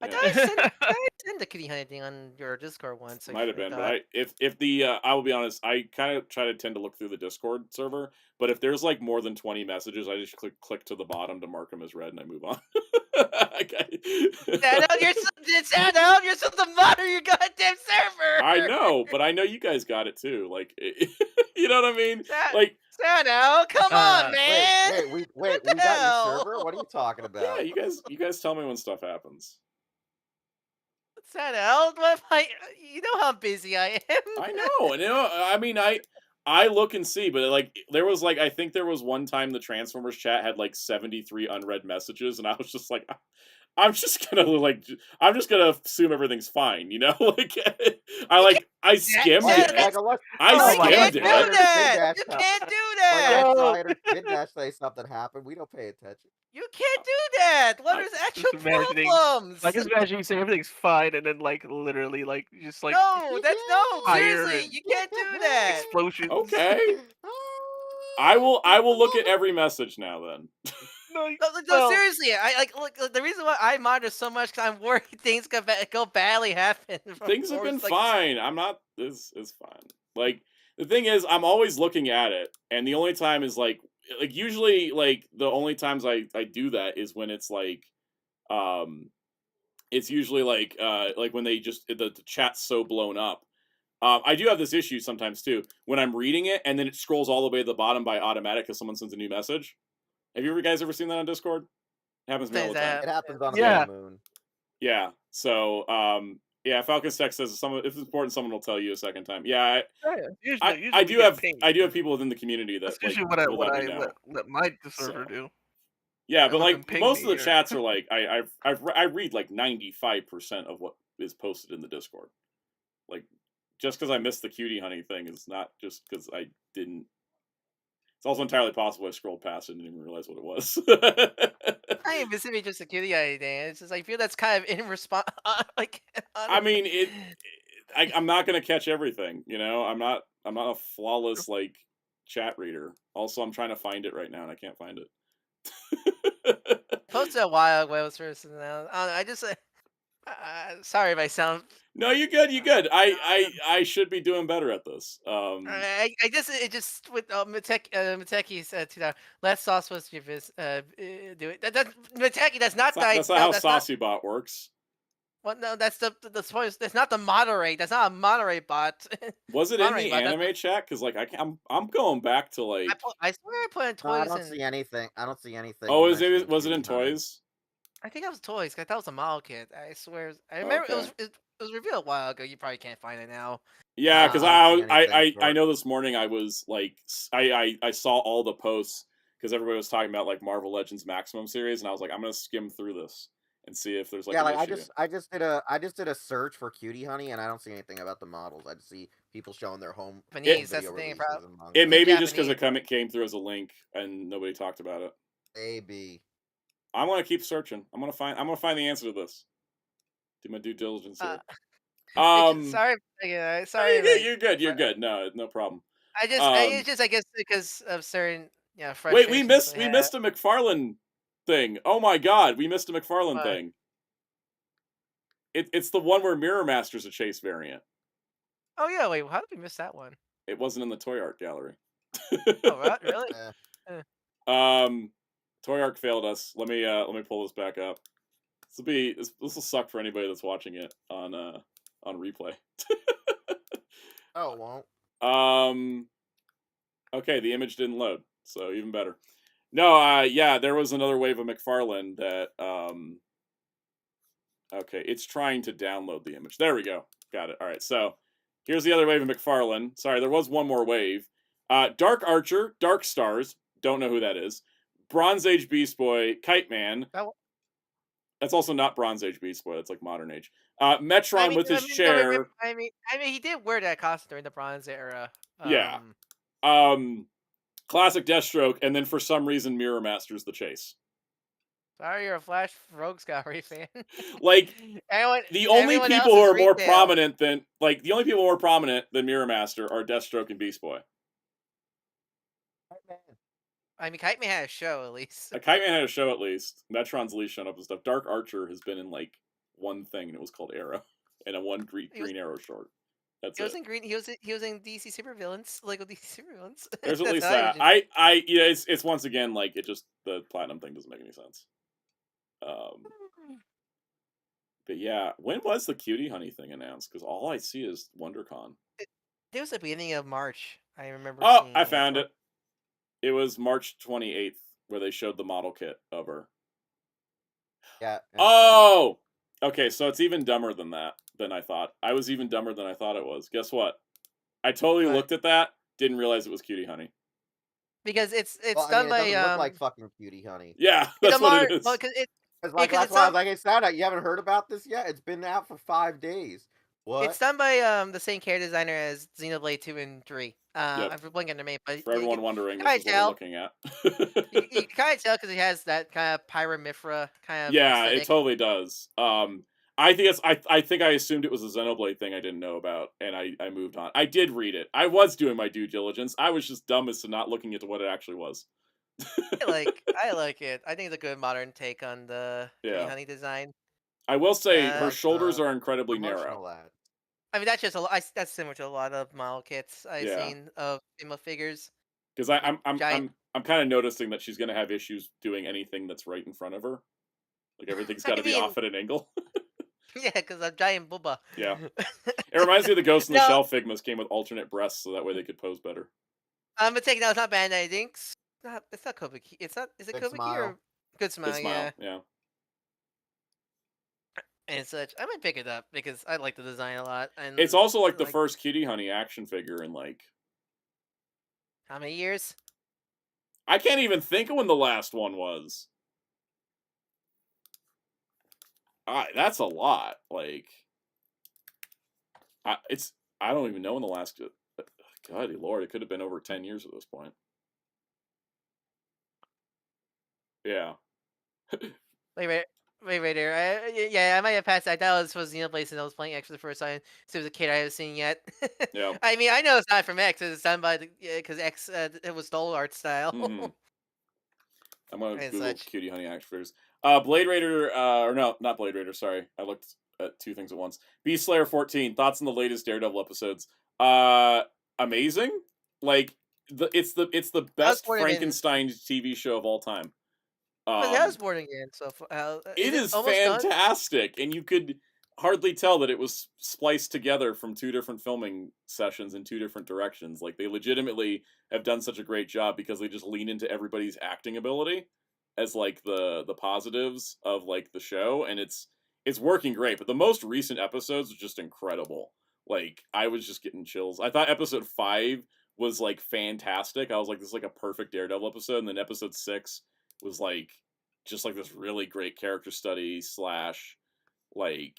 Speaker 2: I
Speaker 1: Yeah.
Speaker 2: thought I sent the kitty honey thing on your Discord once.
Speaker 1: Might have
Speaker 2: I
Speaker 1: been, but
Speaker 2: thought.
Speaker 1: if the I will be honest, I kind of try to tend to look through the Discord server, but if there's like more than 20 messages, I just click to the bottom to mark them as read and I move on. Okay.
Speaker 2: Soundout, you're supposed to monitor your goddamn server.
Speaker 1: I know, but I know you guys got it too. Like, you know what I mean? Like,
Speaker 2: Soundout, come on, man.
Speaker 4: Wait,
Speaker 2: What
Speaker 4: we
Speaker 2: the
Speaker 4: got your
Speaker 2: hell?
Speaker 4: server? What are you talking about?
Speaker 1: yeah, you guys tell me when stuff happens.
Speaker 2: Soundout, what if you know how busy I am.
Speaker 1: I know, and I mean, I look and see, but like there was like I think there was one time the Transformers chat had like 73 unread messages, and I was just like, I'm just gonna assume everything's fine, you know? Like I skimmed it. I skimmed it.
Speaker 2: You can't do that.
Speaker 4: Kid Dash say something happened. We don't pay attention.
Speaker 2: You can't do that. What is actual problems?
Speaker 3: Like, just imagine you say everything's fine, and then like literally like just like
Speaker 2: no, seriously, you can't do that.
Speaker 3: Explosions.
Speaker 1: Okay. I will look at every message now then.
Speaker 2: No, seriously. Look, the reason why I monitor so much because I'm worried things go badly happen.
Speaker 1: Things have been fine. I'm not. This is fine. Like the thing is, I'm always looking at it, and the only time is like usually like the only times I do that is when it's like, it's usually like when they just the chat's so blown up. I do have this issue sometimes too when I'm reading it and then it scrolls all the way to the bottom by automatic because someone sends a new message. Have you guys ever seen that on Discord? It happens to me all the time.
Speaker 4: It happens on the moon.
Speaker 1: Yeah. So, yeah, Falcons Tech says if it's important, someone will tell you a second time. Yeah,
Speaker 3: usually
Speaker 1: I do have people within the community that
Speaker 3: that's usually
Speaker 1: like,
Speaker 3: what I let my server do.
Speaker 1: Yeah, but like most of the chats are like I read like 95% of what is posted in the Discord. Like just because I missed the cutie honey thing is not just because I didn't. It's also entirely possible I scrolled past it and didn't even realize what it was.
Speaker 2: I ain't missing just a cutie honey thing. It's just I feel that's kind of in response.
Speaker 1: I mean, I'm not gonna catch everything, you know. I'm not a flawless like chat reader. Also, I'm trying to find it right now and I can't find it.
Speaker 2: Posted a while ago. I just sorry if I sound.
Speaker 1: No, you're good. You're good. I should be doing better at this.
Speaker 2: It just with Mateki said to that last sauce was do it. Mateki, that's not
Speaker 1: that's not how SaucyBot works.
Speaker 2: Well, no, that's the point. That's not the moderate. That's not a moderate bot.
Speaker 1: Was it in the anime chat? Because like I'm going back to like.
Speaker 2: I swear I put in toys.
Speaker 4: I don't see anything.
Speaker 1: Oh, was it in toys?
Speaker 2: I think that was toys. I thought it was a model kit. I swear. I remember it was revealed a while ago. You probably can't find it now.
Speaker 1: Yeah, because I know this morning I was like I saw all the posts because everybody was talking about like Marvel Legends Maximum series, and I was like, I'm gonna skim through this and see if there's like
Speaker 4: I just did a search for cutie honey, and I don't see anything about the models. I just see people showing their home.
Speaker 2: Japanese, that's the thing.
Speaker 1: It may be just because it came through as a link and nobody talked about it.
Speaker 4: Maybe.
Speaker 1: I'm gonna keep searching. I'm gonna find the answer to this. Do my due diligence here.
Speaker 2: Sorry.
Speaker 1: You're good. You're good. No problem.
Speaker 2: I guess because of certain
Speaker 1: Wait, we missed a McFarlane thing. Oh my god, we missed a McFarlane thing. It's the one where Mirror Master's a Chase variant.
Speaker 2: Oh yeah, wait, how did we miss that one?
Speaker 1: It wasn't in the Toy Art gallery.
Speaker 2: Oh
Speaker 1: really? Toy Arc failed us. Let me pull this back up. This will suck for anybody that's watching it on replay.
Speaker 4: Oh, it won't.
Speaker 1: Okay, the image didn't load, so even better. No, yeah, there was another wave of McFarlane that okay, it's trying to download the image. There we go. Got it. All right, so here's the other wave of McFarlane. Sorry, there was one more wave. Dark Archer, Dark Stars, don't know who that is. Bronze Age Beast Boy, Kite Man. That's also not Bronze Age Beast Boy. That's like modern age. Metron with his chair.
Speaker 2: I mean, he did wear that costume during the Bronze era.
Speaker 1: Yeah. Classic Deathstroke, and then for some reason Mirror Master's the Chase.
Speaker 2: Sorry, you're a Flash Rogues Gallery fan.
Speaker 1: Like the only people who are more prominent than Mirror Master are Deathstroke and Beast Boy.
Speaker 2: I mean, Kite Man had a show at least.
Speaker 1: Kite Man had a show at least. Metron's at least shown up and stuff. Dark Archer has been in like one thing, and it was called Arrow, and a one Green Arrow short. That's
Speaker 2: He was
Speaker 1: it.
Speaker 2: in Green. He was in DC Supervillains, Lego DC Supervillains.
Speaker 1: There's at
Speaker 2: That's
Speaker 1: least
Speaker 2: how I
Speaker 1: that.
Speaker 2: originally-
Speaker 1: It's once again like it just the platinum thing doesn't make any sense. But yeah, when was the Cutie Honey thing announced? Because all I see is WonderCon.
Speaker 2: It was the beginning of March. I remember.
Speaker 1: Oh,
Speaker 2: seeing
Speaker 1: I found it. It was March 28th where they showed the model kit of her.
Speaker 4: Yeah.
Speaker 1: Oh! Okay, so it's even dumber than I thought. I was even dumber than I thought it was. Guess what? I totally
Speaker 2: What?
Speaker 1: looked at that, didn't realize it was Cutie Honey.
Speaker 2: Because it's
Speaker 4: well,
Speaker 2: done
Speaker 4: it
Speaker 2: by
Speaker 4: doesn't look like fucking Cutie Honey.
Speaker 1: Yeah, that's what it is.
Speaker 2: Well, 'cause it,
Speaker 4: It's like
Speaker 2: because
Speaker 4: that's why I was like, it's Soundout. You haven't heard about this yet? It's been out for 5 days. What?
Speaker 2: it's done by the same character designer as Xenoblade 2 and 3.
Speaker 1: Yep.
Speaker 2: I'm blanking on their name, but
Speaker 1: For everyone wondering, this
Speaker 2: kinda
Speaker 1: is what we're
Speaker 2: tell.
Speaker 1: looking at.
Speaker 2: you kind of tell because it has that kind of Pyramithra kind of.
Speaker 1: Yeah,
Speaker 2: aesthetic.
Speaker 1: it totally does. I think I think I assumed it was a Xenoblade thing I didn't know about, and I moved on. I did read it. I was doing my due diligence. I was just dumb as to not looking into what it actually was.
Speaker 2: I like it. I think it's a good modern take on the
Speaker 1: Yeah.
Speaker 2: Honey design.
Speaker 1: I will say her
Speaker 4: like,
Speaker 1: shoulders are incredibly
Speaker 4: Promotional
Speaker 1: narrow.
Speaker 4: ad.
Speaker 2: I mean, that's just that's similar to a lot of model kits I've
Speaker 1: Yeah.
Speaker 2: seen of Emma figures.
Speaker 1: Because I'm
Speaker 2: Giant-
Speaker 1: kind of noticing that she's gonna have issues doing anything that's right in front of her. Like everything's got to be
Speaker 2: mean-
Speaker 1: off at an angle.
Speaker 2: Yeah, because I'm giant booba.
Speaker 1: Yeah. It reminds me of the Ghost in the
Speaker 2: No.
Speaker 1: Shell Figmas came with alternate breasts, so that way they could pose better.
Speaker 2: I'm gonna take it out. It's not Bandai. I think it's not Kobuki. It's not. Is it
Speaker 4: Big
Speaker 2: Kobuki
Speaker 4: Smile.
Speaker 2: or Good Smile?
Speaker 1: Good smile.
Speaker 2: Yeah, and such. I might pick it up because I like the design a lot. And
Speaker 1: It's also like the first Cutie Honey action figure in like
Speaker 2: how many years?
Speaker 1: I can't even think of when the last one was. That's a lot. Like, I don't even know when the last. God, Lord, it could have been over 10 years at this point. Yeah.
Speaker 2: Wait there. Yeah, I might have passed. I thought it was supposed to be Xenoblade, and I was playing X for the first time. So it was a kid I haven't seen yet.
Speaker 1: Yeah.
Speaker 2: I mean, I know it's not from X. It's done by because X it was Dole art style.
Speaker 1: Mhm. I'm gonna
Speaker 2: And
Speaker 1: Google
Speaker 2: such.
Speaker 1: Cutie Honey action figures. Blade Raider, or no, not Blade Raider. Sorry, I looked at two things at once. Beast Slayer 14. Thoughts on the latest Daredevil episodes? Amazing. Like it's the best
Speaker 2: what it is.
Speaker 1: Frankenstein TV show of all time.
Speaker 2: But that was born again. So
Speaker 1: It is
Speaker 2: almost done?
Speaker 1: fantastic, and you could hardly tell that it was spliced together from two different filming sessions in two different directions. Like they legitimately have done such a great job because they just lean into everybody's acting ability as like the positives of like the show, and it's working great. But the most recent episodes are just incredible. Like I was just getting chills. I thought episode 5 was like fantastic. I was like, this is like a perfect Daredevil episode, and then episode 6 was like just like this really great character study / like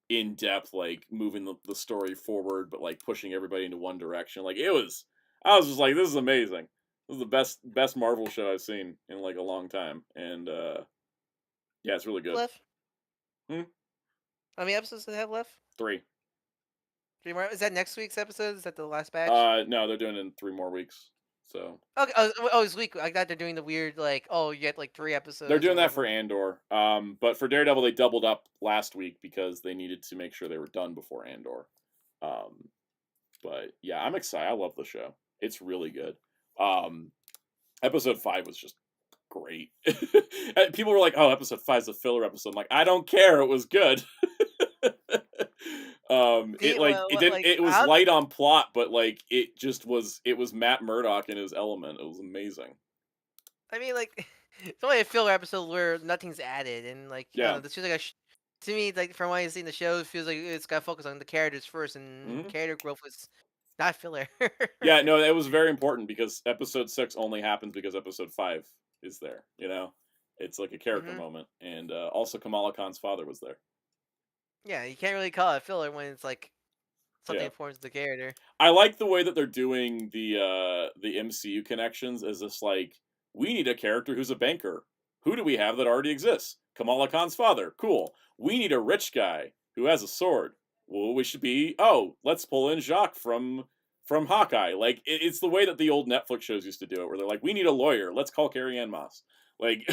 Speaker 1: in depth, like moving the story forward, but like pushing everybody into one direction. Like I was just like, this is amazing. This is the best Marvel show I've seen in like a long time, and yeah, it's really good.
Speaker 2: Left.
Speaker 1: Hmm?
Speaker 2: How many episodes do they have left?
Speaker 1: 3.
Speaker 2: 3 more. Is that next week's episode? Is that the last batch?
Speaker 1: No, they're doing it in 3 more weeks. So
Speaker 2: Okay. It's week. I thought they're doing the weird like, you get like 3 episodes.
Speaker 1: they're
Speaker 2: or
Speaker 1: doing that for
Speaker 2: whatever.
Speaker 1: Andor. But for Daredevil, they doubled up last week because they needed to make sure they were done before Andor. But yeah, I'm excited. I love the show. It's really good. Episode 5 was just great. People were like, "Oh, episode 5 is a filler episode." I'm like, I don't care. It was good. It was light on plot, but like it was Matt Murdock in his element. It was amazing.
Speaker 2: I mean, like, it's only a filler episode where nothing's added, and like,
Speaker 1: Yeah.
Speaker 2: this feels like to me, like from what I've seen the show, it feels like it's got to focus on the characters first, and character growth was not filler.
Speaker 1: Yeah, no, it was very important because episode 6 only happens because episode 5 is there. You know, it's like a character moment, and also Kamala Khan's father was there.
Speaker 2: Yeah, you can't really call it filler when it's like something informs the character.
Speaker 1: I like the way that they're doing the MCU connections as this like, we need a character who's a banker. Who do we have that already exists? Kamala Khan's father. Cool. We need a rich guy who has a sword. Well, we should be, let's pull in Jacques from Hawkeye. Like, it's the way that the old Netflix shows used to do it, where they're like, we need a lawyer. Let's call Carrie Ann Moss. Like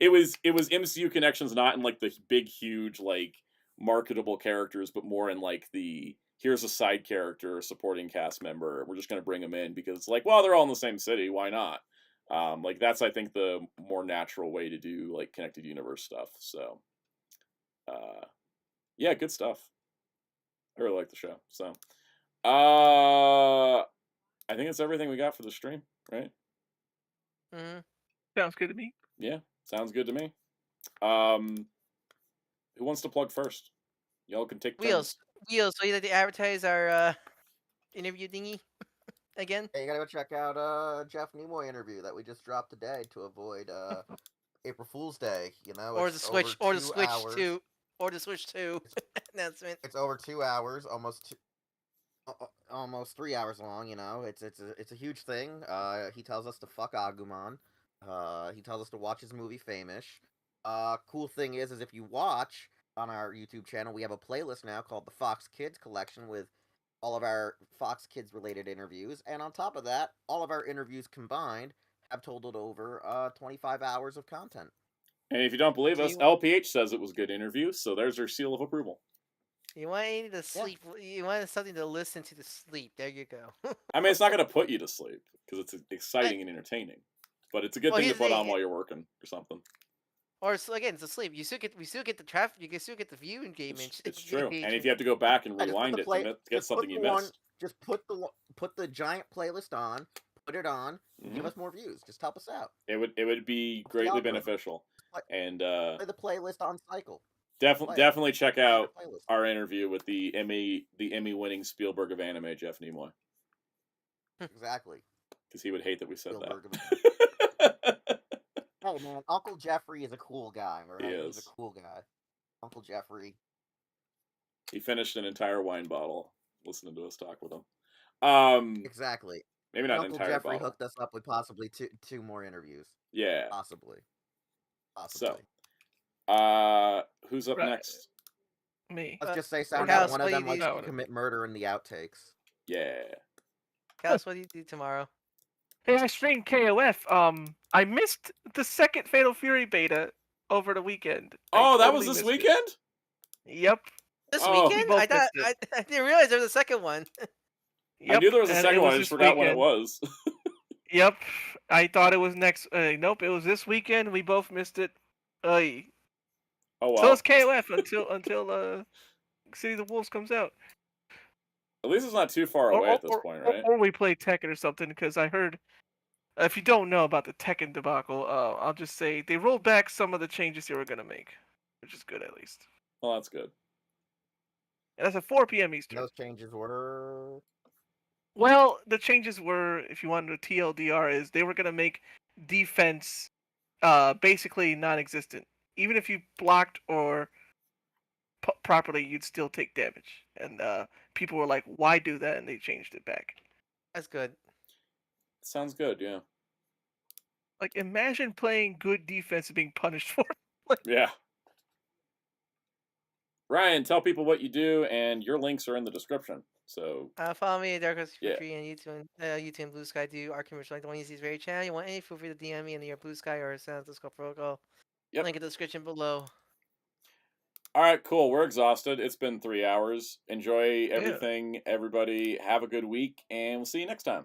Speaker 1: it was MCU connections, not in like the big huge like marketable characters, but more in like the here's a side character, supporting cast member. We're just gonna bring them in because it's like, well, they're all in the same city. Why not? Like that's I think the more natural way to do like connected universe stuff. So, yeah, good stuff. I really like the show. So, I think it's everything we got for the stream, right?
Speaker 2: Mm-hmm.
Speaker 3: Sounds good to me.
Speaker 1: Yeah, sounds good to me. Who wants to plug first? Y'all can take turns.
Speaker 2: Wheels. So you like to advertise our interview thingy again?
Speaker 4: Hey, you gotta go check out Jeff Nimoy interview that we just dropped today to avoid April Fool's Day. You know,
Speaker 2: Or
Speaker 4: it's
Speaker 2: the Switch,
Speaker 4: over
Speaker 2: or the
Speaker 4: 2
Speaker 2: Switch
Speaker 4: hours.
Speaker 2: 2, or the Switch 2 announcement.
Speaker 4: It's over 2 hours, almost 3 hours long. You know, it's a huge thing. He tells us to fuck Agumon. He tells us to watch his movie Famish. Cool thing is if you watch on our YouTube channel, we have a playlist now called the Fox Kids Collection with all of our Fox Kids related interviews, and on top of that, all of our interviews combined have totaled over 25 hours of content.
Speaker 1: And if you don't believe us, LPH says it was a good interview, so there's our seal of approval.
Speaker 2: You want to sleep? Yeah. You want something to listen to sleep? There you go.
Speaker 1: I mean, it's not going to put you to sleep because it's exciting and entertaining, but it's a good thing to put on while you're working or something.
Speaker 2: Or again, it's a sleep. We still get the traffic. You can still get the view engagement.
Speaker 1: It's true, and if you have to go back and rewind it to get something you missed,
Speaker 4: just put the giant playlist on, put it on, give us more views. Just help us out.
Speaker 1: It would be greatly beneficial. And
Speaker 4: play the playlist on cycle.
Speaker 1: Definitely check out our interview with the Emmy-winning Spielberg of anime, Jeff Nimoy.
Speaker 4: Exactly.
Speaker 1: Because he would hate that we said
Speaker 4: Spielberg
Speaker 1: that.
Speaker 4: Hey man, Uncle Jeffrey is a cool guy, right?
Speaker 1: He is.
Speaker 4: He's a cool guy. Uncle Jeffrey.
Speaker 1: He finished an entire wine bottle listening to us talk with him.
Speaker 4: Exactly.
Speaker 1: Maybe not
Speaker 4: Uncle
Speaker 1: an entire
Speaker 4: Jeffrey
Speaker 1: bottle.
Speaker 4: Hooked us up with possibly two more interviews.
Speaker 1: Yeah.
Speaker 4: Possibly.
Speaker 1: So, who's up next?
Speaker 3: Me.
Speaker 4: Let's just say Soundout one of them likes to commit murder in the outtakes.
Speaker 1: Yeah.
Speaker 2: Cass, what do you do tomorrow?
Speaker 3: Hey, I streamed KOF. I missed the second Fatal Fury beta over the weekend.
Speaker 1: Oh, that was this weekend?
Speaker 3: Yep.
Speaker 2: This weekend? I didn't realize there was a second one.
Speaker 1: Yep. I knew there was a second one. I just forgot when it was.
Speaker 3: Yep. I thought it was next. Nope, it was this weekend. We both missed it. Oh well. So it's KOF until City of the Wolves comes out.
Speaker 1: At least it's not too far away at this point, right?
Speaker 3: Or we play Tekken or something, because I heard. If you don't know about the Tekken debacle, I'll just say they rolled back some of the changes they were gonna make, which is good at least.
Speaker 1: Well, that's good.
Speaker 3: And that's at 4 p.m. Eastern.
Speaker 4: Those changes were.
Speaker 3: Well, the changes were, if you wanted to TLDR, is they were gonna make defense basically non-existent. Even if you blocked or properly, you'd still take damage. And people were like, "Why do that?" And they changed it back.
Speaker 2: That's good.
Speaker 1: Sounds good, yeah.
Speaker 3: Like, imagine playing good defense and being punished for it.
Speaker 1: Yeah. Ryan, tell people what you do, and your links are in the description. So
Speaker 2: follow me at Darkhouse53 on YouTube and Blue Sky. Do our commercial like the one you see is very channel. You want any? Feel free to DM me in your Blue Sky or Sound Disco Protocol. Yep. Link in the description below.
Speaker 1: All right, cool. We're exhausted. It's been 3 hours. Enjoy everything, everybody. Have a good week, and we'll see you next time.